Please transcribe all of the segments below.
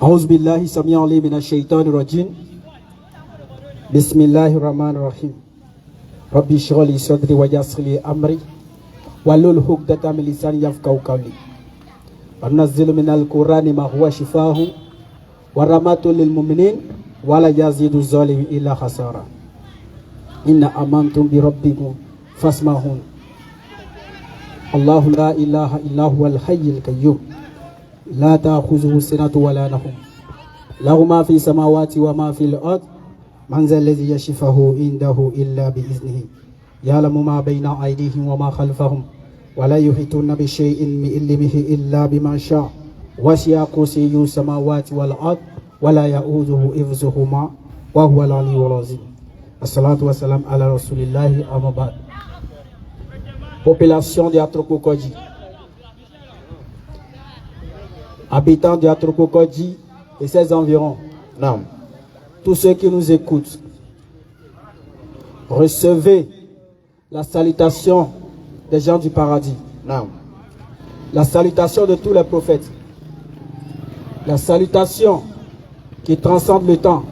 أعوذ بالله السميع العليم من الشيطان الرجيم بسم الله الرحمن الرحيم ربي اشرح لي صدري ويسر لي أمري واحلل عقدة من لساني يفقهوا قولي وننزل من القرآن ما هو شفاء ورحمة للمؤمنين ولا يزيد الظالمين إلا خسارا إن آمنتم بربكم فاسمعون الله لا إله إلا هو الحي القيوم لا تأخذه سنة ولا نوم له ما في السماوات وما في الأرض من ذا الذي يشفعه عنده إلا بإذنه يعلم ما بين أيديهم وما خلفهم ولا يحيطون بشيء من علمه إلا بما شاء وسع كرسيه السماوات والأرض ولا يؤوده حفظهما وهو العلي العظيم الصلاة والسلام على رسول الله أما بعد. Population de Atrokokodji, habitants de Atrokokodji et ses environs, Non. tous ceux qui nous écoutent, recevez la salutation des gens du paradis, Non. la salutation de tous les prophètes, la salutation qui transcende le temps,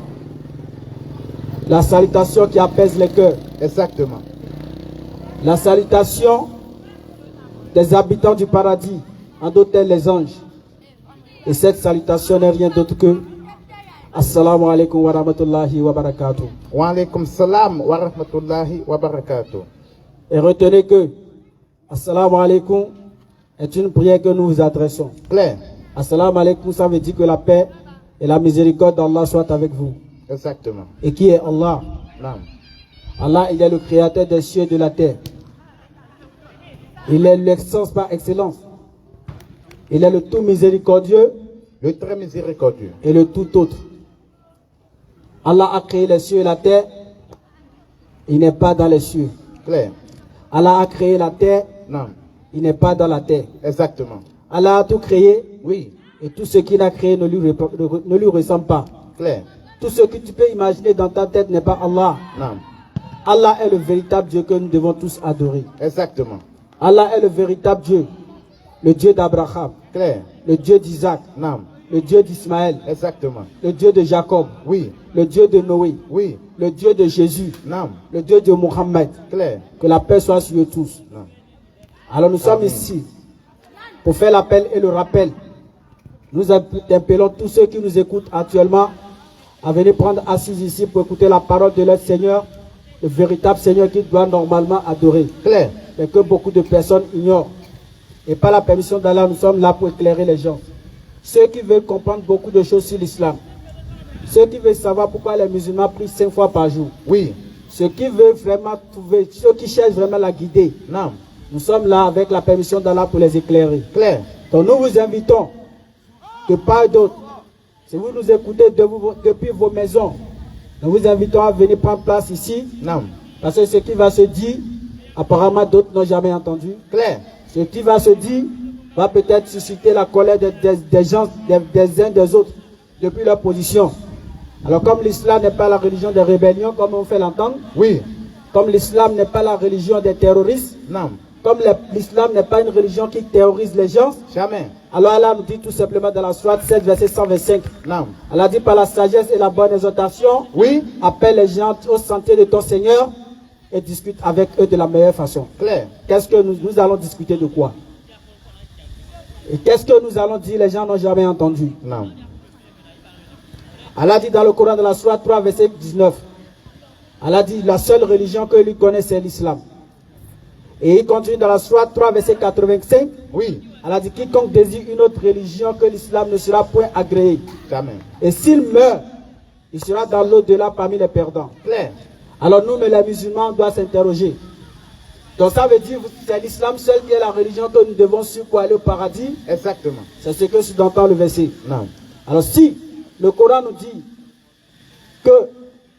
la salutation qui apaise les cœurs, Exactement. la salutation des habitants du paradis, en d'autres termes les anges. Et cette salutation n'est rien d'autre que Assalamu alaikum wa rahmatullahi wa barakatuh. Wa alaikum salam wa rahmatullahi wa barakatuh. Et retenez que Assalamu alaikum est une prière que nous vous adressons. Clair. Assalamu alaikum, ça veut dire que la paix et la miséricorde d'Allah soient avec vous. Exactement. Et qui est Allah? Non. Allah, il est le créateur des cieux et de la terre. Il est l'excellence par excellence. Il est le tout miséricordieux Le très miséricordieux. et le tout autre. Allah a créé les cieux et la terre. Il n'est pas dans les cieux. Clair. Allah a créé la terre. Non. Il n'est pas dans la terre. Exactement. Allah a tout créé. Oui. Et tout ce qu'il a créé ne lui ressemble pas. Clair. Tout ce que tu peux imaginer dans ta tête n'est pas Allah. Non. Allah est le véritable Dieu que nous devons tous adorer. Exactement. Allah est le véritable Dieu. Le Dieu d'Abraham. Clair. Le Dieu d'Isaac. Non. Le Dieu d'Ismaël. Exactement. Le Dieu de Jacob. Oui. Le Dieu de Noé. Oui. Le Dieu de Jésus. Non. Le Dieu de Mohammed. Clair. Que la paix soit sur eux tous. Non. Alors nous sommes Amen. ici pour faire l'appel et le rappel. Nous appelons tous ceux qui nous écoutent actuellement à venir prendre assise ici pour écouter la parole de leur Seigneur, le véritable Seigneur qui doit normalement adorer, Clair. mais que beaucoup de personnes ignorent. Et par la permission d'Allah, nous sommes là pour éclairer les gens. Ceux qui veulent comprendre beaucoup de choses sur l'islam, ceux qui veulent savoir pourquoi les musulmans prient 5 fois par jour, Oui. ceux qui veulent vraiment trouver, ceux qui cherchent vraiment la guider, Non. nous sommes là avec la permission d'Allah pour les éclairer. Clair. Donc nous vous invitons de part et d'autre. Si vous nous écoutez depuis vos maisons, nous vous invitons à venir prendre place ici. Non. Parce que ce qui va se dire, apparemment d'autres n'ont jamais entendu. Clair. Ce qui va se dire va peut-être susciter la colère des gens, des uns des autres, depuis leur position. Alors comme l'islam n'est pas la religion des rébellions, comme on fait l'entendre, Oui. comme l'islam n'est pas la religion des terroristes, Non. comme l'islam n'est pas une religion qui terrorise les gens, Jamais. alors Allah nous dit tout simplement dans la sourate 7, verset 125. Non. Allah dit par la sagesse et la bonne exhortation, Oui. appelle les gens au sentier de ton Seigneur et discute avec eux de la meilleure façon. Clair. Qu'est-ce que nous allons discuter de quoi? Et qu'est-ce que nous allons dire? Les gens n'ont jamais entendu. Non. Allah dit dans le Coran de la sourate 3, verset 19. Allah dit la seule religion que lui connaît c'est l'islam. Et il continue dans la sourate 3, verset 85. Oui. Allah dit quiconque désire une autre religion que l'islam ne sera point agréé. Jamais. Et s'il meurt, il sera dans l'au-delà parmi les perdants. Clair. Alors nous, mais les musulmans, on doit s'interroger. Donc ça veut dire que c'est l'islam seul qui est la religion que nous devons suivre pour aller au paradis. Exactement. C'est ce que sous-entend le verset. Non. Alors si le Coran nous dit que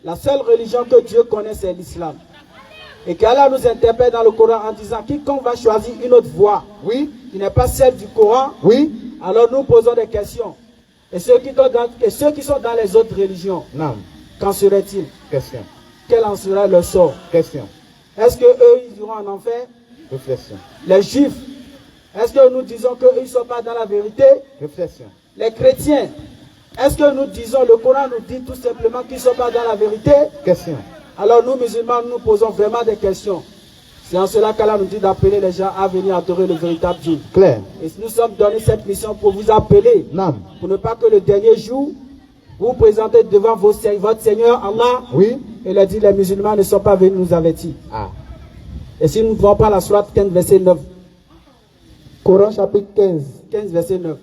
la seule religion que Dieu connaît c'est l'islam, et qu'Allah nous interpelle dans le Coran en disant quiconque va choisir une autre voie Oui. qui n'est pas celle du Coran, Oui. alors nous posons des questions. Et ceux qui sont dans les autres religions, Non. qu'en serait-il? Question. Quel en sera leur sort? Question. Est-ce qu'eux, ils iront en enfer? Réflexion. Les juifs, est-ce que nous disons qu'ils ne sont pas dans la vérité? Réflexion. Les chrétiens, Est-ce que nous disons, le Coran nous dit tout simplement qu'ils ne sont pas dans la vérité? Question. Alors nous musulmans, nous posons vraiment des questions. C'est en cela qu'Allah nous dit d'appeler les gens à venir adorer le véritable Dieu. Clair. Et nous sommes donnés cette mission pour vous appeler. Non. Pour ne pas que le dernier jour, vous vous présentez devant votre Seigneur Allah. Oui. Et il a dit, les musulmans ne sont pas venus nous avertir. Ah. Et si nous ne voyons pas la sourate 15, verset 9. Coran chapitre 15, 15, verset 9.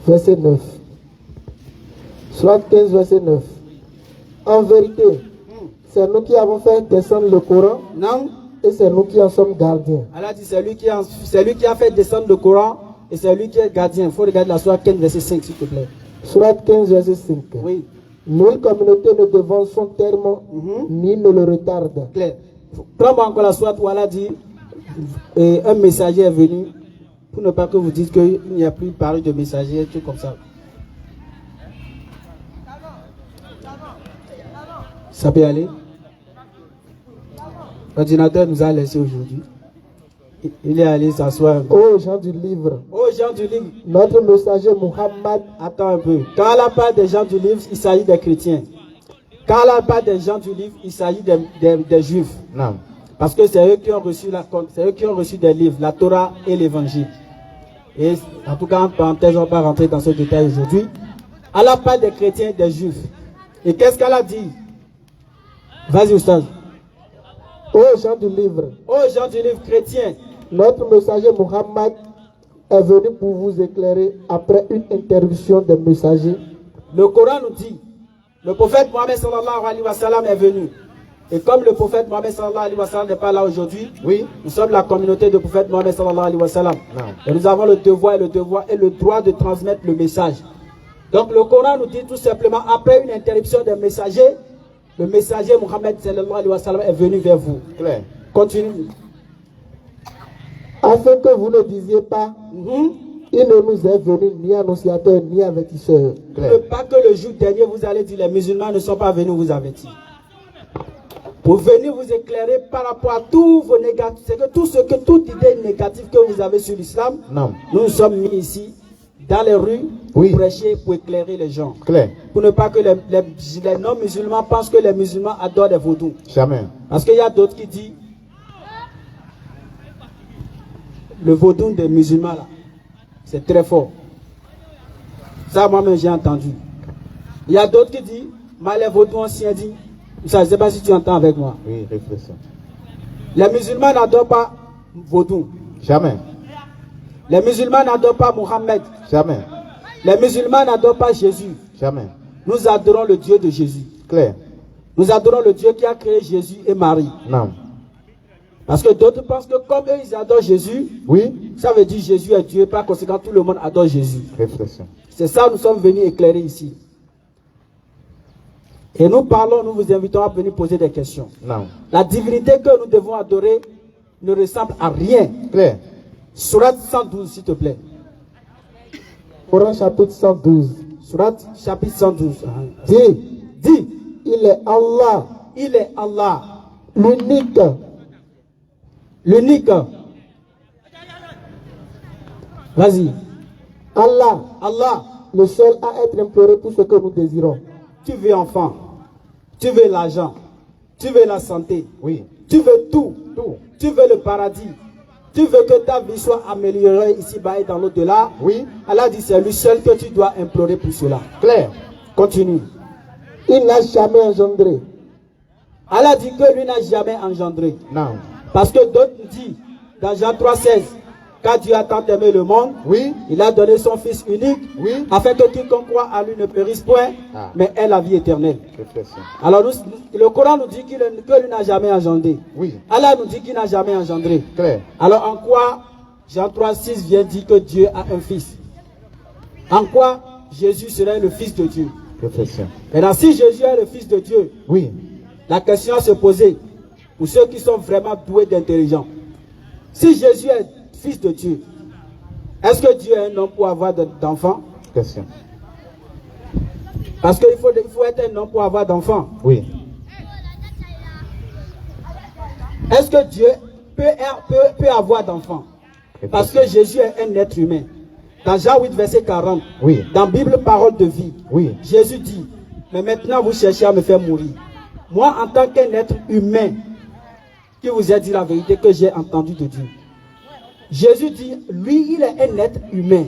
verset 9. Sourate 15, verset 9. En vérité, c'est nous qui avons fait descendre le Coran Non. et c'est nous qui en sommes gardiens. Allah dit, c'est lui qui a fait descendre le Coran et c'est lui qui est gardien. Il faut regarder la sourate 15, verset 5, s'il te plaît. Sourate 15, verset 5. Oui. Nulle communauté ne devance son terme ni ne le retarde. Clair. Prends-moi encore la sourate où Allah dit, un messager est venu, pour ne pas que vous dites qu'il n'y a plus parlé de messager, tout comme ça. Ça peut aller? L'ordinateur nous a laissé aujourd'hui. Il est allé s'asseoir un peu. Ô gens du livre, Oh, gens du livre, notre messager Muhammad, attends un peu. Quand Allah parle des gens du livre, il s'agit des chrétiens. Quand Allah parle des gens du livre, il s'agit des juifs. Non. Parce que c'est eux qui ont reçu des livres, la Torah et l'évangile. Et en tout cas, en parenthèse, on ne va pas rentrer dans ce détail aujourd'hui. Allah parle des chrétiens et des juifs. Et qu'est-ce qu'Allah dit? Vas-y, Oustaz. ô gens du livre, Oh, gens du livre chrétien, notre messager Muhammad est venu pour vous éclairer après une interruption des messagers. le Coran nous dit, le prophète Mohammed sallallahu alayhi wa sallam est venu. Et comme le prophète Mohammed sallallahu alayhi wa sallam n'est pas là aujourd'hui, Oui. nous sommes la communauté du prophète Mohammed sallallahu alayhi wa sallam. Non. Et nous avons le devoir et le droit de transmettre le message. Donc le Coran nous dit tout simplement, après une interruption des messagers, le messager Mohammed sallallahu alayhi wa sallam est venu vers vous. Clair. Continue. Afin que vous ne disiez pas, il ne nous est venu ni annonciateur ni avertisseur. Ne pas que le jour dernier vous allez dire les musulmans ne sont pas venus vous avertir. Pour venir vous éclairer par rapport à tous vos négatifs. C'est que toute idée négative que vous avez sur l'islam, Non. nous sommes mis ici dans les rues pour Oui. prêcher, pour éclairer les gens. Clair. Pour ne pas que les non-musulmans pensent que les musulmans adorent des vaudous. Jamais. Parce qu'il y a d'autres qui disent le vaudou des musulmans là, c'est très fort. Ça, moi-même, j'ai entendu. Il y a d'autres qui disent, mais les vaudous anciens disent, ça, je ne sais pas si tu entends avec moi. Oui, réflexion. Les musulmans n'adorent pas vaudou. Jamais. Les musulmans n'adorent pas Mohammed. Jamais. Les musulmans n'adorent pas Jésus. Jamais. Nous adorons le Dieu de Jésus. Clair. Nous adorons le Dieu qui a créé Jésus et Marie. Non. Parce que d'autres pensent que comme eux, ils adorent Jésus, Oui. ça veut dire Jésus est Dieu. Par conséquent, tout le monde adore Jésus. Réflexion. C'est ça que nous sommes venus éclairer ici. Et nous parlons, nous vous invitons à venir poser des questions. Non. La divinité que nous devons adorer ne ressemble à rien. Clair. Sourate 112, s'il te plaît. Coran chapitre 112. Sourate chapitre 112. Dis, il est Allah, Il est Allah, l'unique, l'unique. Vas-y. Allah, Allah, le seul à être imploré pour ce que nous désirons. tu veux enfant, tu veux l'argent, tu veux la santé, Oui. tu veux tout, Tout. tu veux le paradis, tu veux que ta vie soit améliorée ici-bas et dans l'au-delà. Oui. Allah dit c'est lui seul que tu dois implorer pour cela. Clair. Continue. Il n'a jamais engendré. Allah dit que lui n'a jamais engendré. Non. Parce que d'autres disent dans Jean 3,16, quand Dieu a tant aimé le monde, Oui. il a donné son Fils unique, Oui. afin que quiconque croit à lui ne périsse point, Ah. mais ait la vie éternelle. Réflexion. Alors le Coran nous dit que lui n'a jamais engendré. Oui. Allah nous dit qu'il n'a jamais engendré. Clair. Alors en quoi Jean 3,6 vient dire que Dieu a un fils? En quoi Jésus serait le fils de Dieu? Réflexion. Maintenant, si Jésus est le fils de Dieu, Oui. la question à se poser, pour ceux qui sont vraiment doués d'intelligence, si Jésus est fils de Dieu, est-ce que Dieu est un homme pour avoir d'enfants? Question. Parce qu'il faut être un homme pour avoir d'enfants. Oui. Est-ce que Dieu peut avoir d'enfants? Parce que Jésus est un être humain. Dans Jean 8, verset 40. Oui. Dans Bible, parole de vie. Oui. Jésus dit, mais maintenant vous cherchez à me faire mourir. Moi, en tant qu'un être humain, qui vous a dit la vérité que j'ai entendue de Dieu. Jésus dit, lui, il est un être humain.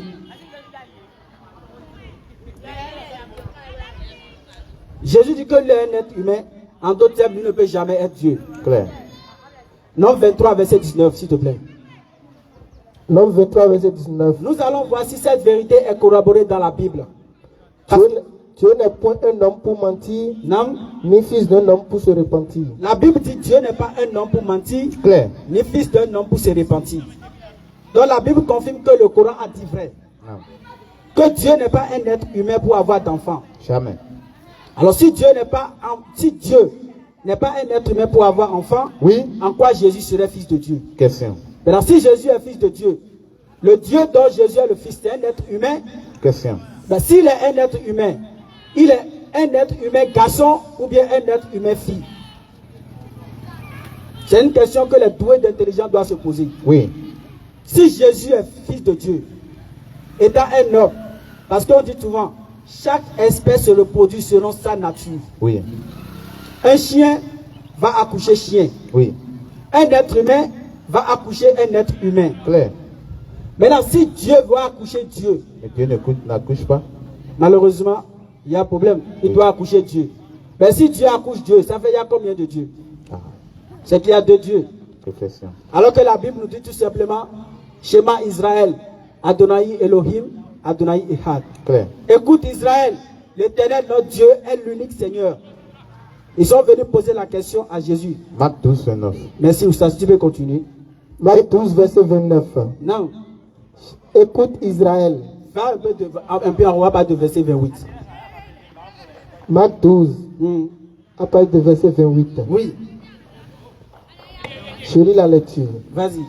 Jésus dit que lui est un être humain. En d'autres termes, lui ne peut jamais être Dieu. Clair. Nombre 23, verset 19, s'il te plaît. Nombre 23, verset 19. Nous allons voir si cette vérité est corroborée dans la Bible. Dieu n'est point un homme pour mentir, Non. ni fils d'un homme pour se repentir. La Bible dit Dieu n'est pas un homme pour mentir, Clair. ni fils d'un homme pour se repentir. Donc la Bible confirme que le Coran a dit vrai. Non. Que Dieu n'est pas un être humain pour avoir d'enfants. Jamais. Alors si Dieu n'est pas un être humain pour avoir enfant, Oui. en quoi Jésus serait fils de Dieu? Question. Maintenant si Jésus est fils de Dieu, le Dieu dont Jésus est le fils, c'est un être humain. Question. Ben, s'il est un être humain, il est un être humain garçon ou bien un être humain fille? C'est une question que les doués d'intelligence doivent se poser. Oui. Si Jésus est fils de Dieu, étant un homme, parce qu'on dit souvent, chaque espèce se reproduit selon sa nature. Oui. Un chien va accoucher chien. Oui. Un être humain va accoucher un être humain. Clair. Maintenant, si Dieu va accoucher Dieu, Mais Dieu n'accouche pas. malheureusement, il y a un problème. Il doit accoucher Dieu. Mais si Dieu accouche Dieu, ça fait il y a combien de dieux? Ah. C'est qu'il y a deux dieux. Réflexion. Alors que la Bible nous dit tout simplement, Shema Israël, Adonai Elohim, Adonai Echad. Clair. Écoute Israël, l'Éternel notre Dieu est l'unique Seigneur. Ils sont venus poser la question à Jésus. Marc 12, 29. Merci Oustaz, tu peux continuer. Marc 12, verset 29. Non, Écoute Israël. va un peu en haut à partir de verset 28. Marc 12, à partir de verset 28. Oui, Je lis la lecture. vas-y.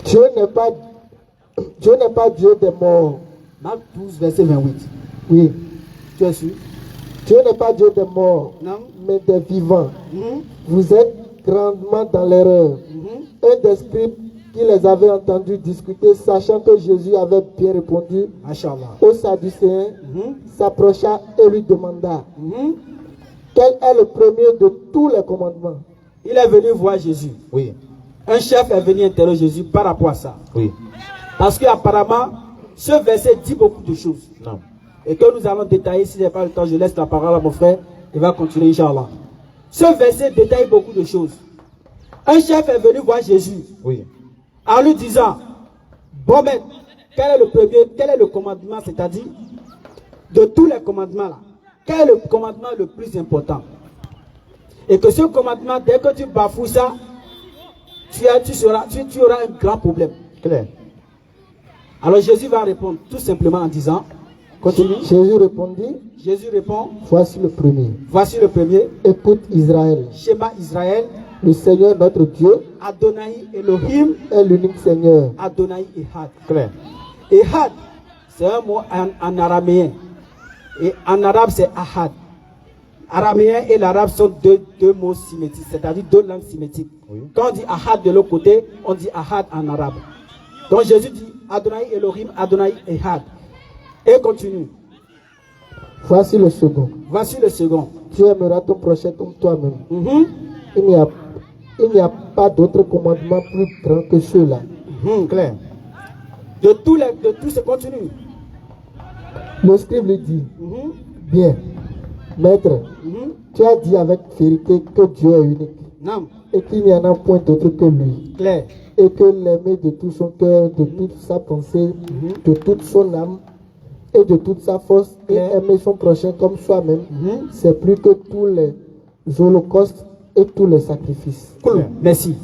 Dieu n'est pas Dieu des morts. Marc 12, verset 28. Oui. Tu es sûr? Dieu n'est pas Dieu des morts, Non. mais des vivants. Mhm, Vous êtes grandement dans l'erreur. mhm. Un des scribes qui les avait entendus discuter, sachant que Jésus avait bien répondu Machallah. aux Sadducéens, Mhm, s'approcha et lui demanda mhm. quel est le premier de tous les commandements. Il est venu voir Jésus. Oui. Un chef est venu interroger Jésus par rapport à ça. Oui. Parce qu'apparemment, ce verset dit beaucoup de choses. Non. Et que nous allons détailler, si je n'ai pas le temps, je laisse la parole à mon frère. Il va continuer, Inch'Allah. Ce verset détaille beaucoup de choses. Un chef est venu voir Jésus Oui. en lui disant, bon maître, quel est le premier, quel est le commandement, c'est-à-dire, de tous les commandements là, quel est le commandement le plus important? Et que ce commandement, dès que tu bafoues ça, tu auras un grand problème. Clair. Alors Jésus va répondre tout simplement en disant, continue. Jésus répondit, Jésus répond, voici le premier. voici le premier, Écoute Israël, Shema Israël, le Seigneur notre Dieu Adonai Elohim, est l'unique Seigneur. Adonai Echad. Clair. Echad, c'est un mot en araméen. Et en arabe, c'est Ahad. Araméen et l'arabe sont deux mots symétriques, c'est-à-dire deux langues symétriques. Oui. Quand on dit Ahad de l'autre côté, on dit Ahad en arabe. Donc Jésus dit Adonai Elohim, Adonai Echad. Et continue. Voici le second. Voici le second. Tu aimeras ton prochain comme toi-même. Mhm, Il n'y a pas d'autre commandement plus grand que ceux-là. mhm. Clair. De tous ces continue. Le scribe lui dit, Mhm, bien, maître, mhm. tu as dit avec vérité que Dieu est unique Non, et qu'il n'y en a point d'autre que lui. clair. Et que l'aimer de tout son cœur, de toute sa pensée, de toute son âme et de toute sa force, et Clair. aimer son prochain comme soi-même, Mhm. c'est plus que tous les holocaustes et tous les sacrifices. Cool. Merci.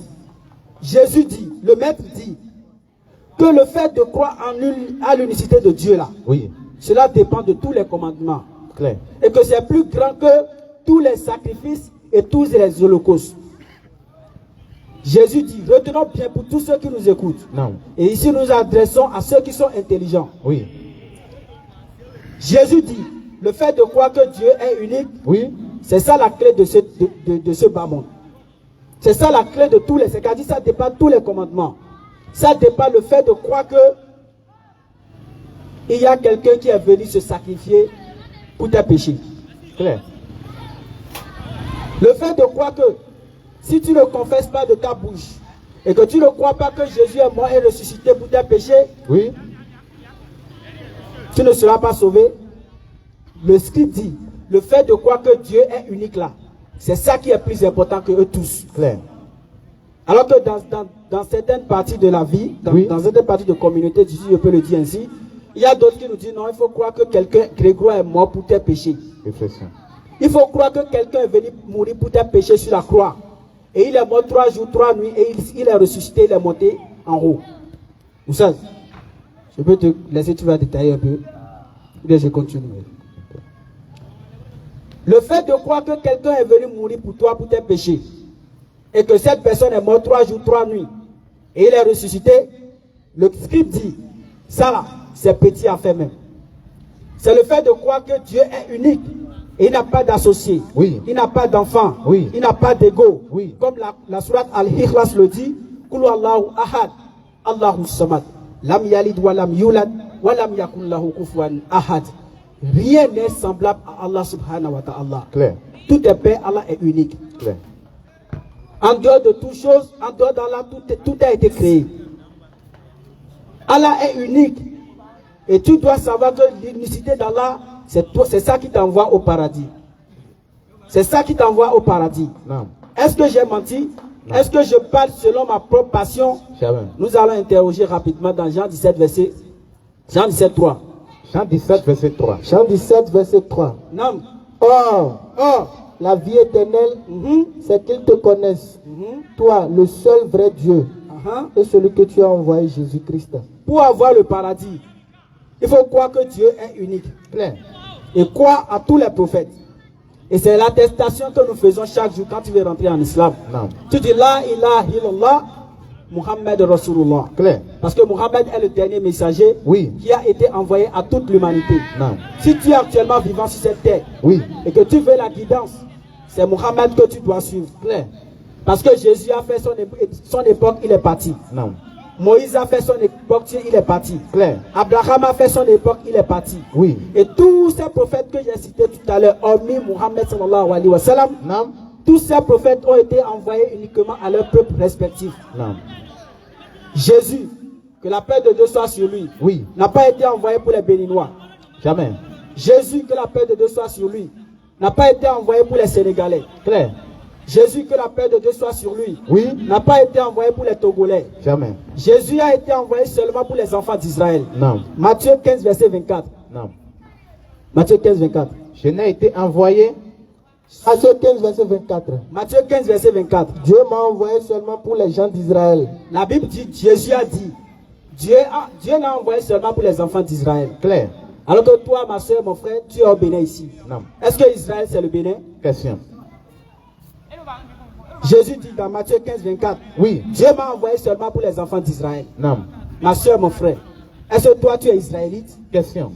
Jésus dit, le maître dit, que le fait de croire à l'unicité de Dieu là, Oui. cela dépend de tous les commandements. Clair. Et que c'est plus grand que tous les sacrifices et tous les holocaustes. Jésus dit, retenons bien pour tous ceux qui nous écoutent. Non. Et ici nous adressons à ceux qui sont intelligents. Oui. Jésus dit, le fait de croire que Dieu est unique, Oui. c'est ça la clé de ce bas monde. C'est ça la clé de tous les... C'est-à-dire ça dépasse tous les commandements. Ça dépasse le fait de croire que il y a quelqu'un qui est venu se sacrifier pour tes péchés. Clair. Le fait de croire que si tu ne confesses pas de ta bouche et que tu ne crois pas que Jésus est mort et ressuscité pour tes péchés, Oui. tu ne seras pas sauvé. Le script dit, le fait de croire que Dieu est unique là, c'est ça qui est plus important que eux tous. Clair. Alors que dans certaines parties de la vie, dans certaines parties de communauté, si je peux le dire ainsi, il y a d'autres qui nous disent non, il faut croire que quelqu'un, Grégoire est mort pour tes péchés. Réflexion. Il faut croire que quelqu'un est venu mourir pour tes péchés sur la croix. Et il est mort 3 jours, 3 nuits, et il est ressuscité, il est monté en haut. Vous savez, je peux te laisser, tu vas détailler un peu. Ou bien je continue. Le fait de croire que quelqu'un est venu mourir pour toi, pour tes péchés, et que cette personne est morte 3 jours, 3 nuits, et il est ressuscité, le script dit, ça là, c'est petit à faire même. C'est le fait de croire que Dieu est unique. Et il n'a pas d'associé. Oui. Il n'a pas d'enfant. Oui. Il n'a pas d'ego. Oui. Comme la sourate Al-Ikhlas le dit, Kulu Allahu Ahad, Allahu Samad, Lam Yalid wa lam yulad, wa lam yakun lahu kufuwan ahad. Rien n'est semblable à Allah subhanahu wa ta'ala. Clair. Tout est paix, Allah est unique. Clair. En dehors de toutes choses, en dehors d'Allah, tout a été créé. Allah est unique. Et tu dois savoir que l'unicité d'Allah, c'est ça qui t'envoie au paradis. C'est ça qui t'envoie au paradis. Non. Est-ce que j'ai menti? Non. Est-ce que je parle selon ma propre passion? Jamais. Nous allons interroger rapidement dans Jean 17, verset 3. Jean 17, verset 3. Jean 17, verset 3. Non. Or, la vie éternelle, c'est qu'ils te connaissent, toi, le seul vrai Dieu, et celui que tu as envoyé, Jésus-Christ. Pour avoir le paradis, il faut croire que Dieu est unique. Clair. Et croire à tous les prophètes. Et c'est l'attestation que nous faisons chaque jour quand tu veux rentrer en islam. Non. Tu dis La ilaha illallah, Muhammad Rasulullah. Clair. Parce que Muhammad est le dernier messager qui a été envoyé à toute l'humanité. Non. Si tu es actuellement vivant sur cette terre et que tu veux la guidance, c'est Muhammad que tu dois suivre. Clair. Parce que Jésus a fait son époque, il est parti. Non. Moïse a fait son époque, il est parti. Clair. Abraham a fait son époque, il est parti. Oui. Et tous ces prophètes que j'ai cités tout à l'heure, hormis Muhammad sallallahu alayhi wa sallam, tous ces prophètes ont été envoyés uniquement à leur peuple respectif. Non. Jésus, que la paix de Dieu soit sur lui, n'a pas été envoyé pour les Béninois. Jamais. Jésus, que la paix de Dieu soit sur lui, n'a pas été envoyé pour les Sénégalais. Clair. Jésus, que la paix de Dieu soit sur lui, n'a pas été envoyé pour les Togolais. Jamais. Jésus a été envoyé seulement pour les enfants d'Israël. Non. Matthieu 15, verset 24. Non. Matthieu 15, 24. Je n'ai été envoyé. Matthieu 15, verset 24. Matthieu 15, verset 24. Dieu m'a envoyé seulement pour les gens d'Israël. La Bible dit, Jésus a dit, Dieu n'a envoyé seulement pour les enfants d'Israël. Clair. Alors que toi, ma soeur, mon frère, tu es au Bénin ici. Non. Est-ce que Israël c'est le Bénin? Question. Jésus dit dans Matthieu 15, 24. Dieu m'a envoyé seulement pour les enfants d'Israël. Non. Ma soeur, mon frère, est-ce que toi tu es israélite? Question.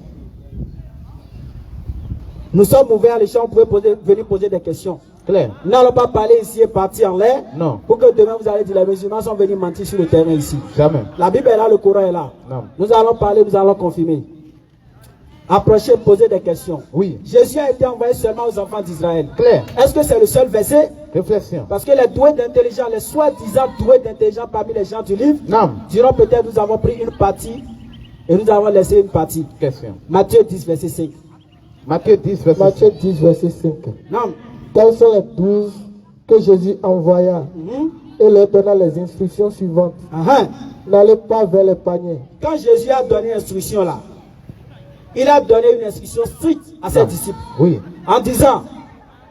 Nous sommes ouverts à l'échange, vous pouvez venir poser des questions. Clair. Nous n'allons pas parler ici et partir en l'air. Non. Pour que demain vous allez dire les musulmans sont venus mentir sur le terrain ici. Jamais. La Bible est là, le Coran est là. Non. Nous allons parler, nous allons confirmer. Approchez, posez des questions. Jésus a été envoyé seulement aux enfants d'Israël. Clair. Est-ce que c'est le seul verset? Réflexion. Parce que les doués d'intelligence, les soi-disant doués d'intelligence parmi les gens du livre, diront peut-être nous avons pris une partie et nous avons laissé une partie. Question. Matthieu 10, verset 5. Matthieu 10, verset 5. Matthieu 10, verset 5. Non. Tels sont les 12 que Jésus envoya et leur donna les instructions suivantes. N'allez pas vers les paniers. Quand Jésus a donné l'instruction là, il a donné une instruction stricte à ses disciples. En disant,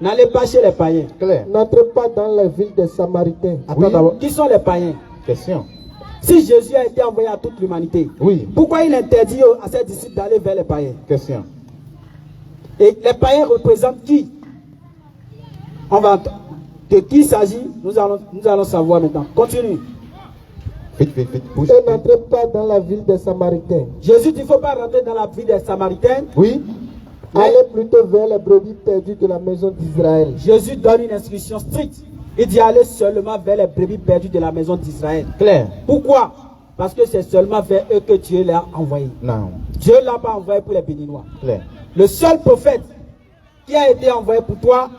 n'allez pas chez les païens. N'entrez pas dans les villes des Samaritains. Attends d'abord. Qui sont les païens? Question. Si Jésus a été envoyé à toute l'humanité, pourquoi il interdit à ses disciples d'aller vers les païens? Question. Et les païens représentent qui? On va entendre. De qui il s'agit? Nous allons savoir maintenant. Continue. Vite. Et n'entrez pas dans la ville des Samaritains. Jésus dit, il ne faut pas rentrer dans la ville des Samaritains. Allez plutôt vers les brebis perdues de la maison d'Israël. Jésus donne une instruction stricte. Il dit aller seulement vers les brebis perdues de la maison d'Israël. Clair. Pourquoi? Parce que c'est seulement vers eux que Dieu l'a envoyé. Non. Dieu ne l'a pas envoyé pour les Béninois. Clair. Le seul prophète qui a été envoyé pour toi,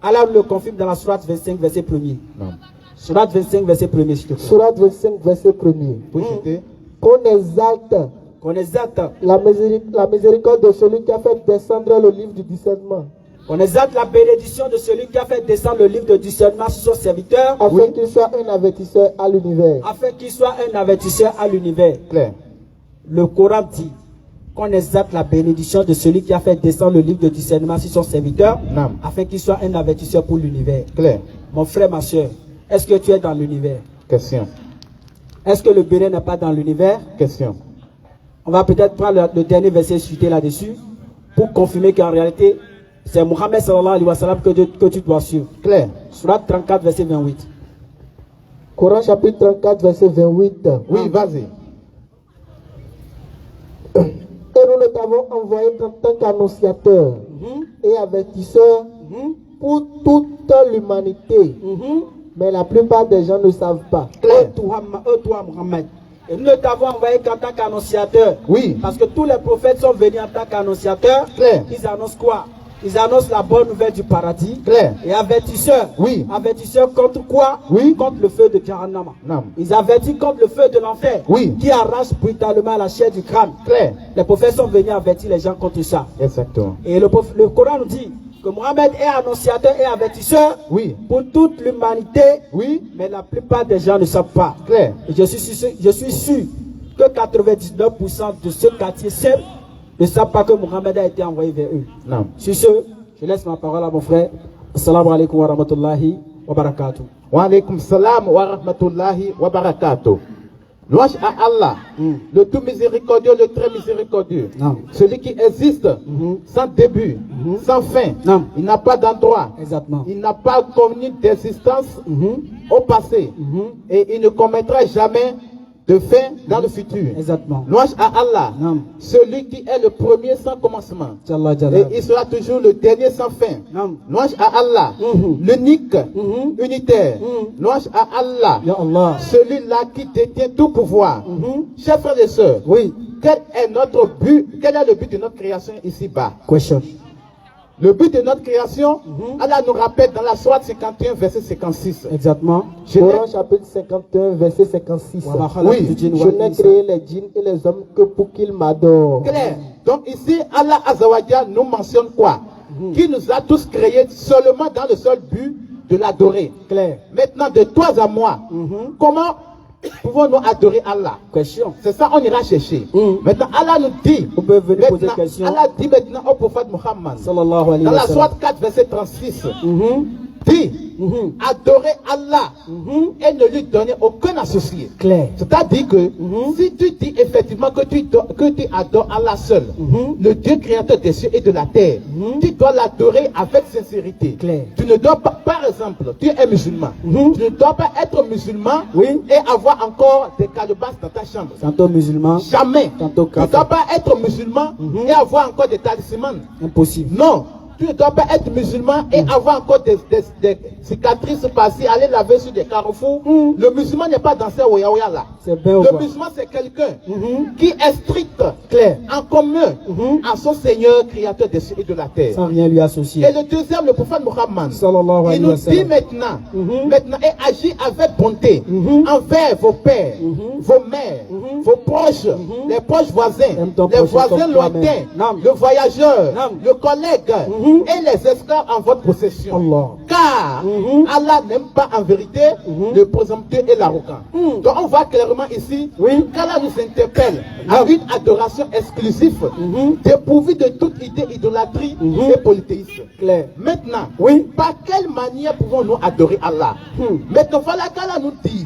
Allah le confirme dans la sourate 25, verset 1er. Non. Sourate 25, verset 1er, s'il te plaît. Sourate 25, verset 1er. Vous citez? Qu'on exalte Qu'on exalte la miséricorde de celui qui a fait descendre le livre du discernement, la bénédiction de celui qui a fait descendre le livre de discernement sur son serviteur, afin qu'il soit un avertisseur à l'univers. afin qu'il soit un avertisseur à l'univers. Clair. Le Coran dit qu'on exalte la bénédiction de celui qui a fait descendre le livre de discernement sur son serviteur, Non. afin qu'il soit un avertisseur pour l'univers. Clair. Mon frère, ma soeur, est-ce que tu es dans l'univers? Question. Est-ce que le Bénin n'est pas dans l'univers? Question. On va peut-être prendre le dernier verset cité là-dessus pour confirmer qu'en réalité, c'est Mohammed sallallahu alayhi wa sallam que tu dois suivre. Clair. Sourate 34, verset 28. Coran chapitre 34, verset 28. Oui, vas-y. Et nous t'avons envoyé en tant qu'annonciateur et avertisseur pour toute l'humanité. Mais la plupart des gens ne savent pas. Toi, Mohammed. Et nous ne t'avons envoyé qu'en tant qu'annonciateur. Oui. Parce que tous les prophètes sont venus en tant qu'annonciateurs. Clair. Ils annoncent quoi? Ils annoncent la bonne nouvelle du paradis. Clair. Et avertisseurs. Oui. Avertisseurs contre quoi? Oui. Contre le feu de Jahannam. Non. Ils avertissent contre le feu de l'enfer. Oui. Qui arrache brutalement la chair du crâne. Clair. Les prophètes sont venus avertir les gens contre ça. Exactement. Et le Coran nous dit que Mohammed est annonciateur et avertisseur Oui. pour toute l'humanité. Oui. Mais la plupart des gens ne savent pas. Clair. Et je suis sûr que 99% de ce quartier seul ne savent pas que Mohammed a été envoyé vers eux. Non. Sur ce, je laisse ma parole à mon frère. Assalamu alaikum wa rahmatullahi wa barakatuh. Wa alaykum salam wa rahmatullahi wa barakatuh. Louange à Allah, le tout miséricordieux, le très miséricordieux. Non. Celui qui existe sans début, sans fin. Non. Il n'a pas d'endroit. Exactement. Il n'a pas connu d'existence au passé. Et il ne commettra jamais de fin dans le futur. Exactement. Louange à Allah, Non. celui qui est le premier sans commencement. Inch'Allah, Et Jalal. il sera toujours le dernier sans fin. Non. Louange à Allah, l'unique, unitaire. Louange à Allah, Ya Allah. celui-là qui détient tout pouvoir. Chers frères et sœurs, Oui. quel est notre but? Quel est le but de notre création ici-bas? Question. Le but de notre création, Allah nous rappelle dans la sourate 51, verset 56. Exactement. Coran chapitre 51, verset 56. Oui. Je n'ai créé les djinns et les hommes que pour qu'ils m'adorent. Clair. Donc ici, Allah Azawajal nous mentionne quoi? Qui nous a tous créés seulement dans le seul but de l'adorer. Clair. Maintenant, de toi à moi, comment pouvons-nous adorer Allah? Question. C'est ça, on ira chercher. Maintenant, Allah nous dit, Vous pouvez venir poser maintenant, question. Allah dit maintenant au prophète Muhammad, Sallallahu alayhi dans wa la sallam. sourate 4, verset 36, dit, adorer Allah et ne lui donner aucun associé. Clair. C'est-à-dire que si tu dis effectivement que tu adores Allah seul, le Dieu créateur des cieux et de la terre, tu dois l'adorer avec sincérité. Clair. Tu ne dois pas, par exemple, tu es musulman, tu ne dois pas être musulman Oui. et avoir encore des calebasses dans ta chambre. Tantôt musulman. Jamais. Tantôt Tu ne kafir. dois pas être musulman et avoir encore des talismans. Impossible. Non. Tu ne dois pas être musulman et avoir encore des cicatrices par-ci, aller laver sur des carrefours. Le musulman n'est pas dans ces oya là. C'est bien ou Le quoi? musulman, c'est quelqu'un qui est strict, clair, en commun à son Seigneur, créateur des cieux et de la terre. Sans rien lui associer. Et le deuxième, le prophète Muhammad, Sallallahu il alayhi nous wa dit sallam. maintenant, et agis avec bonté envers vos pères, vos mères, vos proches, les proches voisins, Aime ton les prochain voisins comme lointains, toi-même. Nam. le voyageur, Nam. le collègue et les esclaves en votre possession. Allah. Car Allah n'aime pas en vérité le présomptueux et l'arrogant. Donc on voit clairement ici qu'Allah nous interpelle à une adoration exclusive, dépourvue de toute idée idolâtrie et polythéisme. Clair. Maintenant, Oui. par quelle manière pouvons-nous adorer Allah? Maintenant, voilà qu'Allah nous dit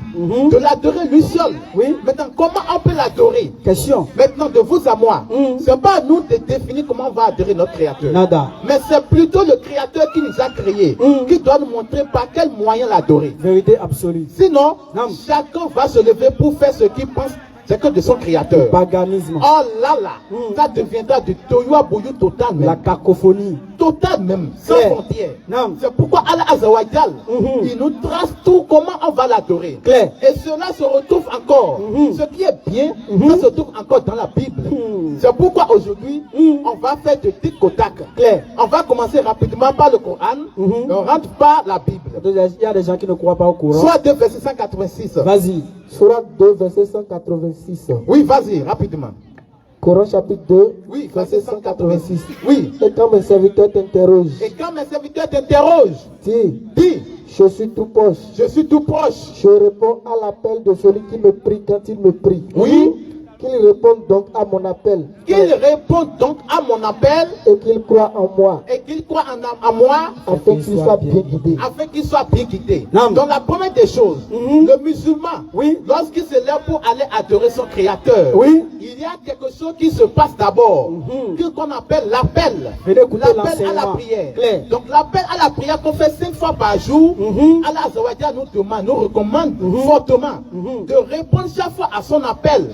de l'adorer lui seul. Oui. Maintenant, comment on peut l'adorer? Question. Maintenant, de vous à moi, c'est pas à nous de définir comment on va adorer notre Créateur. Nada. Mais c'est plutôt le Créateur qui nous a créés, qui doit nous montrer par quel moyen l'adorer. Vérité absolue. Sinon, Non. chacun va se lever pour faire ce qu'il pense c'est que de son créateur. Paganisme. Oh là là, ça deviendra du Toyoa Boyou total même. La cacophonie. Total même, sans Claire. frontières. Non. C'est pourquoi Allah Azawajal, il nous trace tout comment on va l'adorer. Claire. Et cela se retrouve encore. Ce qui est bien, ça se trouve encore dans la Bible. C'est pourquoi aujourd'hui, on va faire de tic au tac. Claire. On va commencer rapidement par le Coran, et on rentre par la Bible. Il y a des gens qui ne croient pas au Coran. Soit 2 verset 186. Vas-y. Surat 2, verset 186. Oui, vas-y, rapidement. Coran chapitre 2, Oui, verset 186. Oui. Et quand mes serviteurs t'interrogent, Et quand mes serviteurs t'interrogent, dis, je suis tout proche. Je suis tout proche. Je réponds à l'appel de celui qui me prie quand il me prie. Oui. Qu'il réponde donc à mon appel. Qu'il réponde donc à mon appel. Et qu'il croit en moi. Et qu'il croit en moi. Afin qu'il soit bien guidé. Afin qu'il soit bien guidé. Non. Donc la première des choses, le musulman, oui, lorsqu'il se lève pour aller adorer son créateur, oui, il y a quelque chose qui se passe d'abord, qu'on appelle l'appel. L'appel à la prière. Claire. Donc l'appel à la prière qu'on fait 5 fois par jour, Allah Azawajal nous demande, nous recommande fortement de répondre chaque fois à son appel.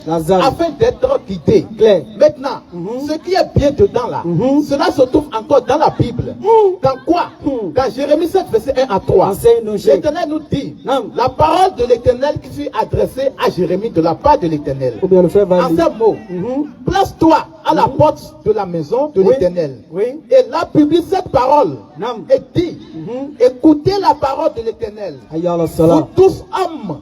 Afin d'être guidé. Claire. Maintenant, ce qui est bien dedans là, cela se trouve encore dans la Bible. Dans quoi? Dans Jérémie 7, verset 1 à 3. L'Éternel nous dit, la parole de l'Éternel qui fut adressée à Jérémie de la part de l'Éternel. En ces mots, place-toi à la porte de la maison de l'Éternel. Et là, publie cette parole. Et dit, écoutez la parole de l'Éternel. Vous tous hommes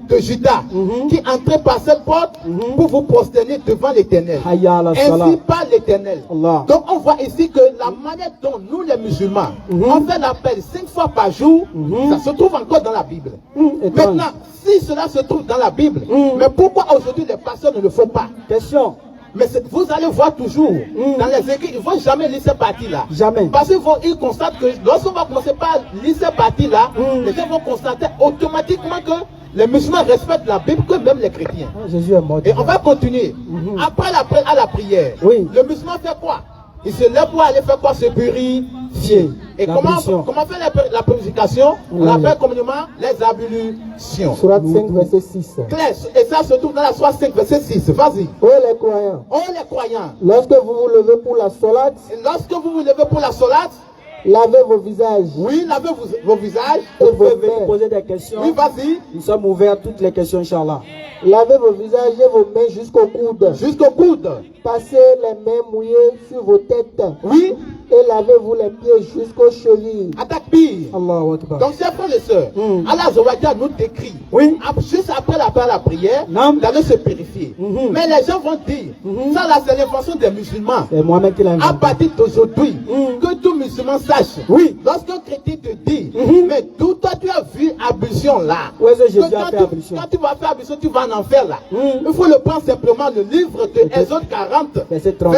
de Juda qui entrez par cette porte pour vous prosterner devant l'Éternel. Ainsi parle l'Éternel. Donc on voit ici que la manière dont nous les musulmans on fait l'appel 5 fois par jour, ça se trouve encore dans la Bible. Maintenant, si cela se trouve dans la Bible, mais pourquoi aujourd'hui les pasteurs ne le font pas? Question. Mais vous allez voir toujours dans les écrits, ils ne vont jamais lire ces parties-là. Jamais. Parce qu'ils constatent que lorsqu'on va commencer par lire ces parties-là, les gens vont constater automatiquement que les musulmans respectent la Bible que même les chrétiens. Jésus est mort. Et on va continuer. Après à la prière, le musulman fait quoi? Il se lève pour aller faire quoi? Se purifier. Et comment faire la purification? On appelle communément les ablutions. Surat 5, verset 6. Claire. Et ça se trouve dans la Surat 5, verset 6. Vas-y. Oh les croyants. Oh les croyants. Lorsque vous vous levez pour la solate. Lorsque vous vous levez pour la solate. Lavez vos visages. Oui, lavez vos visages. Et vous pouvez venir poser des questions. Oui, vas-y. Nous sommes ouverts à toutes les questions, Inch'Allah. Lavez vos visages et vos mains jusqu'au coude. Jusqu'au coude. Passez les mains mouillées sur vos têtes. Oui. Et lavez-vous les pieds jusqu'aux chevilles. Attaque pire. Allahu Akbar. Donc, chers frères et sœurs, Allah Azawajal nous décrit. Oui. Juste après la prière, d'aller se purifier. Mais les gens vont dire, ça là, c'est l'invention des musulmans. C'est moi-même qui l'ai inventé. À partir d'aujourd'hui, que tout musulman sache. Oui. Lorsqu'un chrétien te dit, mais d'où toi tu as vu ablution là? Où est-ce que Jésus a fait ablution? Quand tu vas faire ablution, tu vas en enfer là. Il faut le prendre simplement le livre de Exode 40, verset 30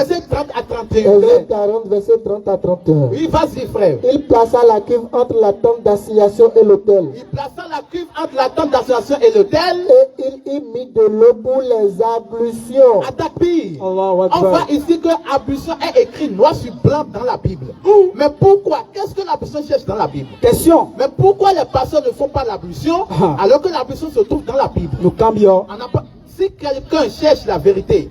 à 31. Exode 40, verset 30 à 31. Oui, vas-y frère. Il plaça la cuve entre la tente d'assignation et l'autel. Il plaça la cuve entre la tente d'assignation et l'autel. Et il y mit de l'eau pour les ablutions. Attaque pire. Allahu Akbar. On voit ici que ablution est écrit noir sur blanc dans la Bible. Mais pourquoi? Qu'est-ce que l'ablution cherche dans la Bible? Question. Mais pourquoi les personnes ne font pas l'ablution alors que l'ablution se trouve dans la Bible? Nous cambions. Si quelqu'un cherche la vérité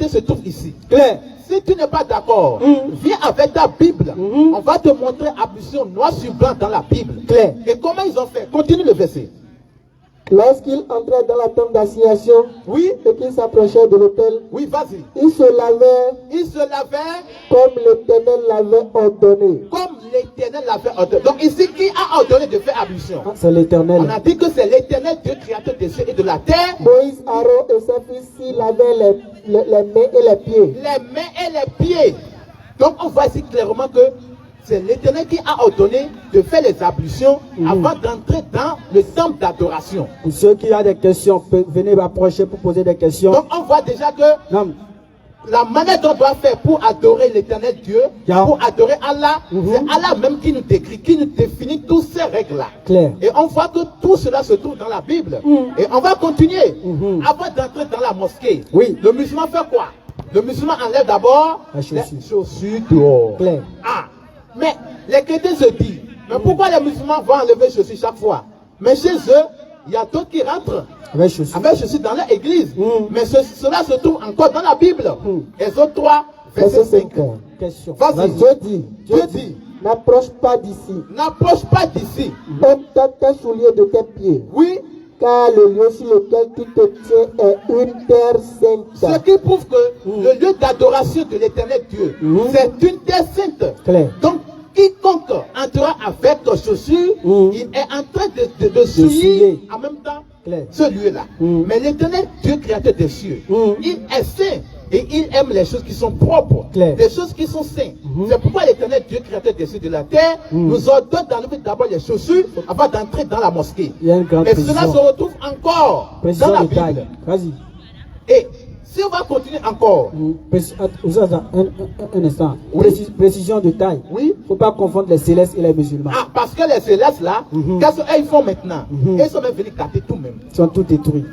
se trouve ici. Claire. Si tu n'es pas d'accord, viens avec ta Bible. On va te montrer ablution noir sur blanc dans la Bible. Claire. Et comment ils ont fait? Continue le verset. Lorsqu'il entrait dans la tente d'assignation, oui, et qu'il s'approchait de l'autel, oui, vas-y. Il se lavait comme l'Éternel l'avait ordonné. Comme l'Éternel l'avait ordonné. Donc ici, qui a ordonné de faire ablution? C'est l'Éternel. On a dit que c'est l'Éternel, Dieu créateur des cieux et de la terre. Moïse, Aaron et ses fils, ils lavaient les mains et les pieds. Les mains et les pieds. Donc on voit ici clairement que c'est l'Éternel qui a ordonné de faire les ablutions avant d'entrer dans le temple d'adoration. Pour ceux qui ont des questions, venez m'approcher pour poser des questions. Donc on voit déjà que la manière dont on doit faire pour adorer l'Éternel Dieu, pour adorer Allah, c'est Allah même qui nous décrit, qui nous définit toutes ces règles-là. Et on voit que tout cela se trouve dans la Bible. Et on va continuer. Avant d'entrer dans la mosquée, le musulman fait quoi? Le musulman enlève d'abord les chaussures dehors. Mais les chrétiens se disent, mais pourquoi les musulmans vont enlever les chaussures chaque fois? Mais chez eux, il y a d'autres qui rentrent Avec chaussures. Avec chaussures dans l'église. Mais cela se trouve encore dans la Bible. Exode 3, verset 5. Question. Vas-y. Dieu dit. N'approche pas d'ici. N'approche pas d'ici. Ôte tes souliers de tes pieds. Oui. Car le lieu sur lequel tu te tiens est une terre sainte. Ce qui prouve que le lieu d'adoration de l'éternel Dieu, c'est une terre sainte. Claire. Donc, quiconque entrera avec chaussures, il est en train de souiller en même temps ce lieu-là. Mais l'éternel Dieu, créateur des cieux, il est saint. Et il aime les choses qui sont propres, les choses qui sont saintes. C'est pourquoi l'éternel Dieu, créateur des cieux et de la terre, nous ordonne d'enlever d'abord les chaussures avant d'entrer dans la mosquée. Il y a une grande Mais cela se retrouve encore dans la Bible. Vas-y. Et si on va continuer encore. Un instant. Précision de taille. Oui. Il ne faut pas confondre les célestes et les musulmans. Ah, parce que les célestes là, qu'est-ce qu'ils font maintenant? Ils sont même venus capter tout même. Ils sont tous détruits.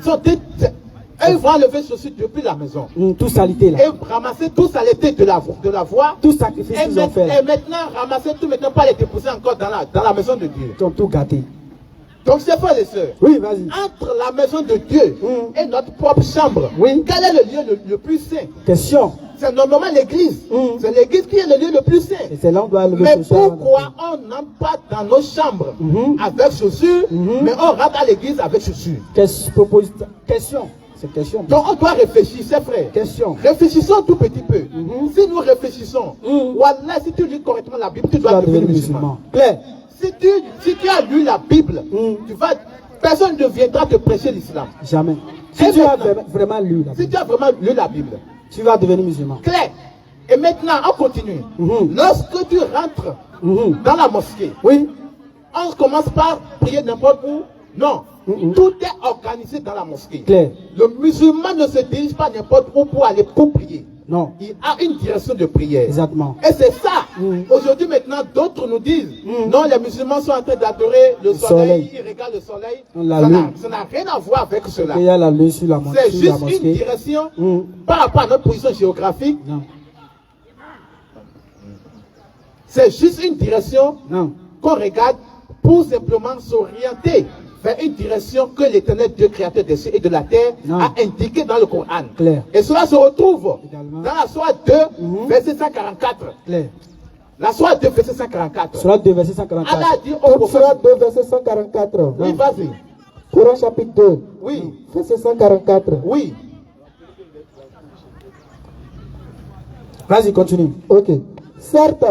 Ils vont enlever ceci depuis la maison. Tout salité là. Et ramasser tout saleté de la voie. Tout sacrifice qu'ils ont fait. Et maintenant, ramasser tout, maintenant pas les déposer encore dans la maison de Dieu. Ils sont tout gâtés. Donc, c'est frères et sœurs. Oui, vas-y. Entre la maison de Dieu et notre propre chambre, quel est le lieu le plus saint? Question. C'est normalement l'église. C'est l'église qui est le lieu le plus saint. Et c'est là on doit mais pourquoi on n'entre pas dans nos chambres avec chaussures, mais on rentre à l'église avec chaussures? Question. C'est question. Donc on doit réfléchir, c'est frère. Question. Réfléchissons tout petit peu. Si nous réfléchissons, voilà, si tu lis correctement la Bible, tu dois devenir musulman. Claire. Si tu as lu la Bible, personne ne viendra te prêcher l'islam. Jamais. Si tu as vraiment lu la Bible. Si tu as vraiment lu la Bible, tu vas devenir musulman. Claire. Et maintenant, on continue. Lorsque tu rentres dans la mosquée, on commence par prier n'importe où. Non. Tout est organisé dans la mosquée. Claire. Le musulman ne se dirige pas n'importe où pour aller pour prier. Non. Il a une direction de prière. Exactement. Et c'est ça. Aujourd'hui, maintenant, d'autres nous disent non, les musulmans sont en train d'adorer le soleil. Ils regardent le soleil. Ça n'a rien à voir avec cela. Il y a la lune sur la mosquée. C'est juste une direction par rapport à notre position géographique. Non. C'est juste une direction qu'on regarde pour simplement s'orienter vers une direction que l'éternel Dieu créateur des cieux et de la terre a indiquée dans le Coran. Claire. Et cela se retrouve dans la sourate 2, verset 144. Claire. La sourate 2, verset 144. Sourate 2, verset 144. Allah dit au prophète. Sourate 2, verset 144. Oui, vas-y. Coran chapitre 2. Oui. Verset 144. Oui. Vas-y, continue. Ok. Certes.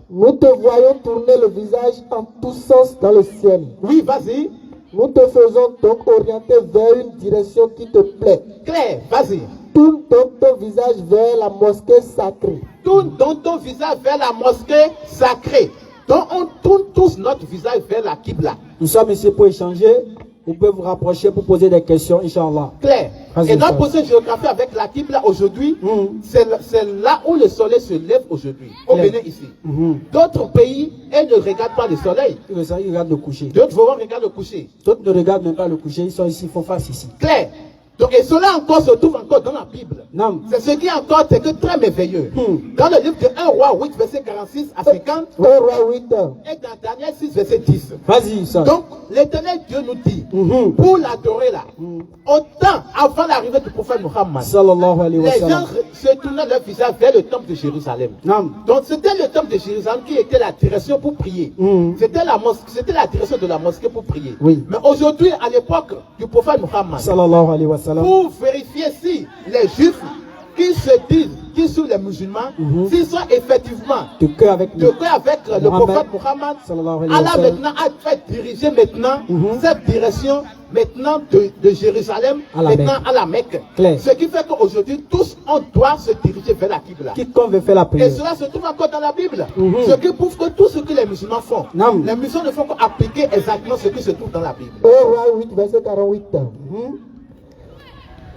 Nous te voyons tourner le visage en tous sens dans le ciel. Oui, vas-y. Nous te faisons donc orienter vers une direction qui te plaît. Claire, vas-y. Tourne donc ton visage vers la mosquée sacrée. Tourne donc ton visage vers la mosquée sacrée. Donc on tourne tous notre visage vers la Qibla. Nous sommes ici pour échanger. Vous pouvez vous rapprocher pour poser des questions, Inch'Allah. Claire. Et notre position géographique avec la Qibla aujourd'hui, c'est là où le soleil se lève aujourd'hui. Au Bénin ici. D'autres pays, elles ne regardent pas le soleil. Ils regardent le coucher. D'autres regardent le coucher. D'autres ne regardent même pas le coucher. Ils sont ici, ils font face ici. Claire. Donc, et cela encore se trouve encore dans la Bible. Non. C'est ce qui est encore très merveilleux. Dans le livre de 1 roi 8, verset 46 à 50. 1 roi 8. Et dans Daniel 6, verset 10. Vas-y, ça. Donc, l'éternel Dieu nous dit, pour l'adorer là, autant avant l'arrivée du prophète Muhammad, sallallahu alayhi wa sallam, les gens se tournaient leur visage vers le temple de Jérusalem. Non. Donc, c'était le temple de Jérusalem qui était la direction pour prier. C'était la direction de la mosquée pour prier. Oui. Mais aujourd'hui, à l'époque du prophète Muhammad, sallallahu alayhi wa sallam, pour vérifier si les juifs qui se disent, qui sont les musulmans, s'ils sont effectivement de cœur avec le prophète Muhammad, Allah maintenant a fait diriger maintenant cette direction maintenant de Jérusalem maintenant à la Mecque. Claire. Ce qui fait qu'aujourd'hui tous on doit se diriger vers la Qibla. Quiconque veut faire la prière. Et cela se trouve encore dans la Bible. Ce qui prouve que tout ce que les musulmans font, les musulmans ne font qu'appliquer exactement ce qui se trouve dans la Bible. 1 roi 8 verset 48.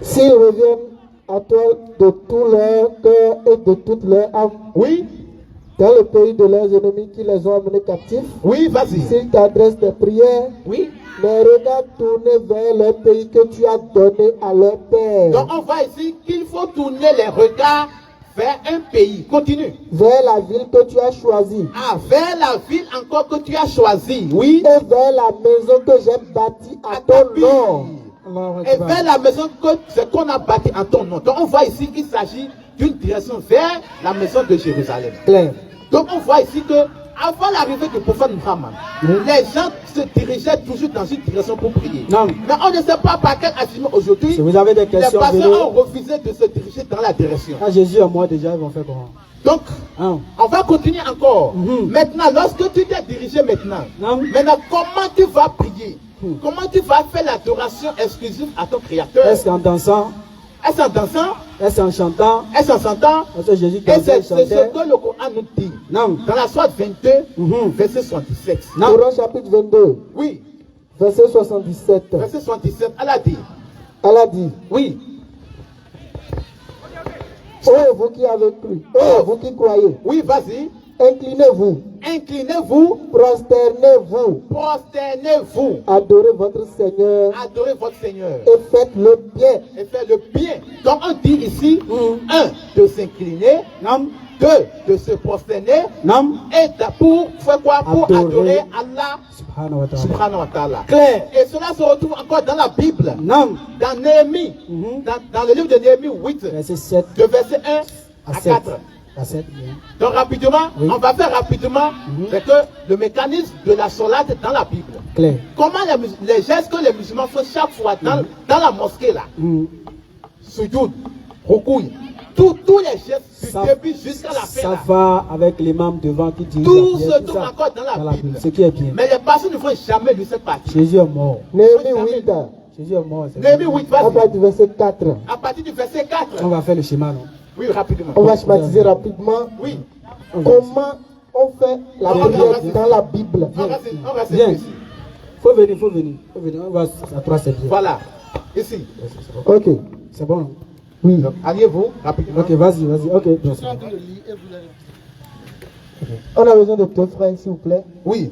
S'ils reviennent à toi de tout leur cœur et de toute leur âme, oui, dans le pays de leurs ennemis qui les ont amenés captifs, oui, vas-y. S'ils t'adressent des prières, oui, les regards tournés vers le pays que tu as donné à leur père. Donc on voit ici qu'il faut tourner les regards vers un pays. Continue. Vers la ville que tu as choisie. Ah, vers la ville encore que tu as choisie. Oui. Et vers la maison que j'ai bâtie à ton nom. et vers la maison qu'on a bâtie en ton nom. Donc on voit ici qu'il s'agit d'une direction vers la maison de Jérusalem. Claire. Donc on voit ici que avant l'arrivée du prophète Muhammad, les gens se dirigeaient toujours dans une direction pour prier. Non. Mais on ne sait pas par quel accident aujourd'hui, Si vous avez des questions, les pasteurs ont refusé de se diriger dans la direction. Quand Jésus est mort déjà, ils vont faire comment? Donc, on va continuer encore. Maintenant, lorsque tu t'es dirigé maintenant, comment tu vas prier? Comment tu vas faire l'adoration exclusive à ton Créateur? Est-ce qu'en dansant? Est-ce en dansant? Est-ce en chantant? Est-ce en chantant? Parce que Jésus Et dansait, c'est ce chantait. que le Coran nous dit. Non. Dans la sourate 22, verset 77. Coran chapitre 22, Oui, verset 77. verset 77, elle a dit. Elle a dit, Oui. oh vous qui avez cru, oh vous qui croyez, Oui, vas-y. inclinez-vous, Inclinez-vous, prosternez-vous, prosternez-vous, adorez votre Seigneur adorez votre Seigneur et faites le bien. et faites le bien. Donc on dit ici, 1, de s'incliner, 2, de se prosterner, Non. et pour faire quoi? Pour Adorer. adorer Allah Subhanahu wa ta'ala. subhanahu wa ta'ala. Claire. Et cela se retrouve encore dans la Bible, Non. dans Néhémie, dans le livre de Néhémie 8, Verset 7 de verset 1 à 7. 4. À 7, bien. Donc rapidement, Oui. on va faire rapidement c'est que le mécanisme de la solade dans la Bible. Claire. Comment les gestes que les musulmans font chaque fois dans la mosquée là, sujoud, rukouille, tous les gestes du Ça- début jusqu'à la fin Ça là, va avec l'imam devant qui dit tout se trouve encore dans la Bible. Ce qui est bien. Mais les personnes ne vont jamais lire cette partie. Jésus est mort. Néhémie 8, Jésus est mort. c'est Néhémie bon. 8, à vas-y. partir du verset 4. À partir du verset 4. On va faire le schéma, non? Oui, rapidement. On va schématiser rapidement Oui, comment on fait la prière dans la Bible. on reste Bien. ici. Faut venir, faut venir. Faut venir. On va à 3, c'est bien. Voilà, ici. Ok, C'est bon. oui. Donc, alliez-vous rapidement. Ok, vas-y, vas-y. Ok, bien sûr. On a besoin de deux frères, s'il vous plaît. Oui,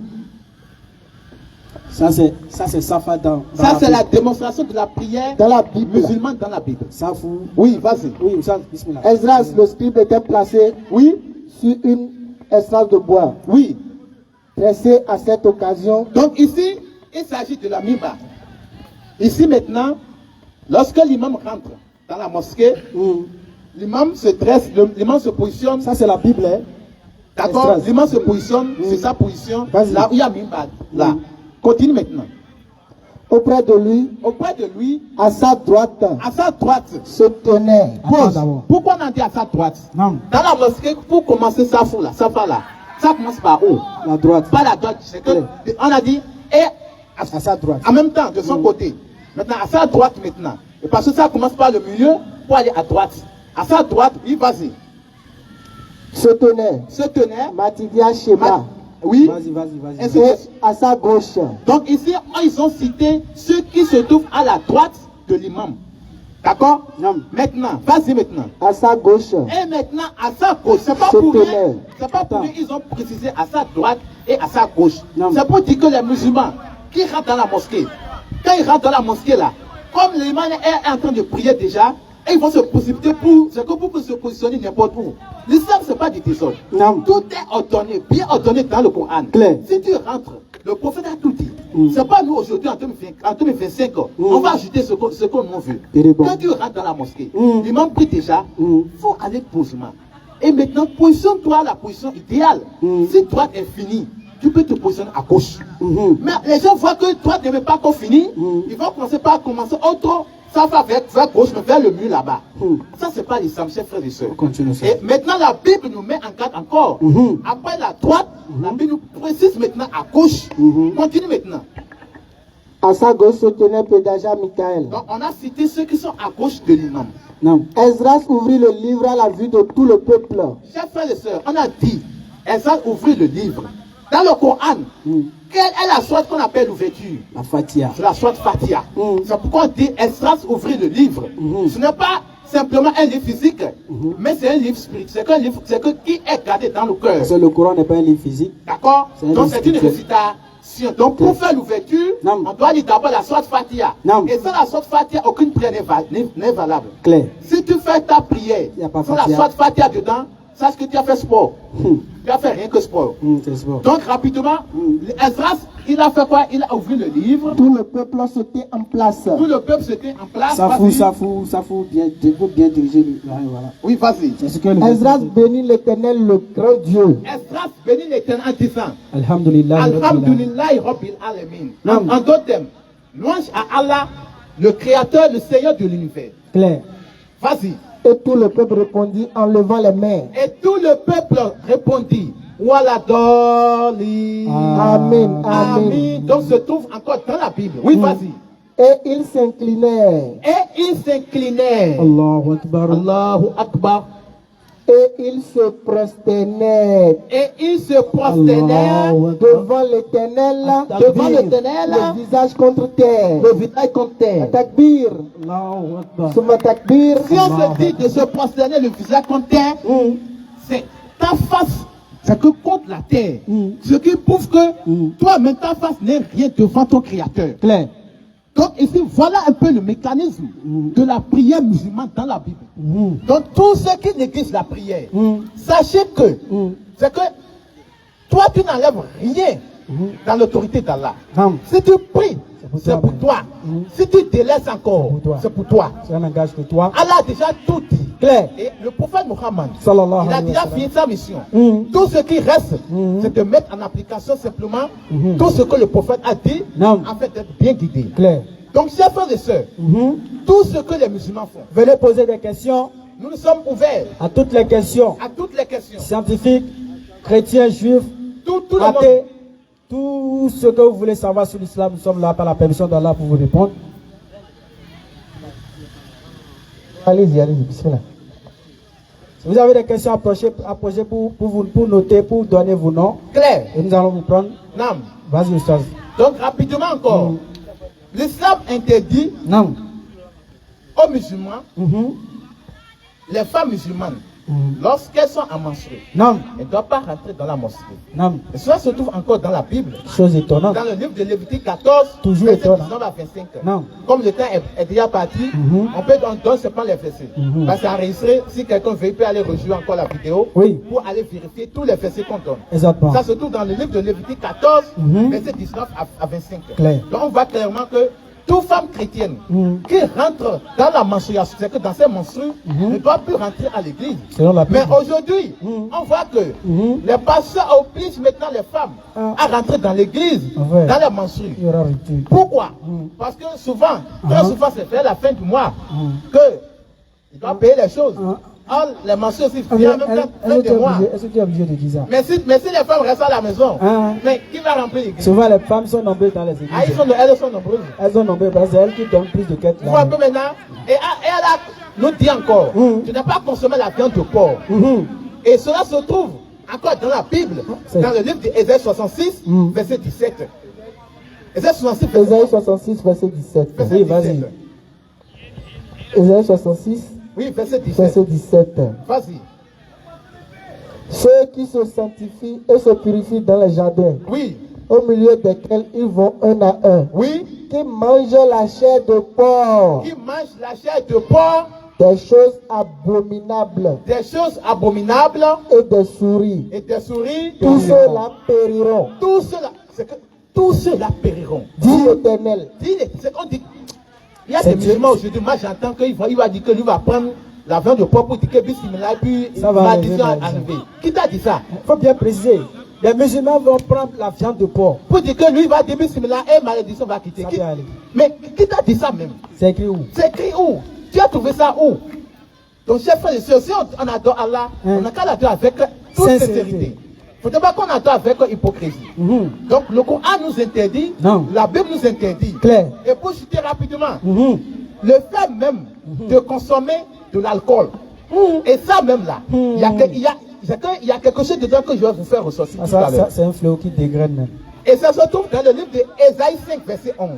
Ça, c'est Safa dans ça c'est la démonstration de la prière Dans la Bible, musulmane dans la Bible. Safou. Oui, vas-y. Oui, ça, bismillah. Esdras, le scribe, était placé Oui, sur une estrade de bois, oui. dressée à cette occasion. Donc ici, il s'agit de la mimba. Ici maintenant, lorsque l'imam rentre dans la mosquée, l'imam se dresse, l'imam se positionne. Ça, c'est la Bible, hein? D'accord? Esdras. L'imam se positionne, c'est sa position. Vas-y. Là où il y a mimba. Là. Continue maintenant. Auprès de lui, Auprès de lui, à sa droite, à sa droite, se tenait. Attends pause. d'abord. Pourquoi on a dit à sa droite? Non. Dans la mosquée, pour commencer ça là, ça commence par où? La droite. Pas la droite, c'est que on a dit et À sa droite. en même temps de son côté. Maintenant, à sa droite maintenant. Et parce que ça commence par le milieu pour aller à droite. À sa droite, oui, vas-y. Se tenait. Se tenait. Matidia Shema. Oui. Vas-y, vas-y, vas-y. Ainsi de Et suite. à sa gauche, Donc ici, ils ont cité ceux qui se trouvent à la droite de l'imam. D'accord? Non. Maintenant, vas-y maintenant. à sa gauche, Et maintenant, à sa gauche, c'est pas Se pour rien. tenait. C'est pas pour rien, ils ont précisé à sa droite et à sa gauche. Non. C'est pour dire que les musulmans qui rentrent dans la mosquée, quand ils rentrent dans la mosquée là, comme l'imam est en train de prier déjà, et ils vont se précipiter pour se positionner n'importe où. L'islam, c'est pas du désordre. Non. Tout est ordonné, bien ordonné dans le Coran. Clair. Si tu rentres, le prophète a tout dit. C'est pas nous aujourd'hui en 2025, on va ajouter ce qu'on nous veut. Il est bon. Quand tu rentres dans la mosquée, l'imam prie déjà, faut aller posément. Et maintenant, positionne-toi à la position idéale. Si droite est finie, tu peux te positionner à gauche. Mais les gens voient que droite n'est même pas encore fini, ils vont commencer autre. Ça va vers gauche, mais vers le mur là-bas. Ça, c'est pas l'islam, chers frères et sœurs. Continue ça. Et maintenant, la Bible nous met en garde encore. Après la droite, la Bible nous précise maintenant à gauche. Continue maintenant. à sa gauche se tenait Pédaja Michael. Donc, on a cité ceux qui sont à gauche de l'imam. Non. Esdras ouvrit le livre à la vue de tout le peuple. Chers frères et sœurs, on a dit, elles ont ouvert le livre. Dans le Coran, quelle est la sourate qu'on appelle l'ouverture? La Fatia. C'est la sourate Fatiha. C'est pourquoi on dit Esdras ouvrit le livre. Ce n'est pas simplement un livre physique, mais c'est un livre spirituel. C'est un livre qui est gardé dans le cœur. Parce que le Coran n'est pas un livre physique. D'accord? C'est un Donc livre c'est une spirituel. récitation. Donc pour faire l'ouverture, Non. on doit lire d'abord la sourate Fatiha. Non. Et sans la sourate Fatiha, aucune prière n'est valable. Clair. Si tu fais ta prière Il y a pas sans la Fatiha. sourate Fatiha dedans, sache que tu as fait sport. Tu as fait rien que sport. C'est bon. Donc rapidement, Esdras, il a fait quoi? Il a ouvert le livre. Tout le peuple sautait en place. Tout le peuple s'était en place. Ça fout bien diriger voilà. Oui, vas-y. C'est ce que le Esdras bénit l'Éternel, le grand Dieu. Esdras bénit l'Éternel en disant Alhamdulillah. Alhamdulillahi Rabbil Alamin. En d'autres termes, louange à Allah, le Créateur, le Seigneur de l'univers. Clair. Vas-y. Et tout le peuple répondit en levant les mains. Et tout le peuple répondit Wala Doli. Amen. Amen. Donc se trouve encore dans la Bible. Oui, vas-y. Et ils s'inclinèrent. Et ils s'inclinaient. Allahu Akbar. Allahu Akbar. Et ils se prosternèrent. Et ils se prosternèrent Devant l'Éternel, le visage contre terre. le visage contre terre. Takbir. Allahu Akbar. Summa takbir. Si on se dit de se prosterner le visage contre terre, c'est ta face, c'est que contre la terre. Ce qui prouve que toi-même, ta face n'est rien devant ton Créateur. Clair. Donc ici, voilà un peu le mécanisme de la prière musulmane dans la Bible. Donc tous ceux qui négligent la prière, sachez que c'est que toi tu n'enlèves rien dans l'autorité d'Allah. Si tu pries, c'est pour toi. Si tu délaisses encore, c'est pour toi. Ça n'engage que toi. Allah a déjà tout dit. Clair. Et le prophète Mohammed, Sallallahu il a alayhi wa déjà sallam. fini sa mission. Tout ce qui reste, c'est de mettre en application simplement tout ce que le prophète a dit, afin d'être bien guidé. Clair. Donc, chers frères et sœurs, tout ce que les musulmans font, Venez poser des questions nous nous sommes ouverts à toutes les questions. à toutes les questions. Scientifiques, chrétiens, juifs, Tout le athées, monde. tout ce que vous voulez savoir sur l'islam, nous sommes là par la permission d'Allah pour vous répondre. Allez-y, bismillah. Si vous avez des questions à poser pour noter, pour donner vos noms, Claire. et nous allons vous prendre. Non. Vas-y, Oustaz. Donc, rapidement encore. L'islam interdit Non. aux musulmans, les femmes musulmanes, lorsqu'elles sont en menstruée, Non. elles ne doivent pas rentrer dans la mosquée. Non. Et cela se trouve encore dans la Bible. Chose étonnante. Dans le livre de Lévitique 14, Toujours verset étonnant. 19 à 25. Non. Comme le temps est déjà parti, on peut donner seulement les versets. Parce qu'enregistré, si quelqu'un veut, il peut aller rejouer encore la vidéo pour aller vérifier tous les versets qu'on donne. Exactement. Ça se trouve dans le livre de Lévitique 14, verset 19 à 25. Clair. Donc on voit clairement que toute femme chrétienne qui rentre dans la menstruation, c'est que dans ses menstrues, ne doit plus rentrer à l'église. Selon la Bible. Mais aujourd'hui, on voit que les pasteurs obligent maintenant les femmes à rentrer dans l'église, Ouais. dans les menstrues. Il y aura rupture. Pourquoi? Parce que souvent, très souvent, c'est vers la fin du mois que il doit payer les choses. Or, les menstrues aussi, il y a même fin de mois. Est-ce que tu es obligé de dire ça? Mais si les femmes restent à la maison, mais qui va remplir l'église? Souvent, les femmes sont nombreuses dans les églises. Ah, elles sont nombreuses. Elles sont nombreuses parce que c'est elles qui donnent plus de quêtes. Vous voyez un peu maintenant, et elle a nous dit encore, tu n'as pas consommé la viande de porc. Et cela se trouve encore dans la Bible, dans le livre d'Ésaïe 66, verset 17. Ésaïe 66, Ésaïe 66, verset 17. Oui, vas-y. Ésaïe 66, oui, verset 17. verset 17. Vas-y. Ceux qui se sanctifient et se purifient dans les jardins, Oui, au milieu desquels ils vont un à un, oui. qui mangent la chair de porc, Qui mange la chair de porc, des choses abominables des choses abominables et des souris. et des souris, Tous ceux-là périront, tout cela, c'est que tous ceux-là périront. dit l'Éternel. C'est qu'on dit, il y a des musulmans aujourd'hui, moi j'entends qu'il va dire que lui va prendre la viande de porc pour dire que bismillah, puis Ça va maldition arriver, arriver. Qui t'a dit ça? Il faut bien préciser. Les musulmans vont prendre la viande de porc. Pour dire que lui va dire bismillah et malédiction va quitter. Ça peut aller. Mais qui t'a dit ça même? C'est écrit où? C'est écrit où? Tu as trouvé ça où? Donc, chers frères et sœurs, si on adore Allah, on n'a qu'à l'adorer avec toute sincérité. Il ne faut pas qu'on adore avec hypocrisie. Donc, le Coran nous interdit, la Bible nous interdit. Clair. Et pour citer rapidement, le fait même de consommer de l'alcool, et ça même là, il y a quelque chose dedans que je vais vous faire ressortir tout à l'heure. C'est un fléau qui dégraine même. Et ça se trouve dans le livre d'Ésaïe 5, verset 11.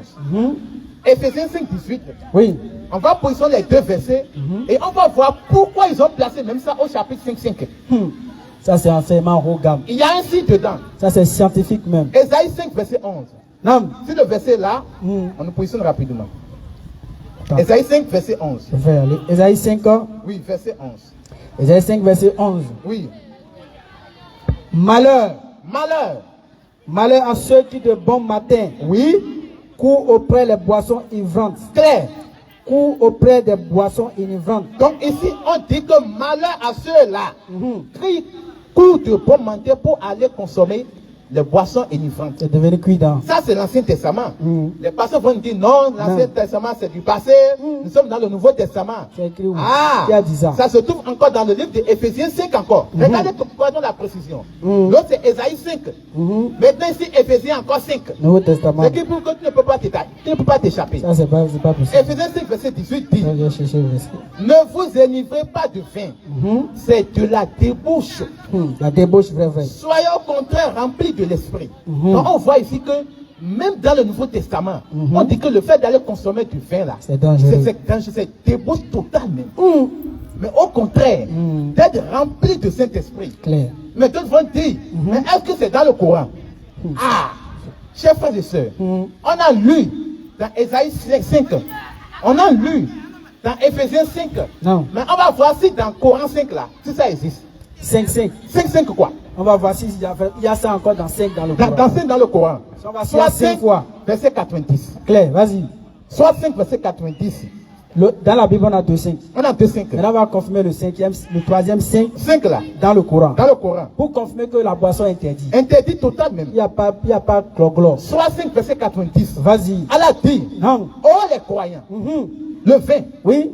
Éphésiens 5, 18. Oui. On va positionner les deux versets et on va voir pourquoi ils ont placé même ça au chapitre 5, 5. Ça, c'est enseignement haut gamme. Il y a un signe dedans. Ça, c'est scientifique même. Ésaïe 5, verset 11. Non. Si le verset là, on nous positionne rapidement. Attends. Ésaïe 5, verset 11. Je vais aller. Ésaïe 5, Oui, verset 11. Ésaïe 5, verset 11. Oui. Malheur. Malheur. Malheur à ceux qui de bon matin, oui, courent auprès des boissons ivrantes. clair. Courent auprès des boissons ivrantes. Donc ici, on dit que malheur à ceux-là qui courent de bon matin pour aller consommer les boissons enivrante. C'est devenu cuidant. Ça, c'est l'Ancien Testament. Les pasteurs vont dire non, l'Ancien Testament, c'est du passé. Nous sommes dans le Nouveau Testament. C'est écrit où? Ah, Qui a dit ça? ça se trouve encore dans le livre d'Éphésiens 5 encore. Regardez pourquoi la précision. L'autre, c'est Ésaïe 5. Maintenant, ici, Éphésiens encore 5. Nouveau Testament. C'est qui pour que tu ne peux pas t'échapper. Ça, c'est pas possible. Éphésiens 5, verset 18 dit, Je vais chercher le verset. ne vous enivrez pas de vin. C'est de la débauche. La débauche, vrai. Soyez au contraire remplis de l'esprit. Donc on voit ici que même dans le Nouveau Testament, on dit que le fait d'aller consommer du vin là, C'est dangereux. c'est débauche totale même. Mais au contraire, d'être rempli de Saint-Esprit. Clair. Mais d'autres vont dire, mais est-ce que c'est dans le Coran? Ah, chers frères et sœurs, on a lu dans Ésaïe 5, on a lu dans Éphésiens 5, Non. mais on va voir si dans Coran 5 là, si ça existe. 5. 5 quoi? On va voir s'il y a ça encore dans 5 dans le Coran. Dans 5 dans le Coran. On va Soit 5 5 fois. verset 90. Clair, vas-y. Soit 5 verset 90. Dans la Bible, on a 2 5. On a 2 5. Maintenant, on va confirmer le troisième 5 5 là. dans le Coran. Dans le Coran. Pour confirmer que la boisson est interdite. Interdit total même. Il n'y a pas cloglo. Soit 5 verset 90. Vas-y. Allah dit, Non. oh les croyants, le vin, Oui.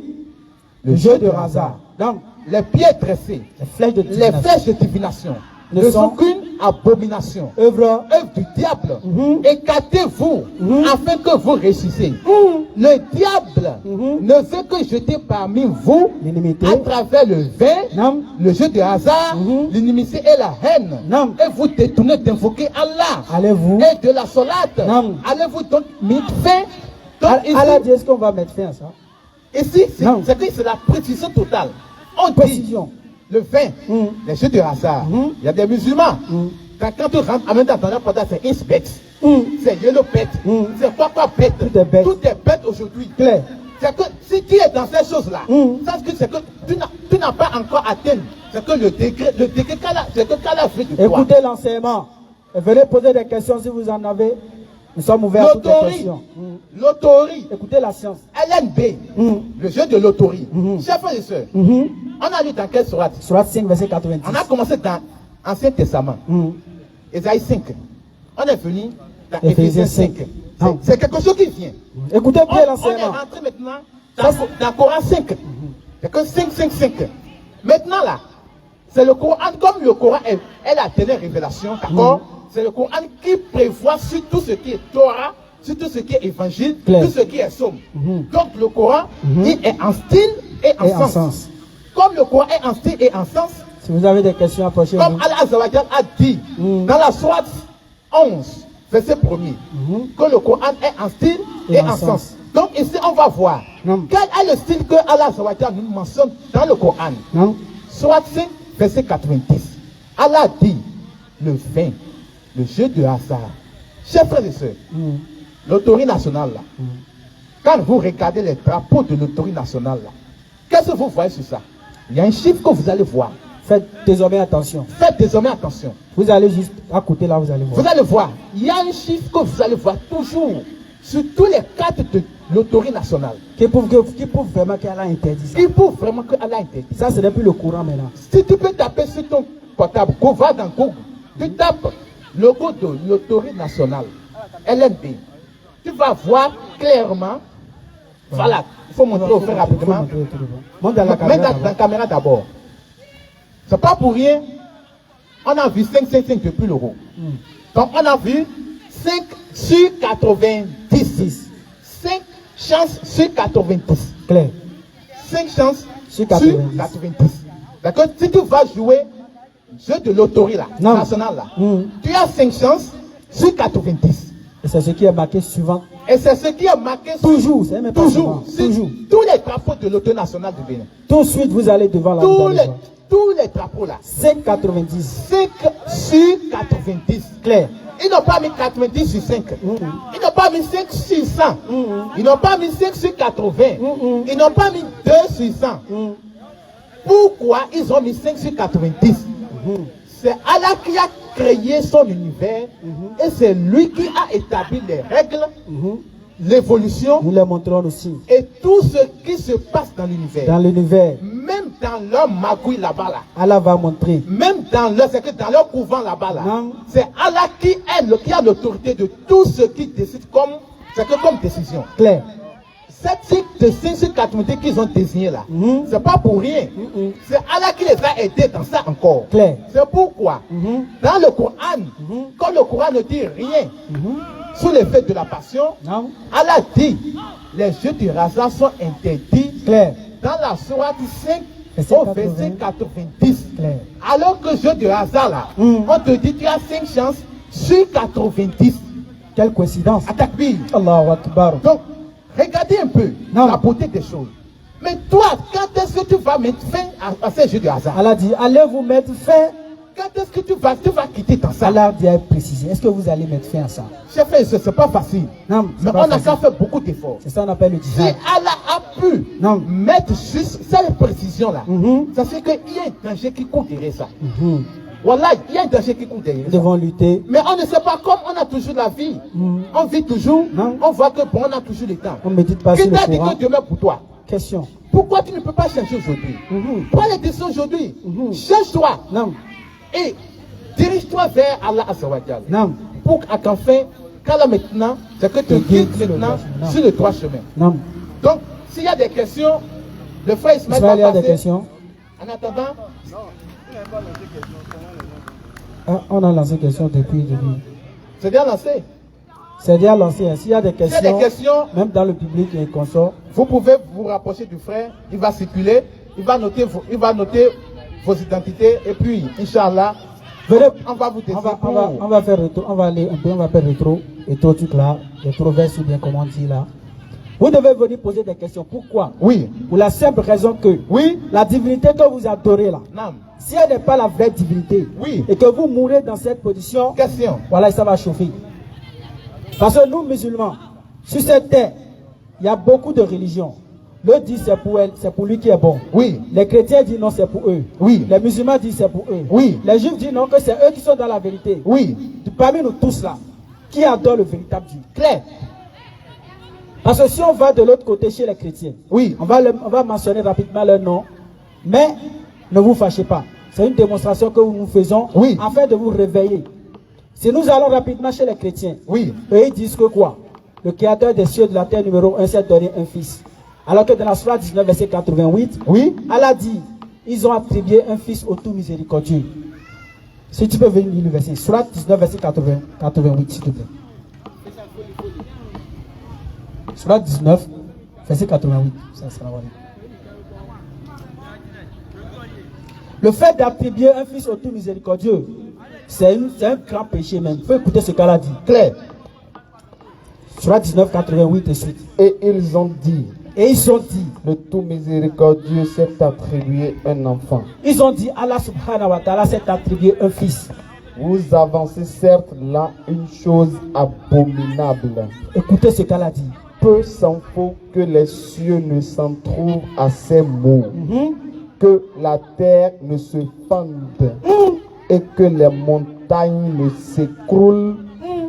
Le jeu de hasard. Donc, les pieds dressés, les flèches de les divination. flèches de divination Ne ne sont sont qu'une abomination. œuvre. Œuvre du diable. Écartez-vous afin que vous réussissez. Le diable ne veut que jeter parmi vous L'inimité. à travers le vin, Non. le jeu de hasard, l'inimitié et la haine. Non. Et vous détournez d'invoquer Allah Allez-vous. et de la solate. Non. Allez-vous donc mettre fin. Donc Allah dit, est-ce qu'on va mettre fin à ça? ici, Non. c'est la précision totale. On dit Précision. le vin, les jeux de hasard. Il y a des musulmans. Quand tu rentres en même temps dans leur portail, c'est Inspex, c'est Yellow Pet, c'est quoi bête. Tout est bête. Tout est bête aujourd'hui. Clair. C'est que si tu es dans ces choses-là, c'est que tu n'as pas encore atteint. C'est que le degré qu'Allah fait de toi. Écoutez l'enseignement. Et venez poser des questions si vous en avez. Nous sommes ouverts à toutes les questions. L'autorie, Écoutez la science. LNB, le jeu de l'autorie. Chers frères et sœurs, on a lu dans quelle sourate? Surat 5, verset 90. On a commencé dans Ancien Testament, Ésaïe 5. On est venu dans Éphésiens Éphésiens 5. 5. C'est quelque chose qui vient. Écoutez On bien est l'enseignement. rentré maintenant dans Coran 5. C'est que 5. Maintenant là, c'est le Coran, comme le Coran est la dernière révélation, d'accord? C'est le Coran qui prévoit sur tout ce qui est Torah, sur tout ce qui est évangile, Claire. tout ce qui est somme. Donc le Coran, il est en style et Et en en sens. sens. Comme le Coran est en style et en sens, Si vous avez des questions, approchez-vous. comme Allah Azawajal a dit dans la sourate 11, verset 1er, que le Coran est en style et en sens. Donc ici, on va voir quel est le style que Allah Azawajal nous mentionne dans le Coran. Non? Sourate 5, verset 90. Allah dit, le vin, le jeu de hasard. Chers frères et sœurs, l'autorité nationale là, quand vous regardez les drapeaux de l'autorité nationale là, qu'est-ce que vous voyez sur ça? Il y a un chiffre que vous allez voir. Faites désormais attention. Faites désormais attention. Vous allez juste à côté là, vous allez voir. Vous allez voir, il y a un chiffre que vous allez voir toujours sur tous les cartes de l'autorité nationale. Qui prouve vraiment qu'Allah interdit ça. Qui prouve vraiment que Allah interdit. Ça, ce n'est plus le courant maintenant. Si tu peux taper sur ton portable, go va dans Google, tu tapes le logo de l'autorité nationale, LNB. Tu vas voir clairement. Voilà, il faut montrer au frère rapidement. Monte dans la Mets caméra. dans la caméra d'abord. C'est pas pour rien. On a vu 5 depuis l'euro. Donc on a vu 5 sur 90. 5 chances sur 90. Claire. 5 chances Sur 90. 90. D'accord? Si tu vas jouer jeu de loterie là, national là, tu as 5 chances sur 90. Et c'est ce qui est marqué suivant. Et c'est ce qui est marqué Toujours, c'est même pas toujours, souvent. Toujours. tous les drapeaux de l'autorité nationale du Bénin. Tout de suite, vous allez devant la Tous les drapeaux là. 5,90. 5 sur 90. Claire. Ils n'ont pas mis 90 sur 5. Ils n'ont pas mis 5 sur 100. Ils n'ont pas mis 5 sur 80. Ils n'ont pas mis 2 sur 100. Pourquoi ils ont mis 5 sur 90? C'est Allah créé son univers et c'est lui qui a établi les règles, l'évolution Nous les montrons aussi. et tout ce qui se passe dans l'univers. Dans l'univers, Même dans leur magouille là-bas là. Allah va montrer. Même dans leur, c'est que dans leur couvent là-bas là. Non. C'est Allah qui a l'autorité de tout ce qui décide comme décision. Clair. Cette type de 590 qu'ils ont désigné là, c'est pas pour rien. C'est Allah qui les a aidés dans ça encore. Clair. C'est pourquoi, dans le Coran, quand le Coran ne dit rien sur l'effet de la passion, Non. Allah dit les jeux du hasard sont interdits Clair. dans la sourate 5 Verset au verset 90. Clair. Alors que jeu de hasard là, on te dit tu as 5 chances sur 90. Quelle coïncidence. Attaque. Allahu Akbar. Donc, regardez un peu Non. la beauté des choses. Mais toi, quand est-ce que tu vas mettre fin à ces jeux de hasard? Allah dit, allez vous mettre fin. Quand est-ce que tu vas quitter ton ça? Allah dit à préciser. Est-ce que vous allez mettre fin à ça? Chef, c'est pas facile. Non, c'est Mais pas on a facile. qu'à faire beaucoup d'efforts. C'est ça qu'on appelle le Si djihad. Allah a pu Non. mettre juste cette précision-là, ça fait qu'il y a un danger qui court derrière ça. Voilà, il y a un danger qui court derrière Nous ça. devons lutter. Mais on ne sait pas comme on a toujours la vie. On vit toujours, Non. on voit que bon, on a toujours le temps. On ne médite pas Qui sur t'a le dit Coran. que demain pour toi? Question. Pourquoi tu ne peux pas changer aujourd'hui? Prends les décisions aujourd'hui. Change-toi. Non. Et dirige-toi vers Allah Azawajal. Non. Pour qu'enfin, qu'Allah maintenant, c'est que tu guides maintenant sur le droit chemin. Non. Donc, s'il y a des questions, le frère Ismaël Israël, il y va a des passer. questions. En attendant, Ah, on a lancé des questions depuis le début. c'est bien lancé. C'est déjà lancé. S'il y a des S'il y a des questions, questions, même dans le public et consort, vous pouvez vous rapprocher du frère. Il va circuler. Il va noter vos identités. Et puis, Inch'Allah, venez. on va vous décider. On va faire rétro, on va aller un peu, on va faire rétro truc là, rétroverse ou bien comment on dit là. Vous devez venir poser des questions. Pourquoi? Oui. Pour la simple raison que Oui. la divinité que vous adorez là, Non. si elle n'est pas la vraie divinité, Oui. et que vous mourrez dans cette position, Question. voilà, ça va chauffer. Parce que nous, musulmans, sur cette terre, il y a beaucoup de religions. Le dit c'est pour elle, c'est pour lui qui est bon. Oui. Les chrétiens disent non, c'est pour eux. Oui. Les musulmans disent c'est pour eux. Oui. Les juifs disent non, que c'est eux qui sont dans la vérité. Oui. Parmi nous tous là, qui adore le véritable Dieu? Clair. Parce que si on va de l'autre côté chez les chrétiens, Oui. on va mentionner rapidement leur nom, mais ne vous fâchez pas. C'est une démonstration que nous faisons Oui. afin de vous réveiller. Si nous allons rapidement chez les chrétiens, Oui. eux ils disent que quoi? Le créateur des cieux et de la terre numéro 1 s'est donné un fils. Alors que dans la sourate 19, verset 88, Oui. Allah dit, ils ont attribué un fils au tout miséricordieux. Si tu peux venir lire le verset, sourate 19, verset 88, s'il te plaît. Sourate 19, verset 88. Ça sera voilà. Le fait d'attribuer un fils au tout miséricordieux, c'est un grand péché même. Il faut écouter ce qu'Allah dit. Clair. Sourate 19, 88 et suite. Et ils ont dit, Et ils ont dit, le tout miséricordieux s'est attribué un enfant. ils ont dit, Allah subhanahu wa ta'ala s'est attribué un fils. Vous avancez certes là une chose abominable. Écoutez ce qu'Allah dit. Peu s'en faut que les cieux ne s'en trouvent à ces mots, que la terre ne se fende et que les montagnes ne s'écroulent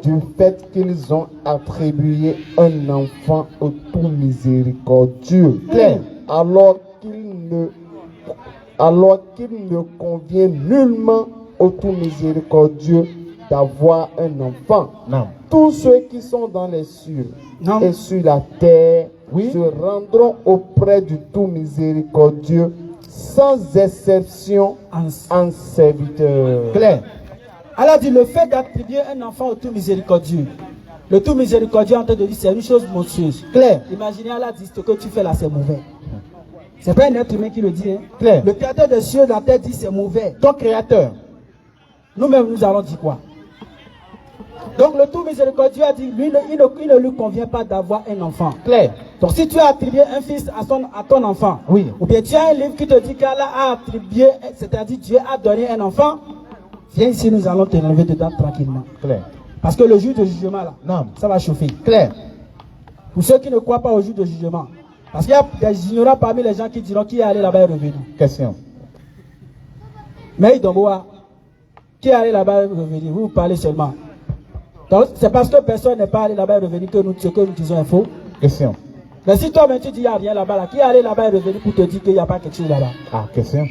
du fait qu'ils ont attribué un enfant au tout miséricordieux. Alors qu'il ne convient nullement au tout miséricordieux d'avoir un enfant. Non. Tous ceux qui sont dans les cieux Non. et sur la terre se rendront auprès du tout miséricordieux sans exception en serviteur. Clair. Allah dit le fait d'attribuer un enfant au tout miséricordieux. Le tout miséricordieux en train de dire c'est une chose monstrueuse. Clair. Imaginez Allah dit ce que tu fais là c'est mauvais. C'est pas un être humain qui le dit. Hein. Clair. Le créateur des cieux et de la terre dit c'est mauvais. Ton créateur. Nous-mêmes nous allons dire quoi? Donc le tout miséricordieux a dit lui, il ne lui convient pas d'avoir un enfant. Clair. Donc si tu as attribué un fils à ton enfant, Oui. ou bien tu as un livre qui te dit qu'Allah a attribué, c'est-à-dire Dieu a donné un enfant, viens ici, nous allons te lever dedans tranquillement. Clair. Parce que le jour de jugement là, Non. ça va chauffer. Clair. Pour ceux qui ne croient pas au jour de jugement, parce qu'il y a des ignorants parmi les gens qui diront qui est allé là-bas et revenu. Question. Mais il doit voir. Qui est allé là-bas et revenu? Vous parlez seulement. Donc, c'est parce que personne n'est pas allé là-bas et revenu que ce que nous disons est faux. Question. Mais si toi-même tu dis qu'il n'y a rien là-bas, là, qui est allé là-bas et revenu pour te dire qu'il n'y a pas quelque chose là-bas? Ah, question.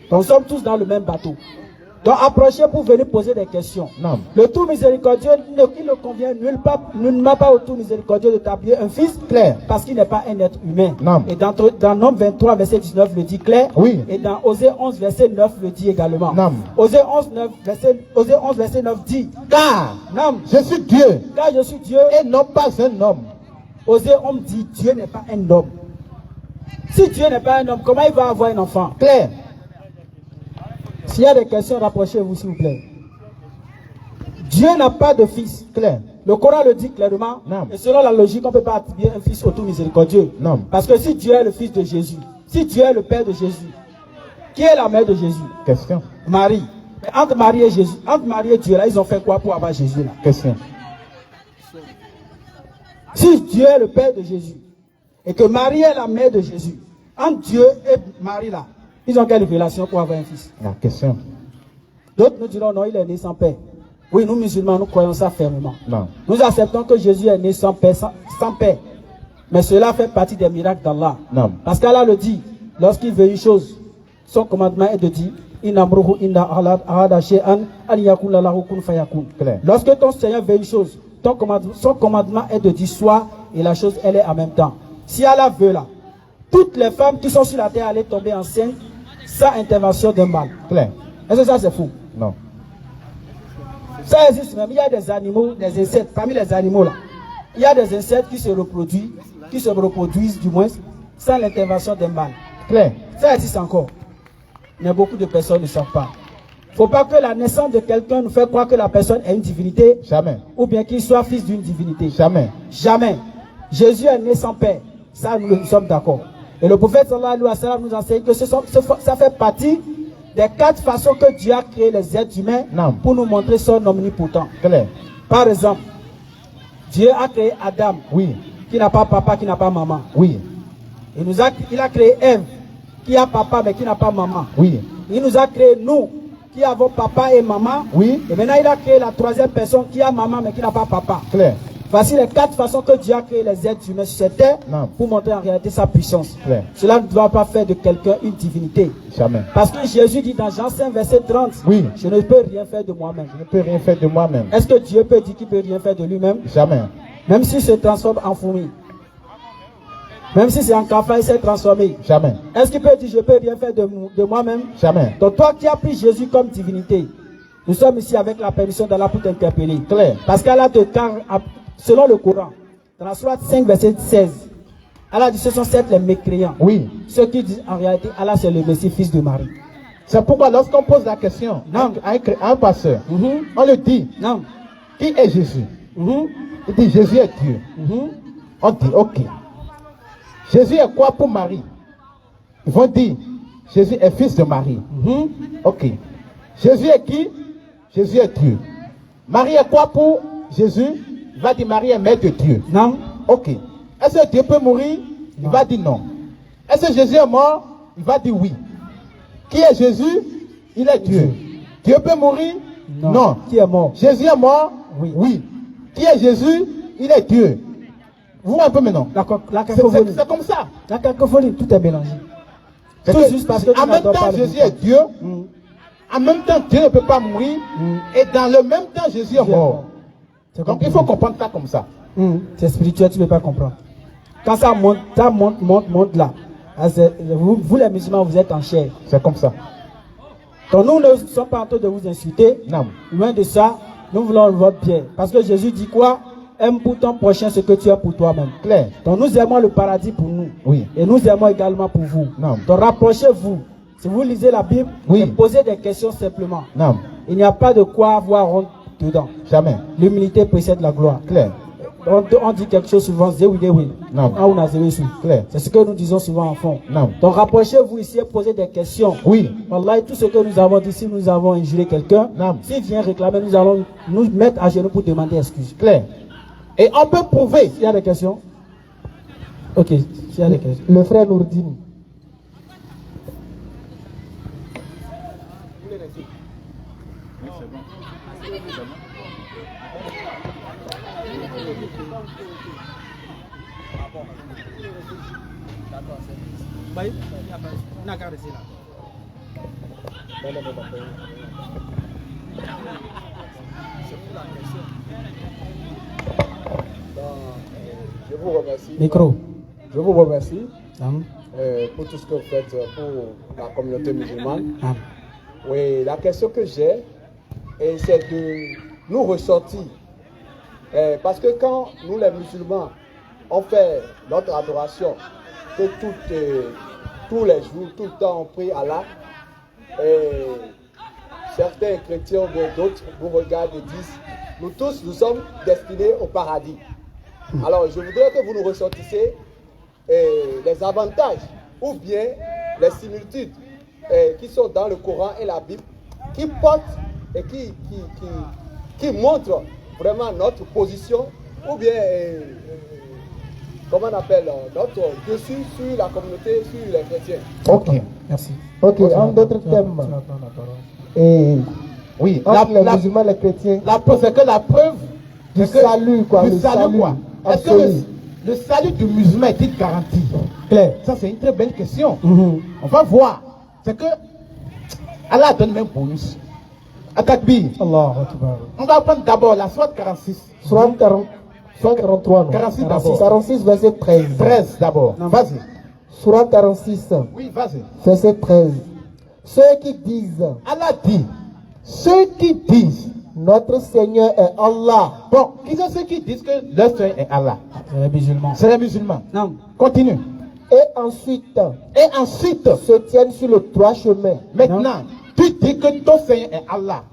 Donc, nous sommes tous dans le même bateau. Donc, approchez pour venir poser des questions. Non. Le tout miséricordieux, il ne convient nullement pas au tout miséricordieux de t'appeler un fils. Clair. Parce qu'il n'est pas un être humain. Non. Et dans Nombre 23, verset 19, le dit clair. Oui. Et dans Osée 11, verset 9, le dit également. Non. Osée 11, verset 9 dit. Car Non. je suis Dieu. Car je suis Dieu. Et non pas un homme. Osée 11 dit, Dieu n'est pas un homme. Si Dieu n'est pas un homme, comment il va avoir un enfant? Clair. S'il y a des questions, rapprochez-vous s'il vous plaît. Dieu n'a pas de fils. Clair. Le Coran le dit clairement. Non. Et selon la logique, on ne peut pas attribuer un fils au tout miséricordieux. Non. Parce que si Dieu est le fils de Jésus, si Dieu est le père de Jésus, qui est la mère de Jésus? Question. Marie. Mais entre Marie et Jésus, entre Marie et Dieu, là, ils ont fait quoi pour avoir Jésus là? Question. Si Dieu est le père de Jésus, et que Marie est la mère de Jésus, entre Dieu et Marie là, ils ont quelle relation pour avoir un fils? La question. D'autres nous diront non, il est né sans père. Oui, nous musulmans, nous croyons ça fermement. Non. Nous acceptons que Jésus est né sans père, sans père. Mais cela fait partie des miracles d'Allah. Non. Parce qu'Allah le dit, lorsqu'il veut une chose, son commandement est de dire, Clair. lorsque ton Seigneur veut une chose, son commandement est de dire soit, et la chose elle est en même temps. Si Allah veut là, toutes les femmes qui sont sur la terre allaient tomber enceintes sans intervention d'un mâle. Clair. Est-ce que ça c'est fou? Non. Ça existe même. Il y a des animaux, des insectes, parmi les animaux là. Il y a des insectes qui se reproduisent du moins sans l'intervention d'un mâle. Clair. Ça existe encore. Mais beaucoup de personnes ne savent pas. Il ne faut pas que la naissance de quelqu'un nous fasse croire que la personne est une divinité. Jamais. Ou bien qu'il soit fils d'une divinité. Jamais. Jamais. Jésus est né sans père. Ça, nous sommes d'accord. Et le prophète sallallahu alayhi wa sallam nous enseigne que ça fait partie des 4 façons que Dieu a créé les êtres humains pour nous montrer son omnipotent. Clair. Par exemple, Dieu a créé Adam, Oui. qui n'a pas papa, qui n'a pas maman. Oui. Il a créé Ève, qui a papa mais qui n'a pas maman. Oui. Il nous a créé nous, qui avons papa et maman. Oui. Et maintenant il a créé la 3e personne qui a maman mais qui n'a pas papa. Clair. Voici les 4 façons que Dieu a créé les êtres humains sur cette terre pour montrer en réalité sa puissance. Clair. Cela ne doit pas faire de quelqu'un une divinité. Jamais. Parce que Jésus dit dans Jean 5 verset 30, Oui. je ne peux rien faire de moi-même. Je ne peux rien faire de moi-même. Est-ce que Dieu peut dire qu'il ne peut rien faire de lui-même? Jamais. Même s'il se transforme en fourmi. Même si c'est en cafard, il s'est transformé. Jamais. Est-ce qu'il peut dire je ne peux rien faire de moi-même? Jamais. Donc toi qui as pris Jésus comme divinité, nous sommes ici avec la permission d'Allah pour t'interpeller. Clair. Parce qu'Allah selon le Coran, dans la sourate 5 verset 16, Allah dit ce sont certes les mécréants. Oui. Ceux qui disent en réalité Allah c'est le Messie fils de Marie. C'est pourquoi lorsqu'on pose la question à un pasteur, on le dit, non. Qui est Jésus? Il dit Jésus est Dieu. On dit ok. Jésus est quoi pour Marie? Ils vont dire Jésus est fils de Marie. Ok. Jésus est qui? Jésus est Dieu. Marie est quoi pour Jésus? Il va dire Marie est mère de Dieu. Non. Ok. Est-ce que Dieu peut mourir? Il va dire non. Est-ce que Jésus est mort? Il va dire oui. Qui est Jésus? Il est Dieu. Dieu peut mourir? Non. Qui est mort? Jésus est mort? Oui. Qui est Jésus? Il est Dieu. Vous voyez un peu maintenant? La cacophonie. C'est comme ça. La cacophonie, tout est mélangé. Tout juste parce que en même temps, Jésus est Dieu. En même temps, Dieu ne peut pas mourir. Et dans le même temps, Jésus est mort. Donc il faut comprendre ça comme ça. C'est spirituel, tu ne peux pas comprendre. Quand ça monte là. Vous les musulmans, vous êtes en chair. C'est comme ça. Donc nous ne sommes pas en train de vous insulter. Non. Loin de ça, nous voulons votre bien. Parce que Jésus dit quoi? Aime pour ton prochain ce que tu as pour toi-même. Clair. Donc nous aimons le paradis pour nous. Oui. Et nous aimons également pour vous. Non. Donc rapprochez-vous. Si vous lisez la Bible, posez des questions simplement. Non. Il n'y a pas de quoi avoir honte dedans. Jamais. L'humilité précède la gloire. Clair. On dit quelque chose souvent, non. Clair. C'est ce que nous disons souvent en fond. Non. Donc rapprochez-vous ici et posez des questions. Oui. Wallahi, tout ce que nous avons dit, si nous avons injuré quelqu'un, s'il vient réclamer, nous allons nous mettre à genoux pour demander excuse. Clair. Et on peut prouver. S'il y a des questions. Ok, s'il y a des questions. Le frère Nourdine. Je vous remercie. Micro. Je vous remercie Hum. pour tout ce que vous faites pour la communauté musulmane. Hum. Oui, la question que j'ai, c'est de nous ressortir. Parce que quand nous les musulmans, on fait notre adoration, que tous les jours, tout le temps on prie Allah, et certains chrétiens ou d'autres vous regardent et disent, nous tous nous sommes destinés au paradis. Alors je voudrais que vous nous ressortissiez les avantages ou bien les similitudes qui sont dans le Coran et la Bible, qui portent et qui montrent vraiment notre position ou bien comment on appelle notre dessus sur la communauté, sur les chrétiens. Ok. Merci. Ok, en d'autres termes, et Oui, entre les musulmans et les chrétiens, c'est que la preuve du salut, quoi. du Le salut, quoi. Est-ce que absolu. le salut du musulman est-il garanti? Claire. Ça, c'est une très belle question. Mhm. On va voir. C'est que Allah donne même bonus. Atakbir. Allah Akbar. On va prendre d'abord la sourate 46. Sourate 43, non? 46 d'abord. 46, verset 13. 13 d'abord. Vas-y. Sourate 46, Oui, vas-y. verset 13. Ceux qui disent, Allah dit, ceux qui disent, notre Seigneur est Allah. bon, qui sont ceux qui disent que leur Seigneur est Allah? Les musulmans. C'est les musulmans. Non. Continue. Et ensuite, Et ensuite, se tiennent sur le droit chemin. maintenant, tu dis que ton Seigneur est Allah.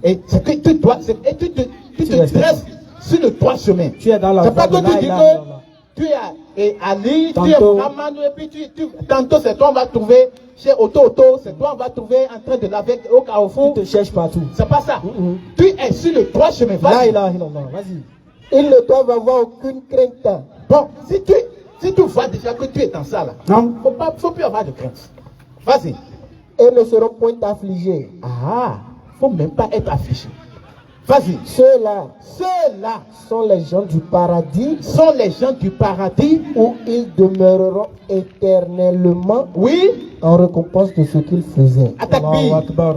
Et c'est que tu dois, et tu te restes. dresses sur le droit chemin. Tu es dans la C'est pas voie que de tu la dis ilaha que illallah. tu es Ali, tu es Tantôt- Muhammad, et puis tantôt c'est toi on va trouver chez Auto, c'est toi on va trouver en train de laver au carrefour. Tu te cherches partout. C'est pas ça. Tu es sur le droit chemin. La Vas-y. ilaha illallah. Vas-y. Ils ne doivent avoir aucune crainte. Bon, si tu vois déjà que tu es dans ça là, Non. faut plus avoir de crainte. Vas-y. Et ne seront point affligés. Ah, faut même pas être affiché. Vas-y. Ceux-là Ceux-là sont les gens du paradis sont les gens du paradis. où ils demeureront éternellement Oui. en récompense de ce qu'ils faisaient. Allahu Atakbir. Akbar.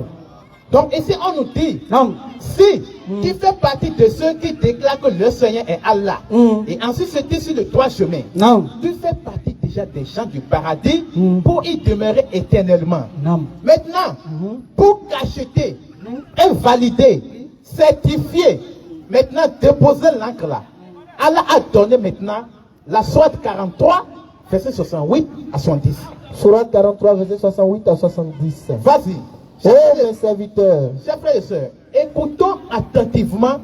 Donc ici on nous dit, Non. si tu fais partie de ceux qui déclarent que le Seigneur est Allah, et ensuite c'était sur le droit chemin, Non. tu fais partie déjà des gens du paradis pour y demeurer éternellement. Non. Maintenant, pour cacheter, invalider, certifier, maintenant déposer l'encre là, Allah a donné maintenant la sourate 43, verset 68 à 70. Sourate 43, verset 68 à 70. Vas-y. Oh mes serviteurs, Chers frères et sœurs, écoutons attentivement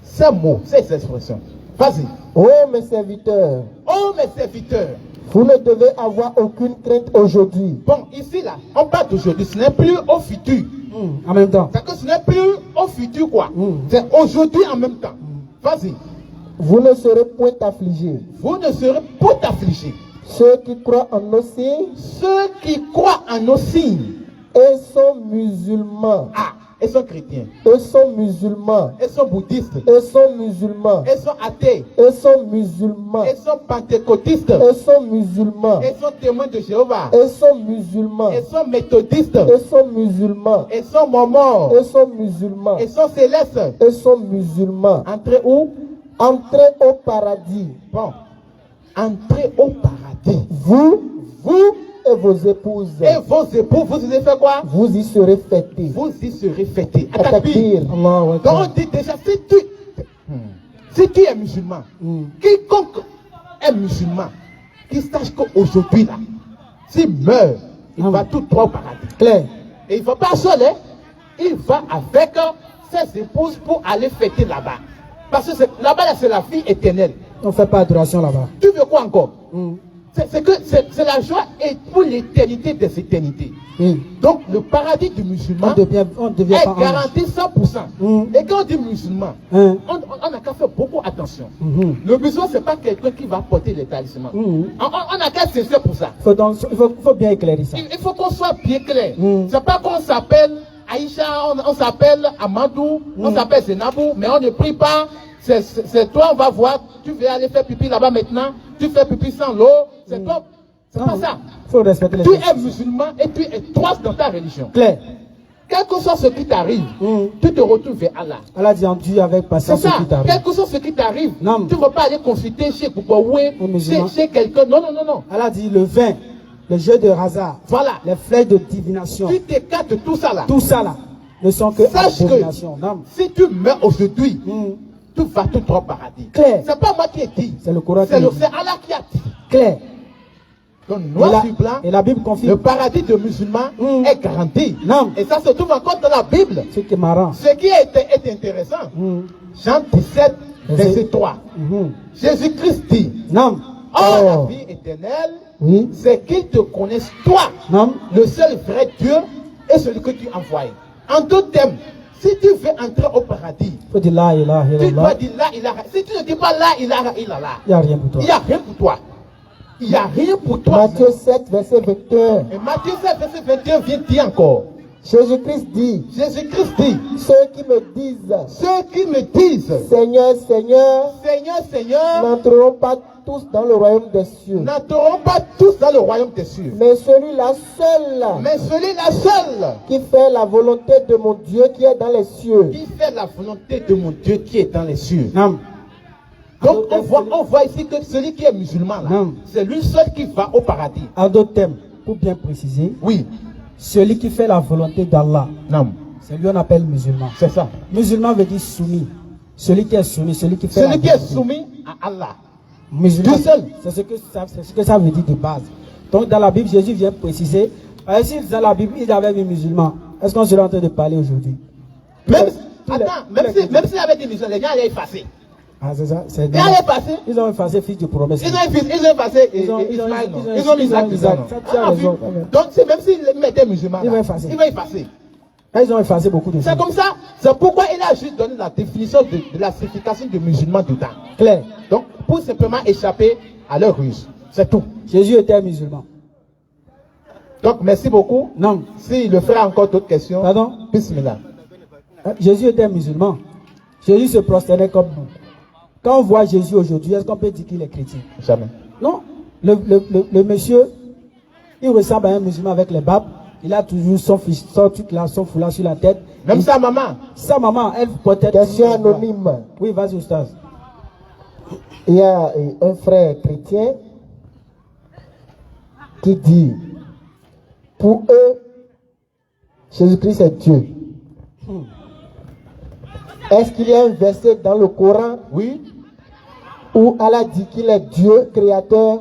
ces mots, ces expressions. Vas-y. oh mes serviteurs, Oh mes serviteurs. vous ne devez avoir aucune crainte aujourd'hui. Bon, ici là, on parle d'aujourd'hui, ce n'est plus au futur. En même temps. C'est que ce n'est plus au futur quoi. C'est aujourd'hui en même temps. Vas-y. Vous ne serez point affligés. Vous ne serez pas affligés. Ceux qui croient en nos signes Ceux qui croient en nos signes, et sont musulmans. ah, ils sont chrétiens, Eux sont musulmans. ils sont bouddhistes, Eux sont musulmans. ils sont athées, Eux sont musulmans. ils sont pentecôtistes, Eux sont musulmans. ils sont témoins de Jéhovah, Eux sont musulmans. ils sont méthodistes, Eux sont musulmans. ils sont mormons, Eux sont musulmans. ils sont célestes. Eux sont musulmans. Entrez où? Entrez au paradis. Bon, entrez au paradis. Vous et vos épouses. Et vos époux, vous y fait quoi? Vous y serez fêtés. Vous y serez fêtés. Atakbir. Allahu Donc on Akbar. dit déjà, si tu es musulman, quiconque est musulman, qui sache qu'aujourd'hui là, s'il meurt, il va tout droit au paradis. Claire. Et il ne va pas seul, hein? Il va avec ses épouses pour aller fêter là-bas. Parce que là-bas, c'est la vie éternelle. On ne fait pas adoration là-bas. Tu veux quoi encore? C'est la joie et pour l'éternité des éternités. Donc le paradis du musulman On devient est pas garanti 100%. Et quand on dit musulman, on a qu'à faire beaucoup attention. Le musulman, ce n'est pas quelqu'un qui va porter les talismans. On a qu'à cesser pour ça. Il faut bien éclairer ça. Il faut qu'on soit bien clair. C'est pas qu'on s'appelle Aïcha, on s'appelle Amadou, on s'appelle Zenabou, mais on ne prie pas. C'est toi, on va voir, tu veux aller faire pipi là-bas maintenant, tu fais pipi sans l'eau, c'est pas ça. Il faut respecter les Tu es musulman et tu es droit dans ta religion. Clair. Quel que soit ce qui t'arrive, tu te retrouves vers Allah. Allah dit en Dieu avec C'est patience ce ça. qui t'arrive. Quel que soit ce qui t'arrive, Non. tu ne vas pas aller consulter chez Koukououé, musulman. chez quelqu'un. Non, non, non, non. Allah dit le vin, le jeu de hasard, Voilà. les flèches de divination, Tu t'écartes de tout ça là. tout ça là ne sont que Sache abominations. Non. que si tu meurs aujourd'hui, tu vas tout droit au paradis. Clair. C'est pas moi qui ai dit. C'est le Coran C'est qui dit. Allah qui a dit. Clair. Donc, noir sur blanc, Et la Bible confirme. le paradis de musulmans est garanti. Non. Et ça se trouve encore dans la Bible. Ce qui est marrant. Ce qui est intéressant, Jean 17, verset 3. Jésus-Christ dit, Non. or la vie éternelle, c'est qu'ils te connaissent toi, Non. le seul vrai Dieu et celui que tu envoies. En d'autres termes, si tu veux entrer au paradis, Il faut dire la ilaha tu dois illallah. dire la ilaha. Si tu ne dis pas la ilaha illallah, Il n'y a rien pour toi. il n'y a rien pour toi. Il n'y a rien pour toi. Matthieu 7, verset 21. Et Matthieu 7, verset 21 vient dire encore. Jésus-Christ dit, Jésus-Christ dit, ceux qui me disent, ceux qui me disent, Seigneur, Seigneur, Seigneur, Seigneur, n'entreront pas tous dans le royaume des cieux, n'entreront pas tous dans le royaume des cieux. mais celui-là seul Mais celui-là seul qui fait la volonté de mon Dieu qui est dans les cieux. qui fait la volonté de mon Dieu qui est dans les cieux. Non. Donc on voit ici que celui qui est musulman là, Non. c'est lui seul qui va au paradis. En d'autres termes, pour bien préciser, Oui. celui qui fait la volonté d'Allah, Non. c'est lui on appelle musulman. C'est ça. Musulman veut dire soumis. Celui qui est soumis, celui qui fait la Celui qui est volonté. soumis à Allah. Musulman, Tout seul. c'est ce que ça veut dire de base. Donc dans la Bible, Jésus vient préciser. Si dans la Bible, il avait mis musulman, est-ce qu'on serait en train de parler aujourd'hui? Même, Tous les- attends, tous les- même s'il avait dit musulman, les gens allaient effacer. Ah, c'est ça. C'est Ils allaient effacer. Ils ont effacé fils de promesse. Ils ont effacé Ils ont- Ismaël, non. ils ont- Ils ont mis ils ont Isaac. Isaac. non. Ça, tu as Ah, raison. vu? Donc c'est même s'il mettait musulman, Ils là, vont effacer. il va effacer. Ah, ils ont effacé beaucoup de C'est choses. comme ça. C'est pourquoi il a juste donné la définition de la signification du musulman dedans. Clair. Donc, pour simplement échapper à leur ruse. C'est tout. Jésus était musulman. Donc, merci beaucoup. Non. Si le frère a encore d'autres questions, Pardon? bismillah. Jésus était musulman. Jésus se prosternait comme nous. Quand on voit Jésus aujourd'hui, est-ce qu'on peut dire qu'il est chrétien? Jamais. Non. Le monsieur, il ressemble à un musulman avec les babes. Il a toujours son truc là, son foulard sur la tête. Même sa maman. Sa maman, elle portait... Question anonyme. Oui, vas-y, Oustaz. Il y a un frère chrétien qui dit, pour eux, Jésus-Christ est Dieu. Est-ce qu'il y a un verset dans le Coran Oui. où Allah dit qu'il est Dieu créateur,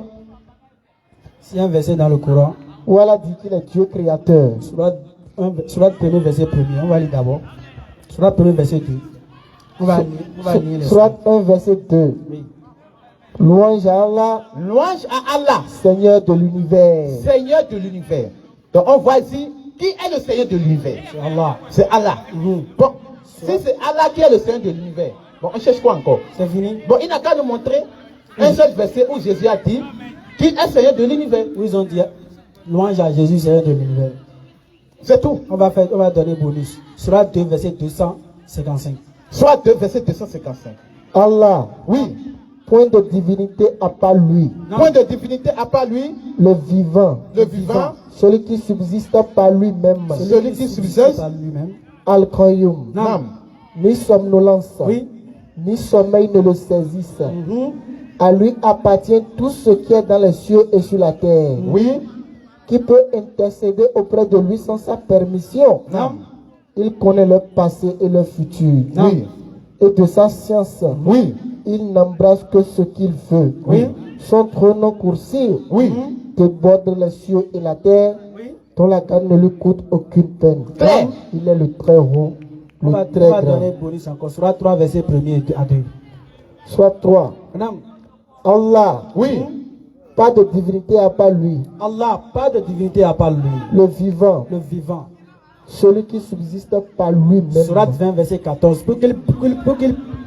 S'il y a un verset dans le Coran, où Allah dit qu'il est Dieu créateur? Surat 1er, verset 1er, on va lire d'abord. Surat 1er, verset 2. On va lire les Surat 1, verset 2. Oui. Louange à Allah, Louange à Allah, Seigneur de l'univers. Seigneur de l'univers. Donc, on voit ici, qui est le Seigneur de l'univers? C'est Allah. C'est Allah. Bon, si c'est Allah qui est le Seigneur de l'univers, bon, on cherche quoi encore? C'est fini? Bon, il n'a qu'à nous montrer un seul verset où Jésus a dit qu'il est Seigneur de l'univers. Où ils ont dit louange à Jésus, Seigneur de l'univers. C'est tout. On va donner bonus. Surat 2, verset 255. Soit 2, verset 255. Allah, Oui. point de divinité à part lui, Non. Point de divinité à part lui, le vivant, le vivant, celui qui subsiste par lui-même, celui qui subsiste, par lui-même. Al-Qayyum, Non. ni somnolence, Oui. ni sommeil ne le saisissent. À lui appartient tout ce qui est dans les cieux et sur la terre. oui, Qui peut intercéder auprès de lui sans sa permission? Non. Il connaît leur passé et leur futur. Non. oui, Et de sa science, oui, il n'embrasse que ce qu'il veut. Oui. Son trône coursier oui. déborde les cieux et la terre, Oui. dont la garde ne lui coûte aucune peine. Clair. Il est le très haut, On va le très grand. donner bonus encore. Surat 3, verset 1er à 2. Soit 3. Non. Allah, Oui, pas de divinité à part lui, Allah, pas de divinité à part lui. le vivant, Le vivant. celui qui subsiste par lui-même. Surat 20, verset 14. Pour qu'il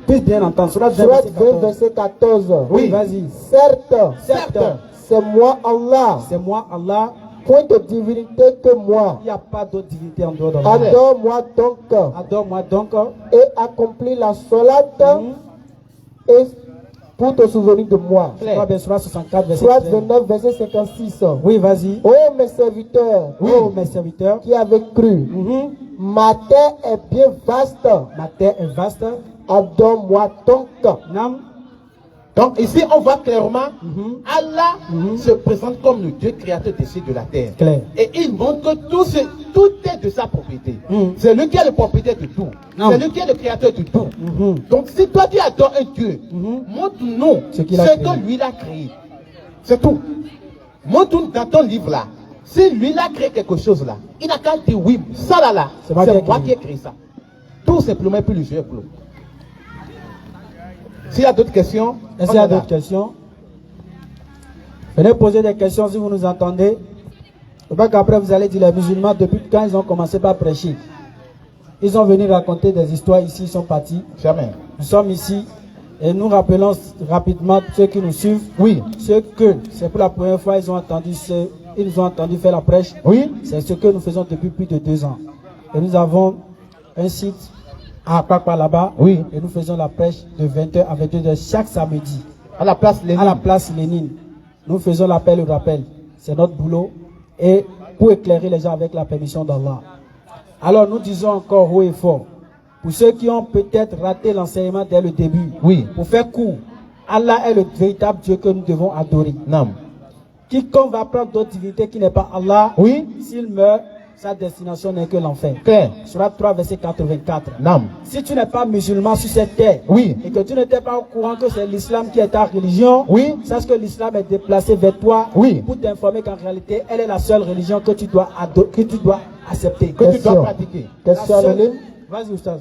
puisse bien entendre. Surat 20, Surat verset 20, 14. verset 14. Oui, vas-y. Certes, Certes, c'est moi Allah, c'est moi, Allah. point de divinité que moi. Il n'y a pas d'autre divinité en dehors d'Allah. Adore-moi donc Adore-moi donc. et accomplis la solate et pour te souvenir de moi. Surah 64, verset Soit 13. 29, verset 56. Oui, vas-y. Ô mes serviteurs, Oh, mes serviteurs, qui avez cru, ma terre est bien vaste. ma terre est vaste. Adore-moi donc. Nam, Donc ici, on voit clairement, Allah se présente comme le Dieu créateur des cieux et de la terre. Clair. Et il montre que tout est de sa propriété. C'est lui qui est le propriétaire de tout. Non. C'est lui qui est le créateur de tout. Donc si toi tu adores un Dieu, montre-nous Ce ce qu'il a que créé. lui a créé. C'est tout. Montre-nous dans ton livre là. Si lui il a créé quelque chose là, il n'a qu'à dire oui, ça là, C'est moi qui ai moi créé. qui ai créé ça. Tout simplement, puis le jeu est clos. S'il y a d'autres questions, est-ce on qu'il y a est là. d'autres questions? Venez poser des questions si vous nous entendez. Il ne faut pas qu'après vous allez dire les musulmans, depuis quand ils ont commencé par prêcher. Ils sont venus raconter des histoires ici, ils sont partis. Jamais. Nous sommes ici et nous rappelons rapidement ceux qui nous suivent. Oui. Ceux que c'est pour la première fois ils nous ont entendu faire la prêche. Oui. C'est ce que nous faisons depuis plus de 2 ans. Et nous avons un site à Akpakpa là-bas. Oui. Et nous faisons la prêche de 20h à 22h chaque samedi. À la place Lénine. À la place Lénine. Nous faisons l'appel et le rappel. C'est notre boulot. Et pour éclairer les gens avec la permission d'Allah. Alors nous disons encore haut et fort. Pour ceux qui ont peut-être raté l'enseignement dès le début. Oui. Pour faire court. Allah est le véritable Dieu que nous devons adorer. Non. Quiconque va prendre d'autres divinités qui n'est pas Allah. Oui. S'il meurt, sa destination n'est que l'enfer. Clair. Surah 3, verset 84. Non. Si tu n'es pas musulman sur cette terre, Oui. et que tu n'étais pas au courant que c'est l'islam qui est ta religion, Oui. sache que l'islam est déplacé vers toi Oui. pour t'informer qu'en réalité, elle est la seule religion que tu dois, accepter. Que tu Question. dois pratiquer. La Question seule- anonyme. Vas-y, Oustaz.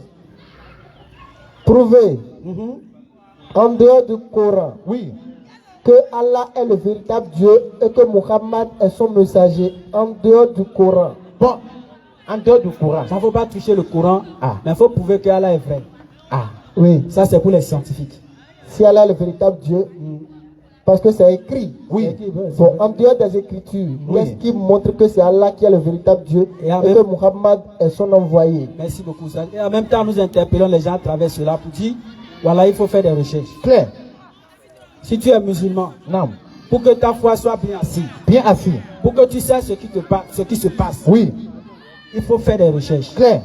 Prouvez en dehors du Coran Oui. que Allah est le véritable Dieu et que Muhammad est son messager. En dehors du Coran. Bon. En dehors du Coran. Il ne faut pas toucher le Coran, Ah. mais il faut prouver que Allah est vrai. Ah. Oui. Ça, c'est pour les scientifiques. Si Allah est le véritable Dieu, parce que c'est écrit. Oui. C'est écrit, ouais, c'est Bon, vrai. en dehors des Écritures, Oui. qu'est-ce qui montre que c'est Allah qui est le véritable Dieu Et et, en que même- Muhammad est son envoyé? Merci beaucoup. Oustaz. Et en même temps, nous interpellons les gens à travers cela pour dire, voilà, il faut faire des recherches. Clair. Si tu es musulman, Non. pour que ta foi soit bien assise, Bien assis. pour que tu saches ce qui se passe, Oui. il faut faire des recherches. Clair.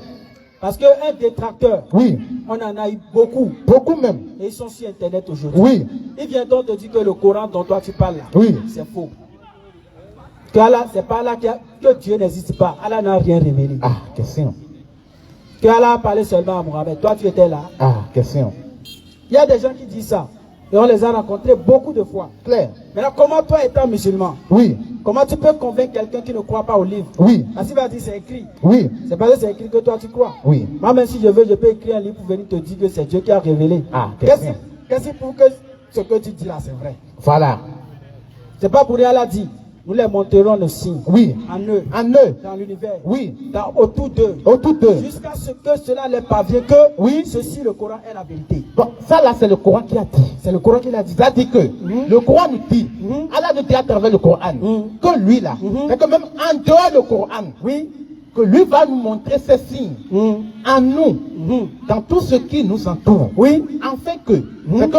Parce qu'un détracteur, Oui. on en a eu beaucoup. Beaucoup même. Et ils sont sur Internet aujourd'hui. Oui. Ils viennent donc te dire que le Coran dont toi tu parles là, Oui. c'est faux. Que Allah, c'est pas Allah que Dieu n'existe pas. Allah n'a rien révélé. Ah, question. Que Allah a parlé seulement à Mohamed. Toi, tu étais là. Ah, question. Il y a des gens qui disent ça. Et on les a rencontrés beaucoup de fois. Clair. Maintenant, comment toi, étant musulman, Oui. comment tu peux convaincre quelqu'un qui ne croit pas au livre? Oui. Parce qu'il va dire c'est écrit. Oui. C'est parce que c'est écrit que toi tu crois. Oui. Moi, même si je veux, je peux écrire un livre pour venir te dire que c'est Dieu qui a révélé. Ah, Qu'est-ce qui prouve que ce que tu dis là, c'est vrai? Voilà. C'est pas pour rien, Allah dit. Nous les monterons le signe. Oui. En eux. En eux. Dans l'univers. Oui. Autour d'eux. Autour d'eux. Jusqu'à ce que cela les parvienne que Oui. ceci, le Coran, est la vérité. Bon, ça là, c'est le Coran qui a dit. C'est le Coran qui l'a dit. C'est-à-dire que le Coran nous dit, Allah nous dit à travers le Coran, que lui là, c'est que même en dehors du Coran, Oui. que lui va nous montrer ces signes en nous, dans tout ce qui nous entoure. Oui. Afin que, c'est que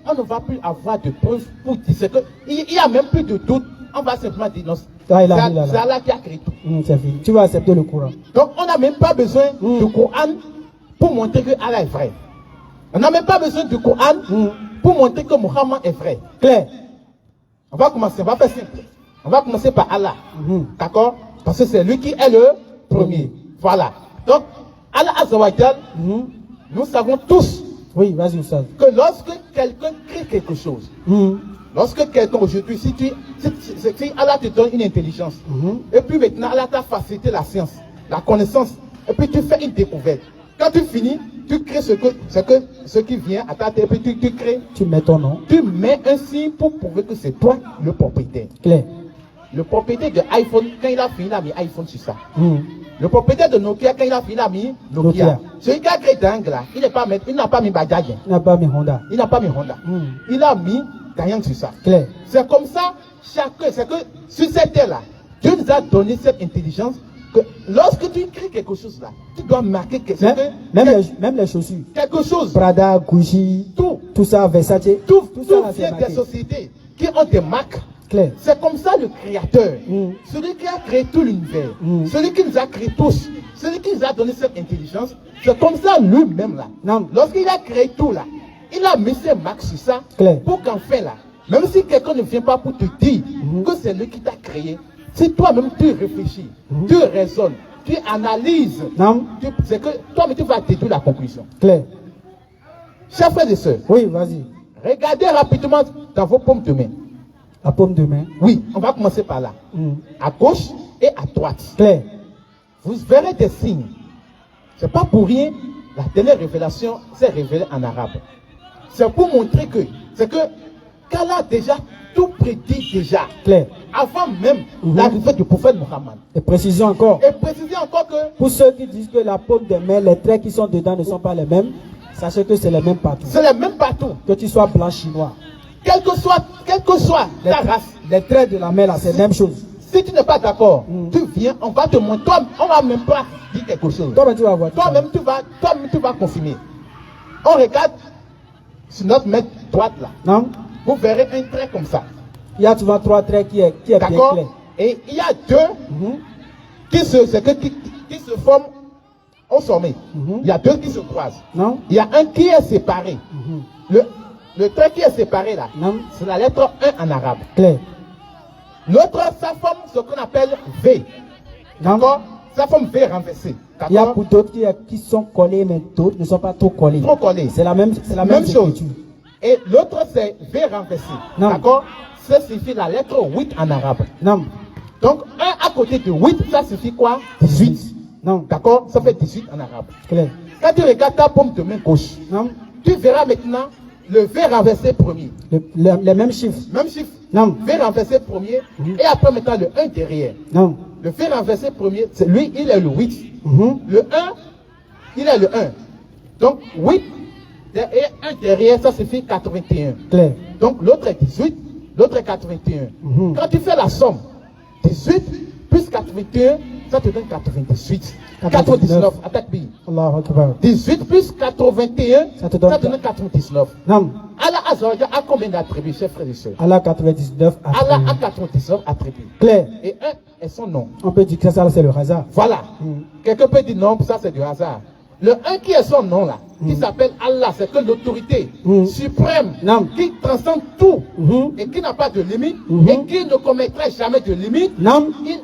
on ne va plus avoir de preuves pour dire, c'est que il n'y a même plus de doute, on va simplement dire non, Ah, il a dit là, là. c'est Allah qui a créé tout. C'est fini. Tu vas accepter le Coran. Donc on n'a même pas besoin du Coran pour montrer que Allah est vrai. On n'a même pas besoin du Coran pour montrer que Muhammad est vrai. Claire. On va commencer, on va faire simple. On va commencer par Allah. D'accord? Parce que c'est lui qui est le premier. Voilà. Donc, Allah Azzawajal, nous savons tous Oui, vas-y, Oustaz. que lorsque quelqu'un crée quelque chose, lorsque quelqu'un aujourd'hui, si Allah te donne une intelligence, et puis maintenant Allah t'a facilité la science, la connaissance, et puis tu fais une découverte. Quand tu finis, tu crées ce qui vient à ta tête, et puis tu crées, Tu mets ton nom. tu mets un signe pour prouver que c'est toi le propriétaire. Claire. Le propriétaire de iPhone, quand il a fini, il a mis iPhone sur ça. Le propriétaire de Nokia, quand il a fini, il a mis Nokia. Nokia. Celui qui a créé Dang là, il n'a pas mis Bajaj. Il n'a pas mis Honda. Il n'a pas mis Honda. Il a mis Dayang sur ça. Claire. C'est comme ça, chacun, c'est que sur cette terre-là, Dieu nous a donné cette intelligence que lorsque tu écris quelque chose là, tu dois marquer quelque chose. Même les chaussures. Quelque chose. Prada, Gucci, tout ça, Versace. Tout ça, là, vient des sociétés qui ont des marques. Claire. C'est comme ça le créateur. Celui qui a créé tout l'univers. Celui qui nous a créé tous. Celui qui nous a donné cette intelligence. C'est comme ça lui-même là. Non. Lorsqu'il a créé tout là, il a mis ses marques sur ça. Claire. Pour qu'enfin là, même si quelqu'un ne vient pas pour te dire que c'est lui qui t'a créé, si toi-même tu réfléchis, tu raisonnes, tu analyses, c'est que toi-même tu vas déduire la conclusion. Claire. Chers frères et sœurs, oui, vas-y. Regardez rapidement dans vos paumes de main. La paume de main. Oui, on va commencer par là. À gauche et à droite. Claire. Vous verrez des signes. C'est pas pour rien. La dernière révélation s'est révélée en arabe. C'est pour montrer que, c'est que qu'Allah a déjà tout prédit déjà. Claire. Avant même l'arrivée du prophète Mohammed. Et précisons encore. Et précisez encore que, pour ceux qui disent que la paume de main, les traits qui sont dedans ne sont pas les mêmes, sachez que c'est les mêmes partout. C'est les mêmes partout. Que tu sois blanc chinois. Quelle que soit ta race. Les traits de la main là, c'est la même chose. Si tu n'es pas d'accord, tu viens, on va te montrer. Toi, on va même pas dire quelque chose. Toi-même tu vas voir. Toi-même tu vas confirmer. On regarde sur notre main droite là. Non. Vous verrez un trait comme ça. Il y a souvent 3 traits qui est bien clair. Et il y a 2 qui se forment au sommet. Il y a 2 qui se croisent. Non. Il y a un qui est séparé. Le trait qui est séparé là, c'est la lettre 1 en arabe. Clair. L'autre, ça forme ce qu'on appelle V. D'accord? Ça forme V renversé. Il y a pour d'autres qui sont collés, mais d'autres ne sont pas trop collés. Trop collés. C'est la même chose. Et l'autre, c'est V renversé. D'accord? Ça signifie la lettre 8 en arabe. Non. Donc, 1 à côté de 8, ça signifie quoi? 18. Non. D'accord? Ça fait 18 en arabe. Clair. Quand tu regardes ta paume de main gauche, tu verras maintenant le V renversé premier. Les mêmes chiffres. Même chiffre. Non. V renversé premier. Et après maintenant le 1 derrière. Non. Le V renversé premier, c'est lui, il est le 8. Le 1, il est le 1. Donc 8 et 1 derrière, ça suffit 81. Clair. Donc l'autre est 18, l'autre est 81. Quand tu fais la somme, 18 plus 81, ça te donne 98. 99, attaque B. 18 plus 81, ça te donne 99. Non. Allah Azzawajal a combien d'attributs, chers frères et sœurs? Allah a 99 attributs. Allah a 99 attributs. Clair. Et 1 est son nom. On peut dire que ça c'est le hasard. Voilà. Quelqu'un peut dire non, ça c'est du hasard. Le 1 qui est son nom là, qui s'appelle Allah, c'est que l'autorité suprême, qui transcende tout et qui n'a pas de limite et qui ne commettrait jamais de limite. Il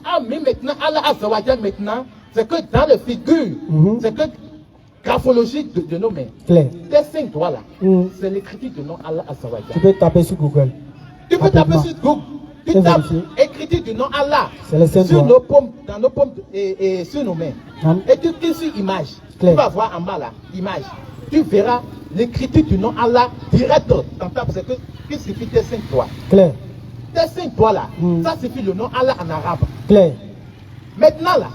a mis maintenant Allah Azzawajal maintenant, c'est que dans le figure, c'est que graphologie de nos mains. Clair. Tes 5 doigts là, c'est l'écriture de nom Allah Azzawajal. Tu peux taper sur Google. Tu peux taper sur Google. Tu tapes écriture du nom Allah sur nos paumes, dans nos paumes et sur nos mains. Et tu cliques sur image. Claire. Tu vas voir en bas là, image. Tu verras l'écriture du nom Allah direct dans ta c'est que qui suffit tes 5 doigts. Claire. Tes 5 doigts là, ça suffit le nom Allah en arabe. Claire. Maintenant là,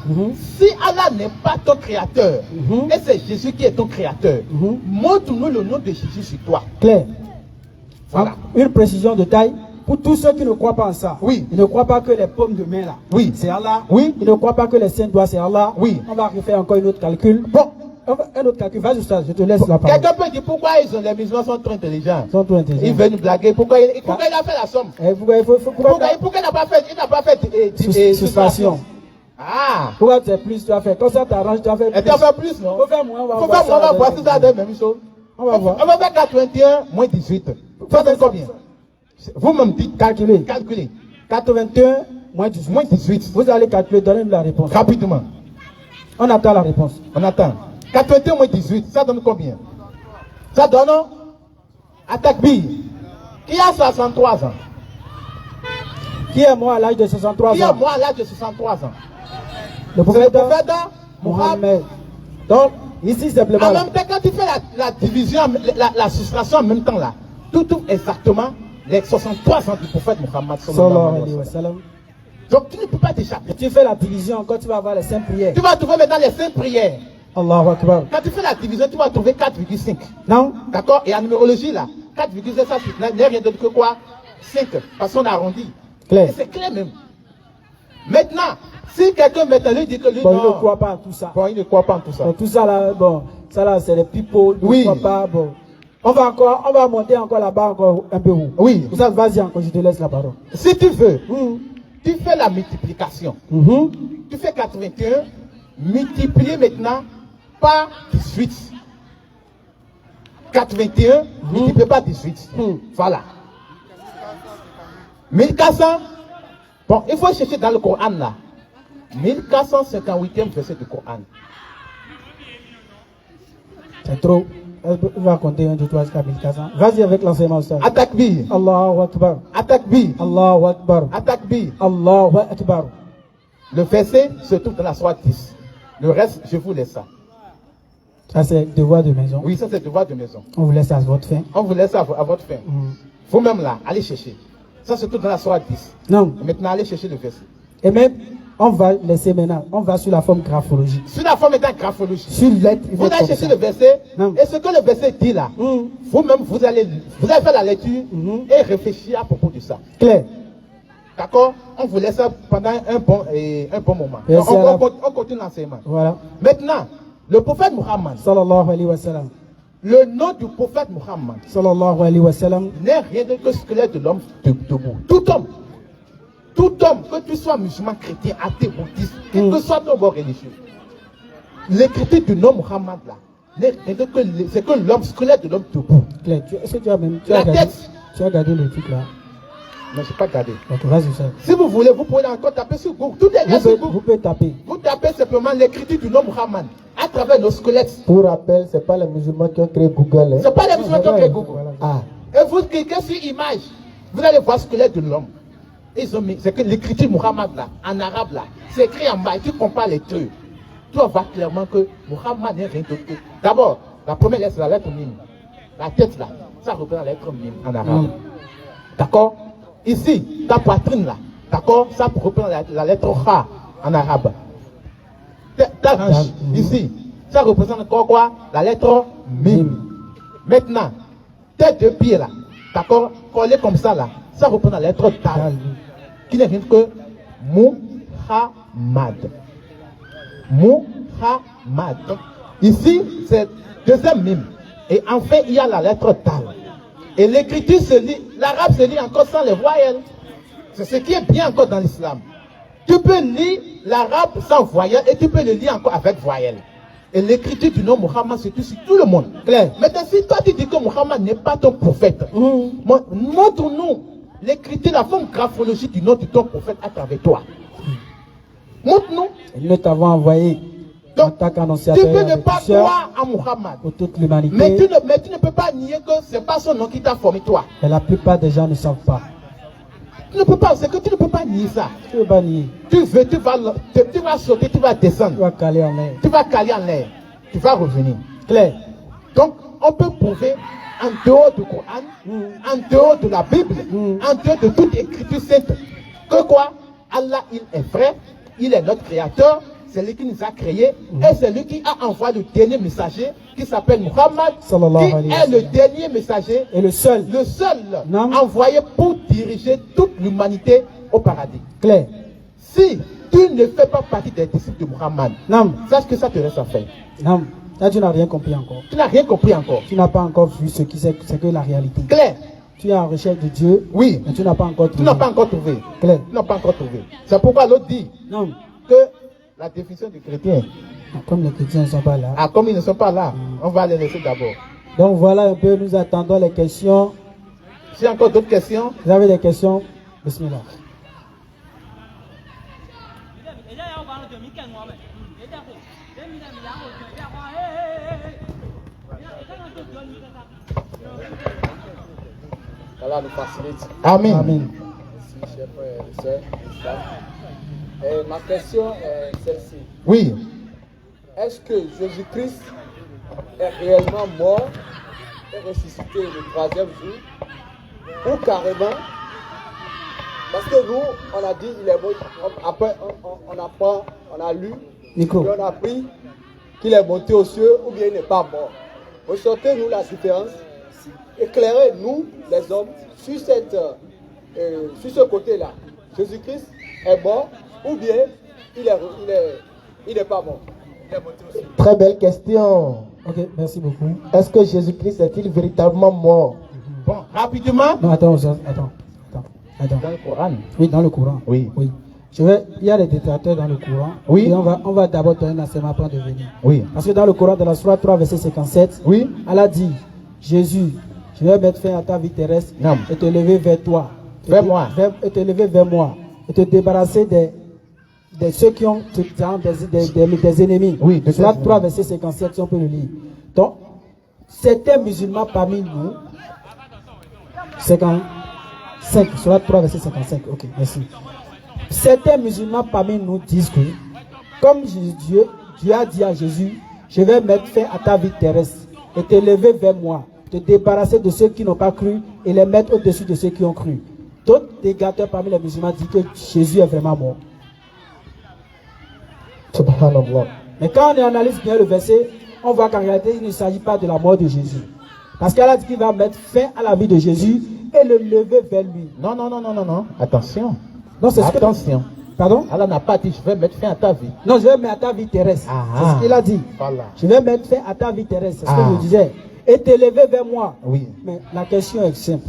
si Allah n'est pas ton créateur, et c'est Jésus qui est ton créateur, montre-nous le nom de Jésus sur toi. Claire. Voilà. Une précision de taille. Pour tous ceux qui ne croient pas en ça, oui. Ils ne croient pas que les paumes de main là, oui. C'est Allah, oui. Ils ne croient pas que les 5 doigts c'est Allah, oui. On va refaire encore une autre calcul. Bon, un autre calcul, vas-y ça, je te laisse la parole. Quelqu'un peut dire pourquoi les musulmans sont trop intelligents. Ils veulent nous blaguer, pourquoi il a fait la somme? Pourquoi il n'a pas fait soustraction? Ah! Pourquoi tu es plus, tu as fait, comme ça t'arranges, tu as fait plus. Et tu as fait plus, non? Faut faire moins, on va voir si ça a la même chose. On va voir. On va faire 81 moins 18. Ça donne combien? Vous me dites, calculez. 81 moins 18. Moins 18. Vous allez calculer, donnez-nous la réponse. Rapidement. On attend la réponse. On attend. 81 moins 18, ça donne combien? Ça donne, attaque B. Qui a 63 ans? Qui est mort à l'âge de 63 ans? Qui est mort à l'âge de 63 ans? Le prophète Mohammed. Donc, ici simplement. En même temps, quand tu fais la division, la soustraction en même temps là, tout exactement les 63 ans du prophète Mohammed sallallahu alayhi wa sallam. Donc tu ne peux pas t'échapper. Tu fais la division, quand tu vas avoir les 5 prières. Tu vas trouver maintenant les 5 prières. Allahu Akbar. Quand tu fais la division, tu vas trouver 4,5. Non? D'accord? Et en numérologie là, 4,5 ça n'est rien d'autre que quoi? 5. Parce qu'on arrondit. Clair. C'est clair même. Maintenant, Si quelqu'un maintenant lui dit que lui, bon, non, il ne croit pas à tout ça. bon, il ne croit pas en tout ça. Bon, tout ça là, bon, ça là, c'est les people, ils Oui. ne croient pas, bon. On va monter encore là-bas, encore un peu haut. Oui. Pour ça, vas-y encore, je te laisse la parole. Si tu veux, tu fais la multiplication. Tu fais 81, multiplié maintenant par 18. 81, multiplié par 18. Voilà. 1400. Bon, il faut chercher dans le Coran là. 1458e verset du Coran. C'est trop. Il va compter 1, 2, 3, 4, 1400. Vas-y avec l'enseignement, Ustaz. Atakbir. Allahu Akbar. Atakbir. Allahu Akbar. Atakbir. Allahu Akbar. Le verset se trouve dans la sourate 10. Le reste, je vous laisse ça. Ça, c'est devoir de maison. Oui, ça c'est devoir de maison. On vous laisse à votre fin. On vous laisse à votre fin. Vous-même là, allez chercher. Ça se trouve dans la sourate 10. Non. Maintenant, allez chercher le verset. Et même, on va laisser maintenant, on va sur la forme graphologique. Sur la forme étant graphologique. Sur lettre, il Vous faut allez chercher le verset. Non. Et ce que le verset dit là, vous-même, vous allez faire la lecture et réfléchir à propos de ça. Claire. D'accord? On vous laisse ça pendant un bon moment. Merci On continue l'enseignement. Voilà. Maintenant, le prophète Muhammad, Sallallahu alayhi wa sallam. le nom du prophète Muhammad Sallallahu alayhi wa sallam. n'est rien que le squelette de l'homme debout. Tout homme, que tu sois musulman, chrétien, athée, bouddhiste, quel que soit ton bord religieux, l'écriture du nom Muhammad là, n'est rien que c'est que l'homme, squelette de l'homme debout. Claire, est-ce que tu as même. La tête. Tu as gardé le truc là. Non, je n'ai pas gardé. Donc, vas-y, ça. Si vous voulez, vous pouvez encore taper sur Google. Tout est là sur Vous Google. pouvez taper. Vous tapez simplement l'écriture du nom Muhammad à travers nos squelettes. Pour rappel, ce n'est pas les musulmans qui ont créé Google. Ce n'est pas les musulmans qui ont créé Google. Voilà. Ah, Et vous cliquez sur image, vous allez voir le squelette de l'homme. Ils ont mis, c'est que l'écriture Muhammad là, en arabe là, c'est écrit en bas, et tu compares les trucs. Tu vas voir clairement que Muhammad n'est rien d'autre que. D'abord, la première lettre, c'est la lettre mime. La tête là, ça représente la lettre mime en arabe. D'accord? Ici, ta poitrine là, d'accord? Ça représente la lettre Kha en arabe. Ta hanche, ici, ça représente encore quoi? La lettre mime. Maintenant, tes deux pieds là, d'accord? Collés comme ça là, ça représente la lettre Tal, qui n'est rien que Muhammad. Muhammad. Ici, c'est deuxième mime. Et enfin, il y a la lettre Tal. Et l'écriture se lit, l'arabe se lit encore sans les voyelles. C'est ce qui est bien encore dans l'islam. Tu peux lire l'arabe sans voyelles et tu peux le lire encore avec voyelles. Et l'écriture du nom Muhammad se trouve sur tout le monde. Claire. Maintenant, si toi tu dis que Muhammad n'est pas ton prophète, montre-nous l'écriture, la forme graphologique du nom de ton prophète à travers toi. Montre-nous. Nous t'avons envoyé en tant Tu qu'annonciateur peux ne pas avertisseur croire à Muhammad. pour toute l'humanité. Mais tu ne peux pas nier que ce n'est pas son nom qui t'a formé toi. Et la plupart des gens ne savent pas. Tu ne peux pas, c'est que tu ne peux pas nier ça. Tu ne veux pas nier. Tu vas sauter, tu vas descendre. Tu vas caler en l'air. Tu vas caler en l'air. Tu vas revenir. Claire. Donc, on peut prouver en dehors du Coran, en dehors de la Bible, en dehors de toute écriture sainte, que quoi? Allah, il est vrai, il est notre créateur, c'est lui qui nous a créés, et c'est lui qui a envoyé le dernier messager, qui s'appelle Muhammad, Sallallahu qui alayhi wa est le sallam. dernier messager, Et le seul. Non. envoyé pour diriger toute l'humanité au paradis. Claire. Si tu ne fais pas partie des disciples de Muhammad, Non. sache que ça te reste à faire. Non. Là, tu n'as rien compris encore. Tu n'as rien compris encore. Tu n'as pas encore vu ce qui c'est que la réalité. Claire? Tu es en recherche de Dieu. Oui. Mais tu n'as pas encore Tu trouvé. n'as pas encore trouvé. Claire. Tu n'as pas encore trouvé. C'est pourquoi l'autre dit Non. que la définition du chrétien, Comme les chrétiens ne sont pas là. comme ils ne sont pas là, on va les laisser d'abord. Donc voilà un peu, nous attendons les questions. S'il y a encore d'autres questions, Vous avez des questions? Bismillah. Allah nous facilite. Amen. Amen. Merci, chers frères et sœurs. Et ma question est celle-ci. Oui. Est-ce que Jésus-Christ est réellement mort et ressuscité le troisième jour? Ou carrément? Parce que nous, on a dit il est mort. Après, on a lu, Micro. et on a appris qu'il est monté aux cieux ou bien il n'est pas mort. Ressortez-nous la différence. Éclairez-nous, les hommes, sur ce côté-là. Jésus-Christ est mort ou bien il n'est pas bon. Il est monté aussi. Très belle question. Ok, merci beaucoup. Est-ce que Jésus-Christ est-il véritablement mort? Bon, rapidement. Non, attends. Dans le Coran. Oui, dans le Coran. Oui. Il y a des détracteurs dans le Coran. Oui. Et on va d'abord donner un enseignement avant de venir. Oui. Parce que dans le Coran, dans la Sourate 3, verset 57, Oui. Allah dit, Jésus, je vais mettre fin à ta vie terrestre Non. et te lever vers toi. Vers moi. Et te lever vers moi. Et te débarrasser de ceux qui ont des ennemis. Oui, de Sourate tes 3, ennemis. verset 57, si on peut le lire. Donc, certains musulmans parmi nous, 55, Sourate 3, verset 55, ok, merci. Certains musulmans parmi nous disent que, comme Dieu a dit à Jésus, je vais mettre fin à ta vie terrestre et te lever vers moi, te débarrasser de ceux qui n'ont pas cru et les mettre au-dessus de ceux qui ont cru. D'autres dégateurs parmi les musulmans disent que Jésus est vraiment mort. Subhanallah. Mais quand on analyse bien le verset, on voit qu'en réalité, il ne s'agit pas de la mort de Jésus. Parce qu'elle a dit qu'il va mettre fin à la vie de Jésus et le lever vers lui. Non. Attention. Non, c'est ce que... Attention. Pardon? Allah n'a pas dit je vais mettre fin à ta vie. Non, je vais mettre à ta vie terrestre. C'est ce qu'il a dit. Voilà. Je vais mettre fin à ta vie terrestre. C'est ce que Ah. je disais. Et te lever vers moi. Oui. Mais la question est simple.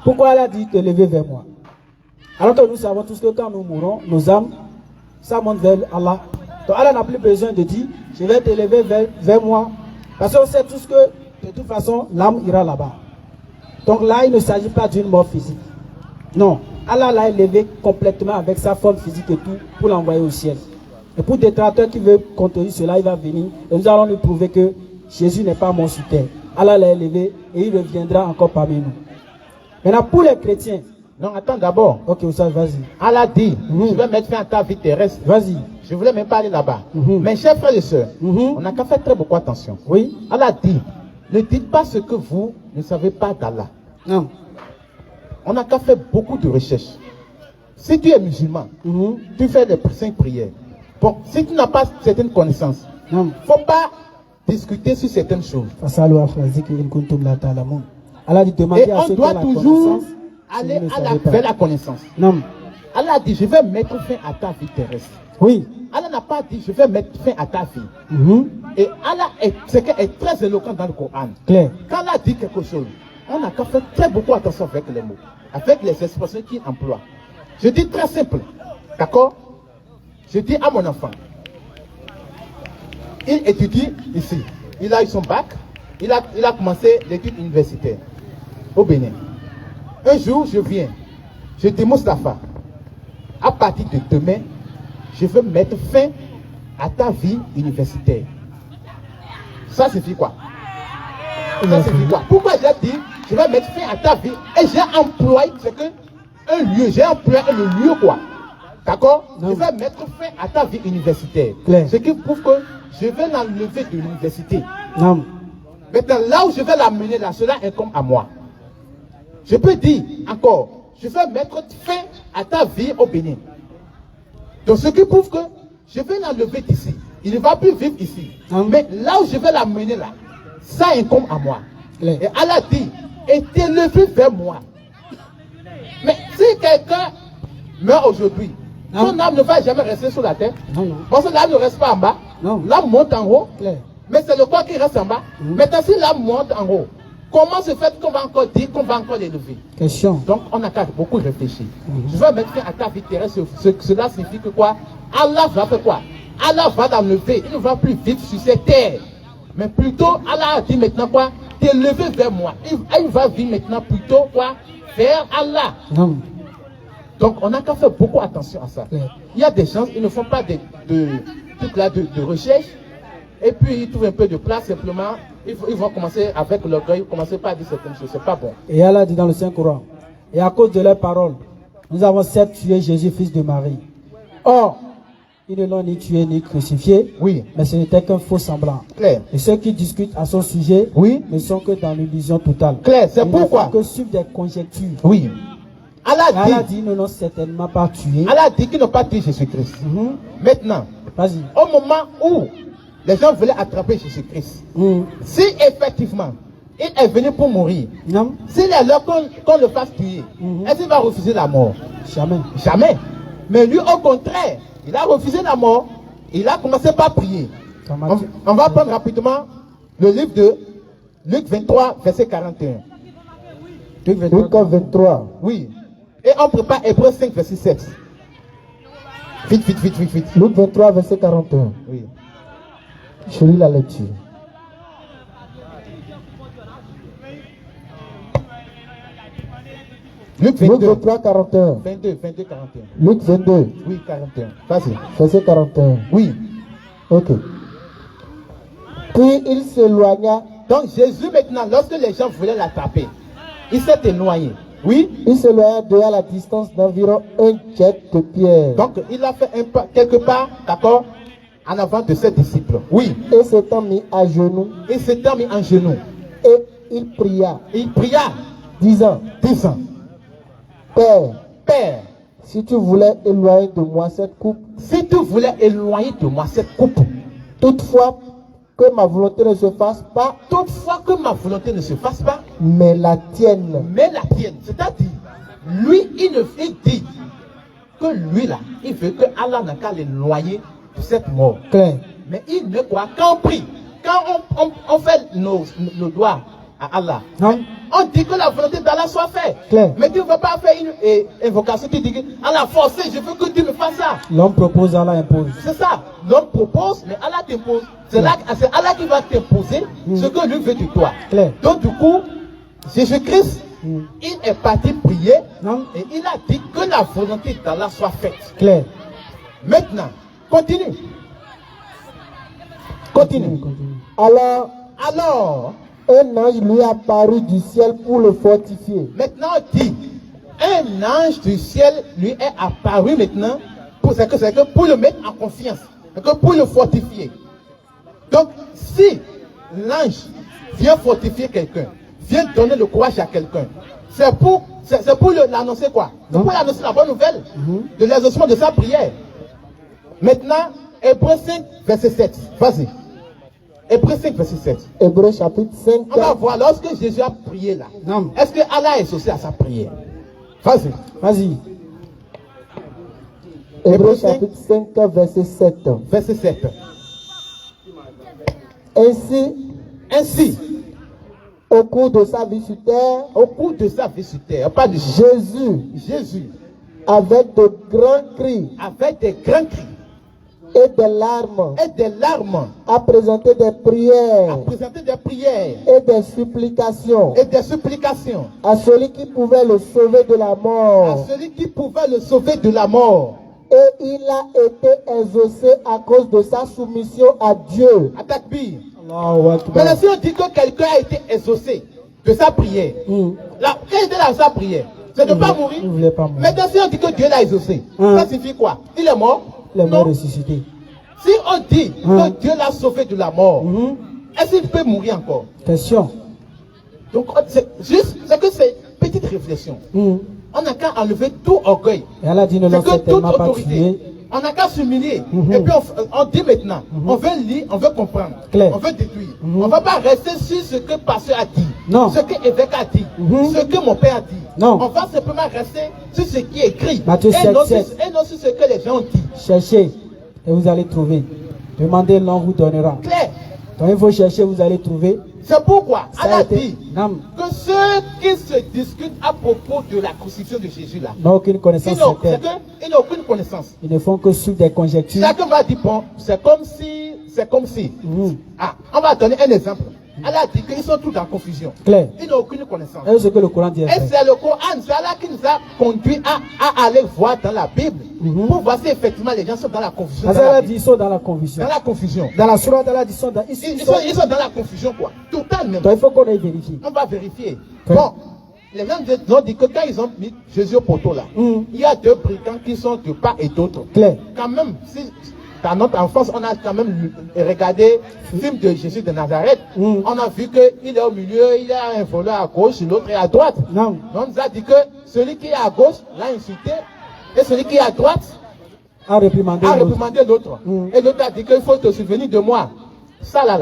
Pourquoi elle a dit te lever vers moi? Alors que nous savons tous que quand nous mourons, nos âmes, ça monte vers Allah. Donc Allah n'a plus besoin de dire, je vais te lever vers moi. Parce qu'on sait tous que, de toute façon, l'âme ira là-bas. Donc là, il ne s'agit pas d'une mort physique. Non. Allah l'a élevé complètement avec sa forme physique et tout pour l'envoyer au ciel. Et pour des détracteurs qui veulent contredire cela, il va venir et nous allons lui prouver que Jésus n'est pas mort sur terre. Allah l'a élevé et il reviendra encore parmi nous. Maintenant, pour les chrétiens. Non, attends d'abord. Ok, ça, vas-y. Allah dit, je vais mettre fin à ta vie terrestre. Vas-y. Je voulais même pas aller là-bas. Mes chers frères et sœurs, on n'a qu'à faire très beaucoup attention. Oui. Allah dit, ne dites pas ce que vous ne savez pas d'Allah. Non. On n'a qu'à faire beaucoup de recherches. Si tu es musulman, tu fais des 5 prières. Bon, si tu n'as pas certaines connaissances, il ne faut pas discuter sur certaines choses. Allah dit demander Et à on ceux qui doit ont la toujours connaissance, aller si vous ne à savez pas. vers la connaissance. Non. Allah dit, je vais mettre fin à ta vie terrestre. Oui. Allah n'a pas dit, je vais mettre fin à ta vie. Et Allah est très éloquent dans le Coran. Claire. Quand Allah dit quelque chose, on n'a qu'à faire très beaucoup attention avec les mots, avec les expressions qu'il emploie. Je dis très simple, d'accord? Je dis à mon enfant, il étudie ici, il a eu son bac, il a commencé l'étude universitaire au Bénin. Un jour, je viens, je dis Moustapha, à partir de demain, je veux mettre fin à ta vie universitaire. Ça signifie quoi? Ça signifie quoi? Pourquoi j'ai dit, je vais mettre fin à ta vie et j'ai employé, c'est que un lieu, j'ai employé le lieu quoi? D'accord? Je vais mettre fin à ta vie universitaire. Claire. Ce qui prouve que je vais l'enlever de l'université. Non. Maintenant, là où je vais l'amener, là, cela incombe à moi. Je peux dire encore, je vais mettre fin à ta vie au Bénin. Donc, ce qui prouve que je vais l'enlever d'ici. Il ne va plus vivre ici. Mais là où je vais l'amener, là, ça incombe à moi. Claire. Et Allah dit, et t'élever vers moi. Mais si quelqu'un meurt aujourd'hui, son âme ne va jamais rester sur la terre. Non. Parce que l'âme ne reste pas en bas. Non. L'âme monte en haut. Claire. Mais c'est le corps qui reste en bas. Maintenant, si l'âme monte en haut, comment se fait qu'on va encore dire qu'on va encore l'élever? Question. Donc, on a qu'à beaucoup réfléchir. Je vais mettre fin à ta vie terrestre. Cela signifie que quoi? Allah va faire quoi? Allah va l'enlever. Il ne va plus vivre sur cette terre. Mais plutôt, Allah a dit maintenant quoi? T'élever vers moi. Il va vivre maintenant plutôt quoi? Vers Allah. Non. Donc, on n'a qu'à faire beaucoup attention à ça. Ouais. Il y a des gens, ils ne font pas de recherche. Et puis, ils trouvent un peu de place, simplement. Ils vont commencer avec l'orgueil, commencer par dire certaines choses. C'est pas bon. Et Allah dit dans le Saint-Coran, et à cause de leurs paroles, nous avons certes tué Jésus, fils de Marie. Or, ils ne l'ont ni tué ni crucifié, Oui. mais ce n'était qu'un faux semblant. Claire. Et ceux qui discutent à son sujet Oui. ne sont que dans l'illusion totale. Claire, c'est Ils ne pourquoi. font que suivre des conjectures. Oui. Et Allah Allah dit, ils ne l'ont certainement pas tué. Allah dit qu'ils n'ont pas tué Jésus-Christ. Maintenant, Vas-y. au moment où les gens voulaient attraper Jésus-Christ, si effectivement il est venu pour mourir, Non, s'il est là qu'on le fasse tuer, est-ce qu'il va refuser la mort? jamais. Jamais. Mais lui, au contraire, Il a refusé la mort. Il a commencé par prier. On va prendre rapidement le livre de Luc 23, verset 41. Luc 23. Oui. Et on prépare Hébreux 5, verset 7. Vite, vite, vite, vite, vite. Luc 23, verset 41. Oui. Je lis la lecture. Luc 22. Luc 23, 41. 22, 41. Luc 22, Oui, 41. Vas-y. verset 41. Oui. Ok. Puis il s'éloigna. Donc Jésus maintenant, lorsque les gens voulaient l'attraper, il s'est éloigné. Oui. Il s'éloigna de à la distance d'environ un jet de pierre. Donc il a fait un pas, quelque part, d'accord, en avant de ses disciples. Oui. Et s'étant mis à genoux, Il s'était mis en genoux. et il pria, Il pria, disant, disant, Père, Père, si tu voulais éloigner de moi cette coupe, si tu voulais éloigner de moi cette coupe, toutefois que ma volonté ne se fasse pas, toutefois que ma volonté ne se fasse pas, mais la tienne. mais la tienne. C'est-à-dire, lui, il dit que lui là, il veut que Allah n'a qu'à l'éloigner de cette mort. Clair. Mais il ne croit qu'en prie. Quand on fait nos doigts à Allah, Non. on dit que la volonté d'Allah soit faite. Clair. Mais tu ne vas pas faire une invocation, tu dis que Allah forcé, je veux que tu me fasses ça. L'homme propose, Allah impose. C'est ça. L'homme propose, mais Allah t'impose. C'est Allah qui va t'imposer ce que lui veut de toi. Clair. Donc du coup, Jésus-Christ, il est parti prier Non. et il a dit que la volonté d'Allah soit faite. Clair. Maintenant, continue. Continue. Alors, Alors, un ange lui apparut du ciel pour le fortifier. maintenant on dit, un ange du ciel lui est apparu maintenant c'est que pour le mettre en confiance, c'est que pour le fortifier. Donc, si l'ange vient fortifier quelqu'un, vient donner le courage à quelqu'un, c'est pour l'annoncer quoi? C'est pour l'annoncer la bonne nouvelle de l'exaucement de sa prière. Maintenant, Hébreux 5, verset 7. Vas-y. Hébreux 5, verset 7. Hébreux chapitre 5. On va voir, lorsque Jésus a prié là, Non. est-ce que Allah est associé à sa prière? Vas-y. Vas-y. Hébreux chapitre 5, verset 7. Verset 7. Ainsi, au cours de sa vie sur terre, Au cours de sa vie sur terre, pas de Jésus, avec de grands cris avec des grands cris et des larmes, a présenté des a prières présenté des prières et des supplications et des supplications à celui qui pouvait le sauver de la à mort. celui qui pouvait le sauver de la mort. Et il a été exaucé à cause de sa soumission à Dieu. Attaque bien. Allahu Akbar. Mais si on dit que quelqu'un a été exaucé de sa prière, quelle était sa prière? C'est de ne pas mourir. Il voulait pas mourir. Maintenant, si on dit que Dieu l'a exaucé, ça signifie quoi? Il est mort? Il est mort Non. ressuscité. Si on dit que Dieu l'a sauvé de la mort, est-ce qu'il peut mourir encore? Question. Donc, c'est que c'est une petite réflexion. On n'a qu'à enlever tout orgueil. Et Allah dit ne C'est l'ont que toute certainement pas autorité. tué. On n'a qu'à s'humilier. Et puis on dit maintenant, on veut lire, on veut comprendre, Clair. on veut déduire. On ne va pas rester sur ce que le pasteur a dit, Non. ce que l'évêque a dit, ce que mon père a dit. Non. On va simplement rester sur ce qui est écrit Matthieu et non 7. sur ce que les gens ont dit. Cherchez et vous allez trouver. Demandez, l'on vous donnera. Clair. Quand il faut chercher, vous allez trouver. C'est pourquoi Ça a Allah été- dit Non. que ceux qui se discutent à propos de la crucifixion de Jésus là, N'ont aucune connaissance certaine. ils n'ont aucune connaissance. Ils ne font que suivre des conjectures. Chacun va dire, bon, c'est comme si. Ah, on va donner un exemple. Allah dit qu'ils sont tous en confusion. Clair. Ils n'ont aucune connaissance. Et ce que le Coran dit est Et vrai. c'est le Coran, c'est Allah qui nous a conduit à aller voir dans la Bible pour voir si effectivement les gens sont dans la confusion. Parce Dans la qu'Allah Bible. dit ils sont dans la confusion. Dans la confusion. Dans la sourate, Allah dit ils sont dans. Ils sont dans la confusion, quoi. Totalement. Donc il faut qu'on aille vérifier. On va vérifier. Ouais. Bon, les gens ont dit que quand ils ont mis Jésus au poteau là, il y a deux brigands qui sont de part et d'autre. Clair. Quand même, si dans notre enfance, on a quand même regardé le film de Jésus de Nazareth. On a vu qu'il est au milieu, il y a un voleur à gauche, l'autre est à droite. Non. On nous a dit que celui qui est à gauche l'a insulté et celui qui est à droite A réprimandé a l'autre. réprimandé l'autre. Et l'autre a dit qu'il faut te souvenir de moi. Ça là,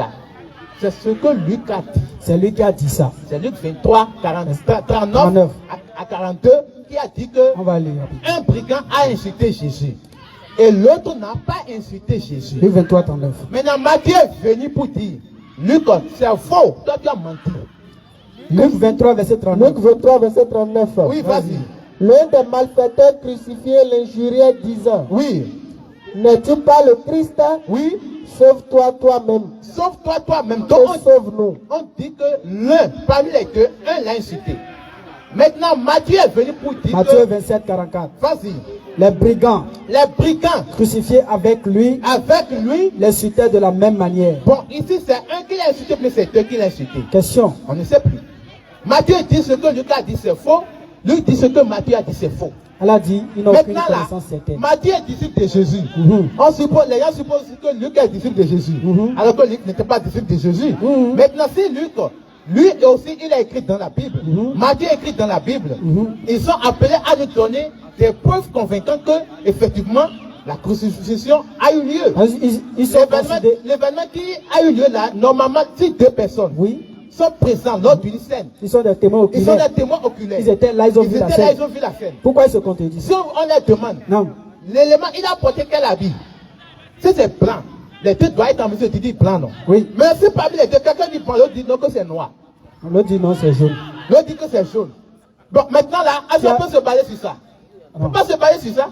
c'est ce que Luc a dit. C'est lui qui a dit ça. C'est Luc 23, 39 39. à 42 qui a dit que On va lire. un brigand a insulté Jésus. Et l'autre n'a pas insulté Jésus. Luc 23, 39. Maintenant, Matthieu est venu pour dire, Luc, c'est faux, toi tu as menti. Luc 23, verset 39. Luc 23, verset 39. Oui, vas-y. L'un des malfaiteurs crucifiés l'injuriait disant, Oui, n'es-tu pas le Christ? oui. Sauve-toi toi-même Sauve-toi toi-même. et Donc, sauve-nous. on dit que l'un, parmi les deux, un l'a insulté. Maintenant, Matthieu est venu pour dire Matthieu que, 27, 44. vas-y, Les brigands les brigands crucifiés avec lui avec lui, l'insultaient de la même manière. bon, ici c'est un qui l'a insulté, mais c'est deux qui l'a insulté. Question. On ne sait plus. Matthieu dit ce que Luc a dit, c'est faux. Luc dit ce que Matthieu a dit, c'est faux. Elle a dit, il n'a aucune Maintenant là, connaissance certaine. Matthieu est disciple de Jésus. Mhm. Les gens supposent que Luc est disciple de Jésus. Mhm. Alors que Luc n'était pas disciple de Jésus. Mhm. Maintenant, si Luc, lui aussi, il a écrit dans la Bible. Mhm. Matthieu a écrit dans la Bible. Mhm. Ils sont appelés à nous donner des preuves convaincantes que, effectivement, la crucifixion a eu lieu. Ils sont considérés. L'événement qui a eu lieu là, normalement, si deux personnes Oui. sont présentes lors d'une scène, Ils sont des témoins ils sont oculaires. des témoins oculaires. Ils étaient là, ils ont vu la étaient là, scène. ils ont vu la scène. Pourquoi ils se contredisent? Si on les demande, Non. l'élément, il a porté quel habit? Si c'est blanc, les deux doivent être en mesure de dire blanc, non? Oui. Mais si parmi les deux, quelqu'un dit blanc, l'autre dit non, que c'est noir. L'autre dit non, c'est jaune. L'autre dit que c'est jaune. Bon, maintenant là, est-ce qu'on peut se baser sur ça? On ne Non. peut pas se baser sur ça.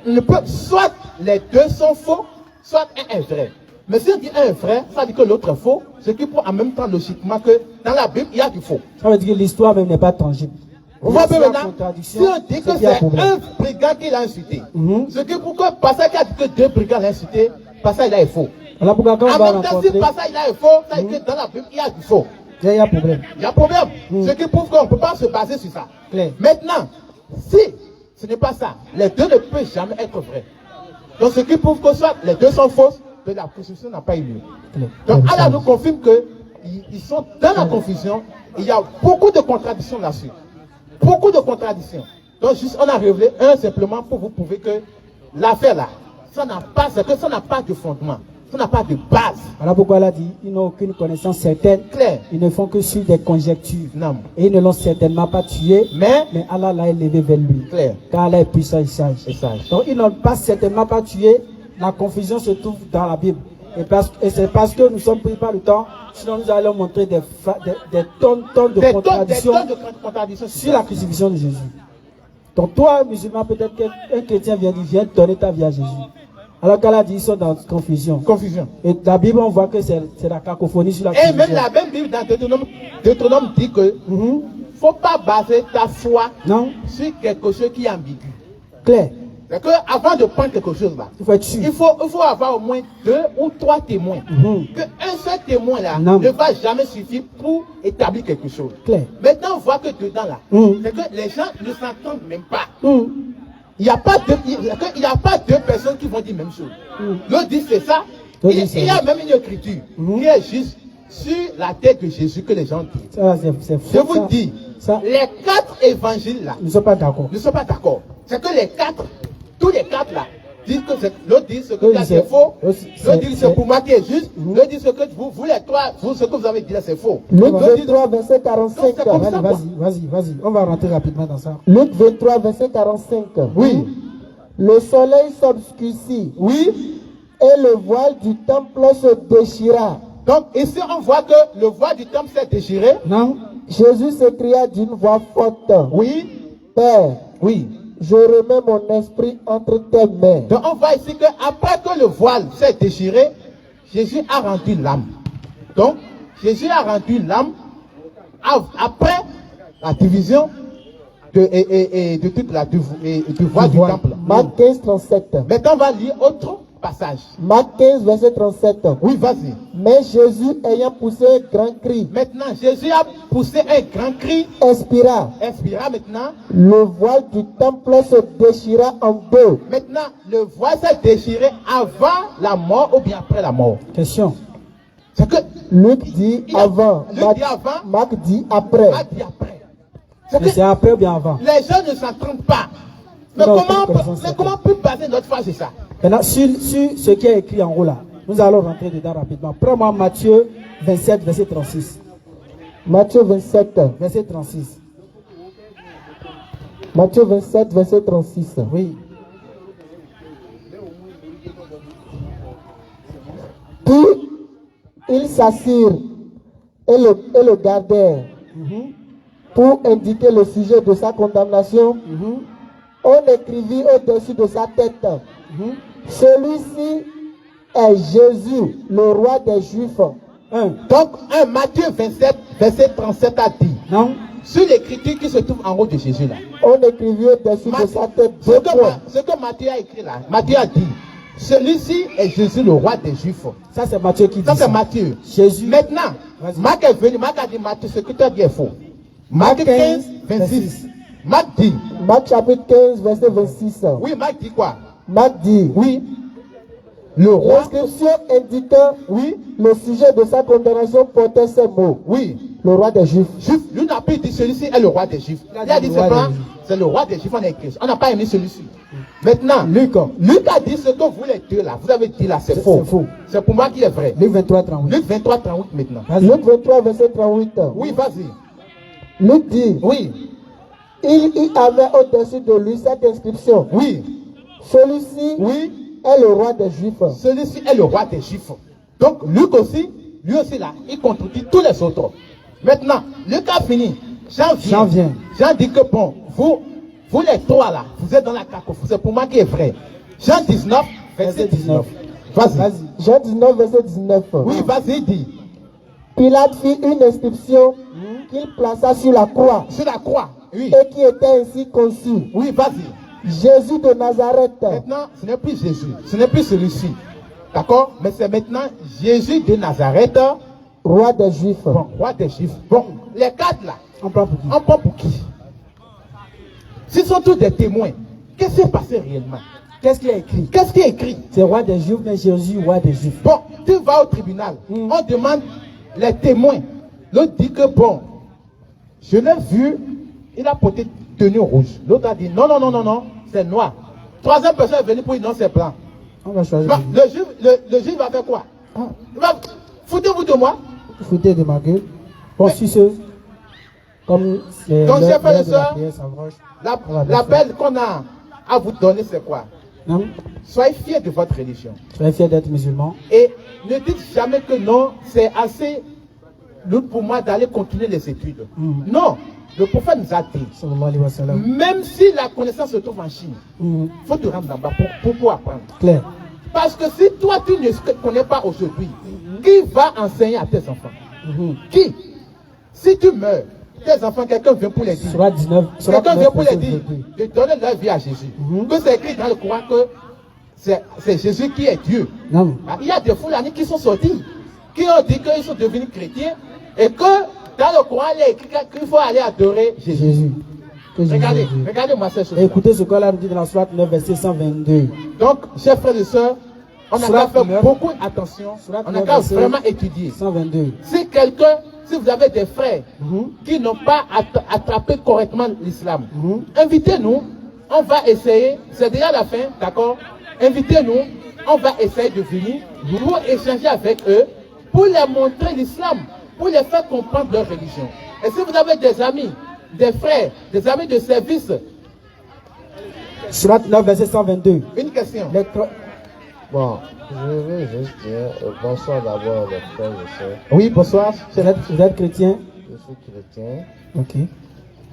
On ne peut, soit les deux sont faux, soit un est vrai. Mais si on dit un est vrai, ça dit que l'autre est faux, ce qui prouve en même temps logiquement que dans la Bible, il y a du faux. Ça veut dire que l'histoire même n'est pas tangible. Vous voyez S'il y a maintenant, si contradiction, on dit que qu'il y a c'est problème. un brigand qui l'a insulté, Mhm. ce qui prouve que Passage qui a dit que deux brigands l'ont insulté, Passage là est faux. Voilà pourquoi quand on En va même temps, si rencontrer, Passage là est faux, ça veut dire que dans la Bible, il y a du faux. il y a problème. Il y a problème. Mm. Ce qui prouve qu'on ne peut pas se baser sur ça. Clair. Maintenant, si ce n'est pas ça, les deux ne peuvent jamais être vrais. Donc ce qui prouve que soit les deux sont fausses, que la crucifixion n'a pas eu lieu. Clair. Donc Allah nous confirme que ils sont dans la confusion. Il y a beaucoup de contradictions là-dessus. Beaucoup de contradictions. Donc juste on a révélé un simplement pour vous prouver que l'affaire là, ça n'a pas, c'est que ça n'a pas de fondement. Ça n'a pas de base. Voilà pourquoi elle a dit, ils n'ont aucune connaissance certaine. Claire. Ils ne font que suivre des conjectures. Non. Et ils ne l'ont certainement pas tué. Mais Allah l'a élevé vers lui. Claire. Car Allah est puissant et sage. Et sage. Donc ils n'ont pas certainement pas tué. La confusion se trouve dans la Bible. Et c'est parce que nous sommes pris par le temps. Sinon nous allons montrer des tonnes de contradictions sur la crucifixion de Jésus. Donc toi, musulman, peut-être qu'un chrétien vient donner ta vie à Jésus. Alors qu'Allah dit, ils sont dans confusion. Confusion. Et dans la Bible, on voit que c'est la cacophonie sur la Et crucifixion. même la même Bible dans Deutéronome dit que Mhm. faut pas baser ta foi Non, sur quelque chose qui est ambigu. clair. C'est que avant de prendre quelque chose là, Il faut être sûr. il faut avoir au moins 2 ou 3 témoins. Mhm. Qu'un seul témoin là Non. ne va jamais suffire pour établir quelque chose. Clair. Maintenant, on voit que dedans là, Mhm. c'est que les gens ne s'entendent même pas. Mhm. Il n'y a pas deux personnes qui vont dire la même chose. L'autre dit c'est ça. L'autre Il dit c'est y a ça. même une écriture qui est juste sur la tête de Jésus que les gens disent. Ça, c'est faux. Je vous Ça, dis, ça, les 4 évangiles là nous ne sommes pas d'accord. ne sont pas d'accord. C'est que les 4, tous les 4 là, disent que l'autre dit ce que L'autre là dit c'est faux, l'autre l'autre dit c'est c'est- pour moi qui est juste, l'autre dit ce que vous les trois, ce que vous avez dit là c'est faux. Luc L'autre dit- 23, verset 45. c'est comme ça. Vas-y. On va rentrer rapidement dans ça. Luc 23, verset 45. Oui, Le soleil s'obscurcit oui. et le voile du temple se déchira. Donc ici on voit que le voile du temple s'est déchiré. Non, Jésus s'écria d'une voix forte, Oui, Père, oui. je remets mon esprit entre tes mains. Donc on voit ici que après que le voile s'est déchiré, Jésus a rendu l'âme. Donc Jésus a rendu l'âme après la division de toute la du voile du temple. Marc 15, 37. Maintenant on va lire autre passage. Marc 15, verset 37. Oui, vas-y. Mais Jésus, ayant poussé un grand cri, Maintenant Jésus a poussé un grand cri, expira. expira maintenant. Le voile du temple se déchira en deux. Maintenant le voile s'est déchiré avant la mort ou bien après la mort. question. C'est que Luc dit Il a- avant. Luc Marc, dit avant. Marc dit après. a dit après. C'est Mais que c'est après ou bien avant? les gens ne s'entendent pas. Mais Non, comment, aucune connaissance mais comment on peut baser notre foi sur ça? Maintenant, sur ce qui est écrit en haut là, nous allons rentrer dedans rapidement. Prends-moi Matthieu 27, verset 36. Matthieu 27. Verset 36. Matthieu 27, verset 36. Oui. Ils s'assirent et le gardèrent. Pour indiquer le sujet de sa condamnation, on écrivit au-dessus de sa tête: celui-ci est Jésus, le roi des Juifs. Donc, 1 Matthieu 27, verset 37 a dit, Non. sur l'écriture qui se trouve en haut de Jésus là, On écrivit au-dessus de sa tête ce deux que, fois. ce que Matthieu a écrit là, Matthieu a dit, celui-ci est Jésus, le roi des Juifs. Ça, c'est Matthieu qui dit Ça, ça. c'est Matthieu. Jésus. Maintenant, Vas-y. Marc est venu, Marc a dit, Matthieu, ce que tu as dit est faux. Marc 15, 26. Marc dit, Marc chapitre 15, verset 26. oui, Marc dit quoi? Marc dit, Oui, le roi, l'inscription indiquant le sujet de sa condamnation portait ces mots: oui, le roi des Juifs. Juif, lui n'a pas dit celui-ci est le roi des Juifs. Il a dit c'est le roi des Juifs, on a écrit. On n'a pas aimé celui-ci. Maintenant, Luc a dit ce que vous les deux là, vous avez dit là, c'est faux. C'est faux. C'est pour moi qui est vrai. Luc 23, 38. Luc 23, 38 maintenant. Luc 23, verset 38. Oui, vas-y. Luc dit, Oui, il y avait au-dessus de lui cette inscription: oui, celui-ci oui, est le roi des Juifs. celui-ci est le roi des Juifs. Donc, Luc aussi, lui aussi là, il contredit tous les autres. Maintenant, Luc a fini. Jean vient. Jean dit que bon, vous les trois là, vous êtes dans la cacophonie. C'est pour moi qui est vrai. Jean 19, verset 19. Vas-y. Jean 19, verset 19. Oui, vas-y, dis. Pilate fit une inscription qu'il plaça sur la croix Sur la croix. Oui. et qui était ainsi conçue: Oui, vas-y. Jésus de Nazareth. Maintenant, ce n'est plus Jésus. Ce n'est plus celui-ci. D'accord? Mais c'est maintenant Jésus de Nazareth, Roi des Juifs. bon, roi des Juifs. Bon, les quatre là, On prend pour qui? on prend pour qui? S'ils sont tous des témoins, qu'est-ce qui s'est passé réellement? Qu'est-ce qu'il a écrit? Qu'est-ce qui est écrit? C'est roi des Juifs, mais Jésus, roi des Juifs. Bon, tu vas au tribunal, on demande les témoins. L'autre dit que bon, je l'ai vu, il a porté tenue rouge. L'autre a dit non, non, non, non, non, c'est noir. Troisième personne est venue pour dire non, c'est blanc. On va choisir. Bon, le juif va faire quoi? Il va, foutez-vous de moi. Foutez de ma gueule. Bon, si ce, comme c'est Donc, l'heure chers frères et de la sœurs, prière s'approche, on va l'appel qu'on a à vous donner, c'est quoi? non? Soyez fiers de votre religion. Soyez fiers d'être musulman. Et ne dites jamais que non, c'est assez lourd pour moi d'aller continuer les études. Non, le prophète nous a dit, Sallallahu alayhi wa sallam. même si la connaissance se trouve en Chine, il faut te rendre là-bas pour apprendre. Clair. Parce que si toi tu ne connais pas aujourd'hui, qui va enseigner à tes enfants? Qui? Si tu meurs, tes enfants, quelqu'un vient pour les dire. Surat 19. Surat Quelqu'un 9, vient pour les verset dire 22. de donner leur vie à Jésus. Que c'est écrit dans le Coran que c'est Jésus qui est Dieu. Non. Ah, il y a des Foulani qui sont sortis, qui ont dit qu'ils sont devenus chrétiens et que dans le Coran, il est écrit qu'il faut aller adorer Jésus. Jésus. Que Jésus Regardez, est Dieu. regardez-moi ces choses. Et écoutez ce qu'Allah nous dit dans la Surat 9, verset 122. Donc, chers frères et sœurs, on a Surat qu'à faire 9, beaucoup attention, Surat on a 9, qu'à verset vraiment étudier. 122. Si vous avez des frères qui n'ont pas attrapé correctement l'islam, invitez-nous, on va essayer, c'est déjà la fin, d'accord? Invitez-nous, on va essayer de venir pour échanger avec eux, pour leur montrer l'islam, pour les faire comprendre leur religion. Et si vous avez des amis, des frères, des amis de service, Surat 9, verset 122. une question. Les cro- Bon, je vais juste dire bonsoir d'abord les frères et sœurs. Oui, bonsoir. Vous êtes chrétien? Je suis chrétien Ok. et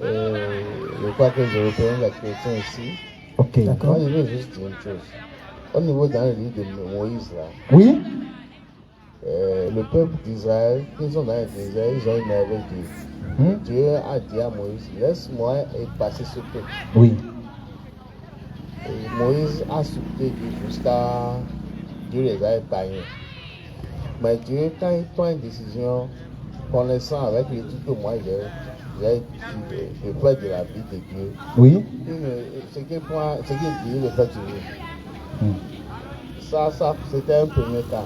je crois que je représente les chrétiens ici. Ok. D'accord. Moi, je veux juste dire une chose. Au niveau dans le livre de Moïse, là, Oui. le peuple d'Israël, qui sont dans le désert, ils ont énervé Dieu. Dieu a dit à Moïse, laisse-moi passer ce peuple. Oui. Et Moïse a supplié Dieu jusqu'à Dieu les a épargnés. Mais Dieu, quand il prend une décision, connaissant avec l'étude que moi j'ai fait de la vie de Dieu, Oui. ce qu'il dit, le fait toujours. Ça, c'était un premier cas.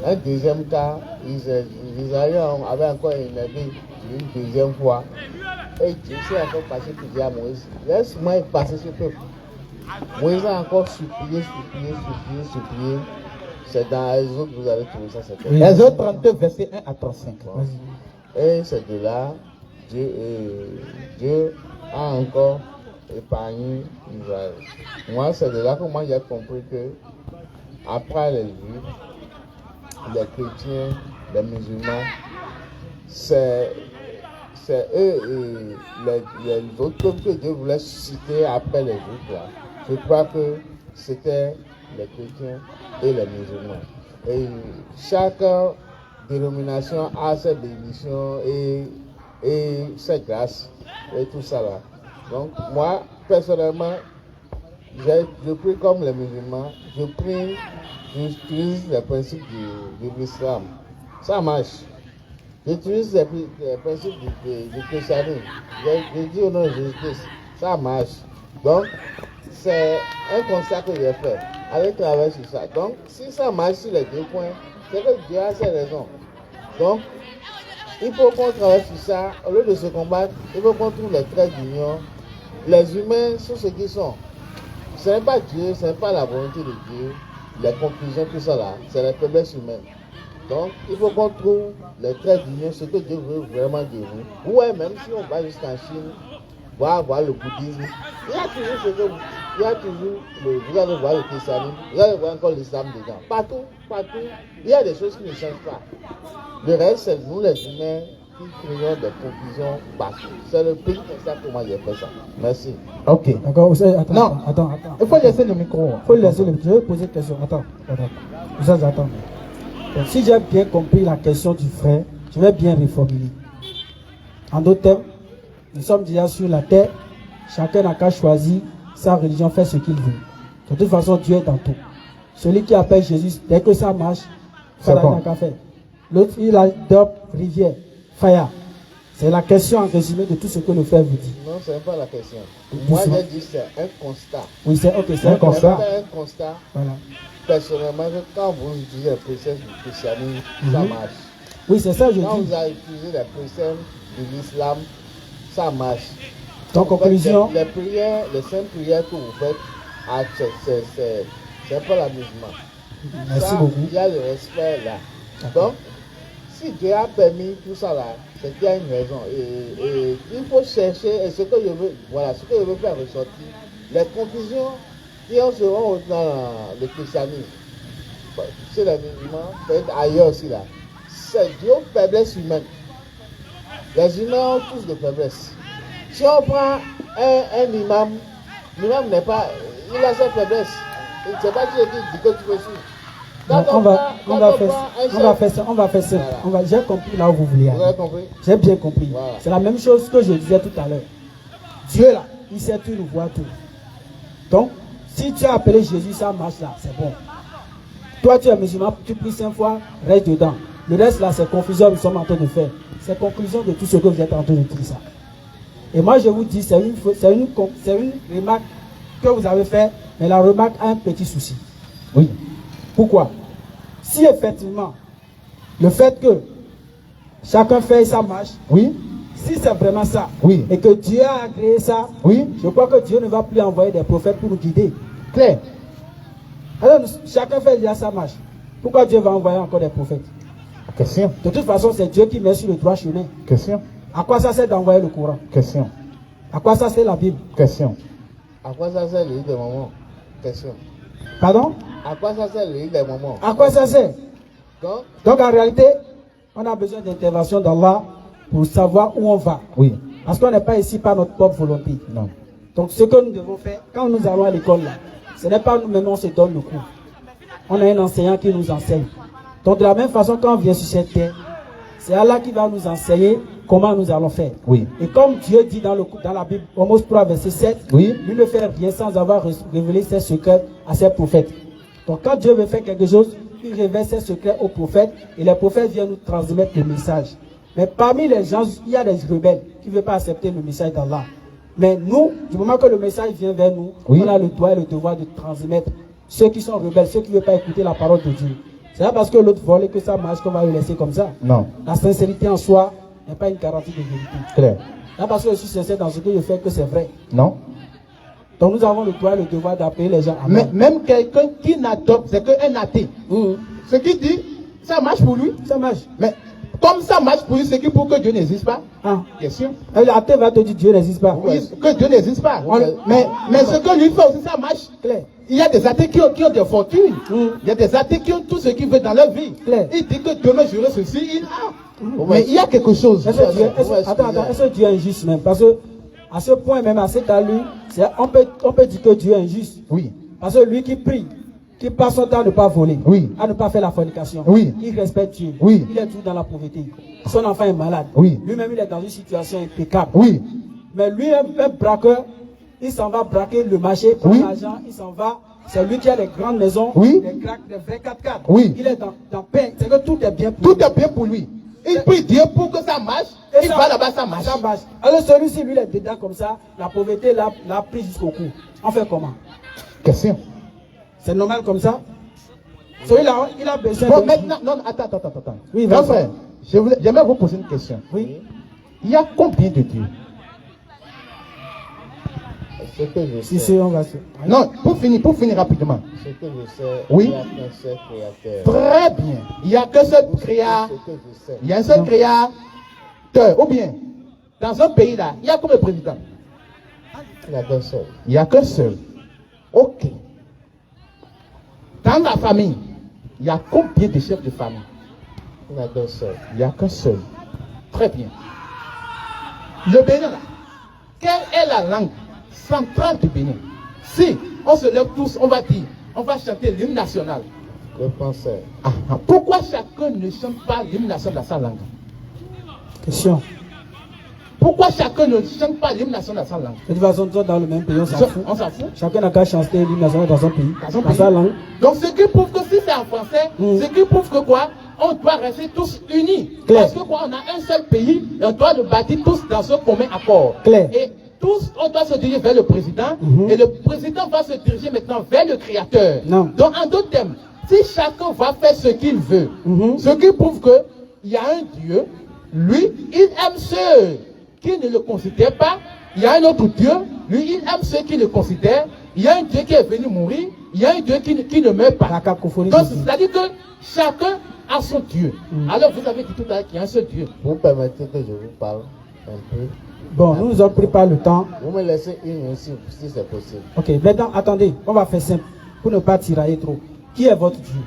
Un deuxième cas, les Israéliens avaient encore énervé une deuxième fois. Et Dieu s'est encore passé pour dire à Moïse, laisse-moi passer ce peuple. Moïse a encore supplié. C'est dans Exode que vous allez trouver ça. Exode 32, verset 1 à 35. Et c'est de là, Dieu a encore épargné Israël. Moi, c'est de là que moi j'ai compris que, après les Juifs, les chrétiens les musulmans, c'est eux et les autres peuples que Dieu voulait susciter après les autres là. Je crois que c'était les chrétiens et les musulmans. Et chaque dénomination a ses bénédictions et ses grâces et tout ça là. Donc moi, personnellement, je prie comme les musulmans, j'utilise les principes de l'islam. Ça marche. J'utilise les principes du christianisme. Je dis au nom de Jésus-Christ, ça marche. Donc, c'est un constat que j'ai fait. Avec travail sur ça. Donc, si ça marche sur les deux points, c'est que Dieu a ses raisons. Donc, il faut qu'on travaille sur ça. Au lieu de se combattre, il faut qu'on trouve les traits d'union. Les humains sont ce qu'ils sont. Ce n'est pas Dieu, ce n'est pas la volonté de Dieu. Les conclusions, tout ça là, c'est les faiblesses humaines. Donc, il faut qu'on trouve les traits d'union, ce que Dieu veut vraiment de nous. Ouais, même si on va jusqu'en Chine, voir le bouddhisme, il y a toujours ce que vous allez voir le christianisme, vous allez voir encore l'islam dedans. Partout, il y a des choses qui ne changent pas. Le reste, c'est nous les humains qui créons des conclusions partout. C'est le pays comme ça comment j'ai fait ça. Merci. Ok. D'accord, vous savez, attends. Non. Attends. Il faut laisser le micro. Il faut laisser le micro. Je vais poser une question. Attends. Vous savez, attends. Donc, si j'ai bien compris la question du frère, je vais bien reformuler. En d'autres termes, nous sommes déjà sur la terre. Chacun n'a qu'à choisir sa religion, faire ce qu'il veut. De toute façon, Dieu est dans tout. Celui qui appelle Jésus, dès que ça marche, ça n'a qu'à faire. L'autre, il a d'op, rivière, fire. C'est la question en résumé de tout ce que le frère vous dit. Non, ce n'est pas la question. Moi, j'ai dit c'est un constat. Oui, c'est un constat. C'est un constat. Voilà. Personnellement, quand vous utilisez les préceptes du christianisme, ça marche. Oui, c'est ça, je dis. Quand vous avez utilisé les préceptes de l'islam, ça marche. En conclusion, les prières, les saintes prières que vous faites, c'est pas l'amusement. Merci beaucoup. Il y a le respect là. Donc, si Dieu a permis tout ça là, c'est qu'il y a une raison. Et il faut chercher, et ce que je veux faire ressortir, les conclusions qui seront dans le christianisme, chez les musulmans, peut-être ailleurs aussi là. C'est Dieu faiblesse humaine. Les humains ont tous des faiblesses. Si on prend un imam, l'imam n'est pas, il a ses faiblesses. C'est pas Dieu qui dit que tu peux suivre. on va faire ça. Voilà. J'ai compris là où vous voulez aller. Vous avez compris? J'ai bien compris. Voilà. C'est la même chose que je disais tout à l'heure. Dieu là, il sait tout, il voit tout. Donc, si tu as appelé Jésus, ça marche là, c'est bon. Toi, tu es musulman, tu pries 5 fois, reste dedans. Le reste là, c'est confusion que nous sommes en train de faire. C'est conclusion de tout ce que vous êtes en train de dire ça. Et moi, je vous dis, c'est une remarque que vous avez faite, mais la remarque a un petit souci. Oui. Pourquoi? Si effectivement, le fait que chacun fait ça marche, oui. Si c'est vraiment ça, oui. Et que Dieu a créé ça, oui. Je crois que Dieu ne va plus envoyer des prophètes pour nous guider. Clair. Alors, chacun fait déjà ça marche. Pourquoi Dieu va envoyer encore des prophètes? Question. De toute façon, c'est Dieu qui met sur le droit chemin. Question. À quoi ça sert d'envoyer le Coran? Question. À quoi ça sert la Bible? Question. À quoi ça sert le livre des moments? Question. Pardon? À quoi ça sert le livre des moments? À quoi ça sert? Donc en réalité, on a besoin d'intervention d'Allah pour savoir où on va. Oui. Parce qu'on n'est pas ici par notre propre volonté. Non. Donc ce que nous devons faire, quand nous allons à l'école là, ce n'est pas nous-mêmes on se donne le cours. On a un enseignant qui nous enseigne. Donc de la même façon, quand on vient sur cette terre, c'est Allah qui va nous enseigner comment nous allons faire. Oui. Et comme Dieu dit dans la Bible, Amos 3, verset 7, oui. Lui ne fait rien sans avoir révélé ses secrets à ses prophètes. Donc quand Dieu veut faire quelque chose, il révèle ses secrets aux prophètes et les prophètes viennent nous transmettre le message. Mais parmi les gens, il y a des rebelles qui ne veulent pas accepter le message d'Allah. Mais nous, du moment que le message vient vers nous, oui. On a le droit et le devoir de transmettre ceux qui sont rebelles, ceux qui ne veulent pas écouter la parole de Dieu. C'est pas parce que l'autre vole que ça marche qu'on va le laisser comme ça. Non. La sincérité en soi n'est pas une garantie de vérité. Clair. Là parce que je suis sincère dans ce que je fais que c'est vrai. Non. Donc nous avons le droit et le devoir d'appeler les gens à mais même quelqu'un qui n'adopte, c'est qu'un athée. Ce qu'il dit, ça marche pour lui. Ça marche. Mais comme ça marche pour lui, c'est qu'il pour que Dieu n'existe pas. Ah. Question. L'athée va te dire Dieu n'existe pas. Oui, que Dieu n'existe pas. Mais ce que lui fait aussi, ça marche. Clair. Il y a des athées qui ont des fortunes. Il y a des athées qui ont tout ce qu'ils veulent dans leur vie. Il dit que demain j'aurai ceci, il a. Mais il y a quelque chose. Attends, est-ce que Dieu est injuste même? Parce que à ce point même, à cet âge, on peut dire que Dieu est injuste. Oui. Parce que lui qui prie, qui passe son temps à ne pas voler, oui, à ne pas faire la fornication, oui, il respecte Dieu, oui, il est toujours dans la pauvreté. Son enfant est malade, oui, lui-même il est dans une situation impeccable. Oui. Mais lui-même, un braqueur, il s'en va braquer le marché, prendre l'argent, il s'en va. C'est lui qui a les grandes maisons, oui, les vrais 4x4. Oui. Il est dans paix. C'est que tout est bien pour lui. Tout est bien pour lui. Il prie Dieu pour que ça marche. Et il va là-bas, ça marche. Ça marche. Alors celui-ci, lui, il est dedans comme ça. La pauvreté l'a pris jusqu'au cou. On fait comment? Question. C'est normal comme ça? Celui-là, il a besoin bon, de... maintenant, non, attends. Oui, mon frère, j'aimerais vous poser une question. Oui. Il y a combien de dieux? Ce que je sais. on va se... Non, pour finir rapidement. Ce que je sais, oui. Il n'y a qu'un seul créateur. Très bien. Il n'y a qu'un seul créateur. Il y a un seul créateur. Ou bien, dans un pays là, il y a combien de présidents? Il n'y a qu'un seul. Il n'y a qu'un seul. Ok. Dans la famille, il y a combien de chefs de famille? Il n'y a qu'un seul. Il n'y a qu'un seul. Très bien. Le Bénin là, quelle est la langue centrale du Bénin? Si on se lève tous, on va dire, on va chanter l'hymne national. Le français. Pourquoi chacun ne chante pas l'hymne national dans sa langue? Question. Pourquoi chacun ne chante pas l'hymne national dans sa langue? De toute façon, tous dans le même pays, on s'en fout. On s'en fout. Chacun n'a qu'à chanter l'hymne national dans son pays, dans sa langue. Donc ce qui prouve que si c'est en français, ce qui prouve que quoi? On doit rester tous unis. Claire. Parce que quoi? On a un seul pays et on doit le bâtir tous dans ce commun accord. Claire. Et tous, on doit se diriger vers le président. Et le président va se diriger maintenant vers le créateur. Non. Donc en d'autres termes, si chacun va faire ce qu'il veut, ce qui prouve qu'il y a un Dieu, lui, il aime ceux qui ne le considèrent pas. Il y a un autre Dieu, lui, il aime ceux qui le considèrent. Il y a un Dieu qui est venu mourir. Il y a un Dieu qui ne meurt pas. Donc, c'est-à-dire que chacun a son Dieu. Alors, vous avez dit tout à l'heure qu'il y a un seul Dieu. Vous permettez que je vous parle un peu? Bon, nous n'avons pris pas le temps. Vous me laissez une minute si c'est possible. Ok, maintenant, attendez, on va faire simple, pour ne pas tirailler trop. Qui est votre Dieu?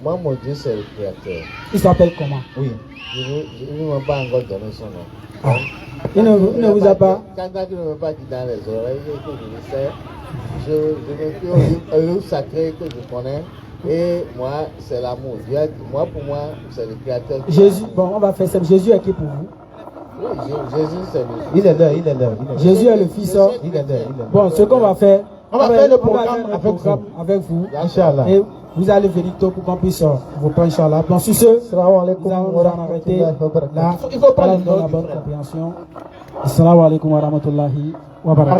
Moi, mon Dieu, c'est le créateur. Il s'appelle comment? Oui. Je ne m'ai pas encore donné son nom. Ah. Il ne vous a pas... Quand il ne m'a pas dit dans les oreilles que je le sais, je me fie au livre sacré que je connais. Et moi, c'est l'amour. Moi, pour moi, c'est le créateur. Jésus, bon, on va faire simple. Jésus est qui pour vous? Oui, Jésus, c'est le Fils. Il est là. Jésus est le Fils. Il est là. Bon, ce qu'on va faire, on va faire le programme avec vous. Inch'Allah. Et vous allez venir tôt pour qu'on puisse vous prendre, Inch'Allah. Bon, sur ce, nous allons arrêter là. Il faut prendre la bonne compréhension. Assalamu alaikum wa rahmatullahi wa barakatuh.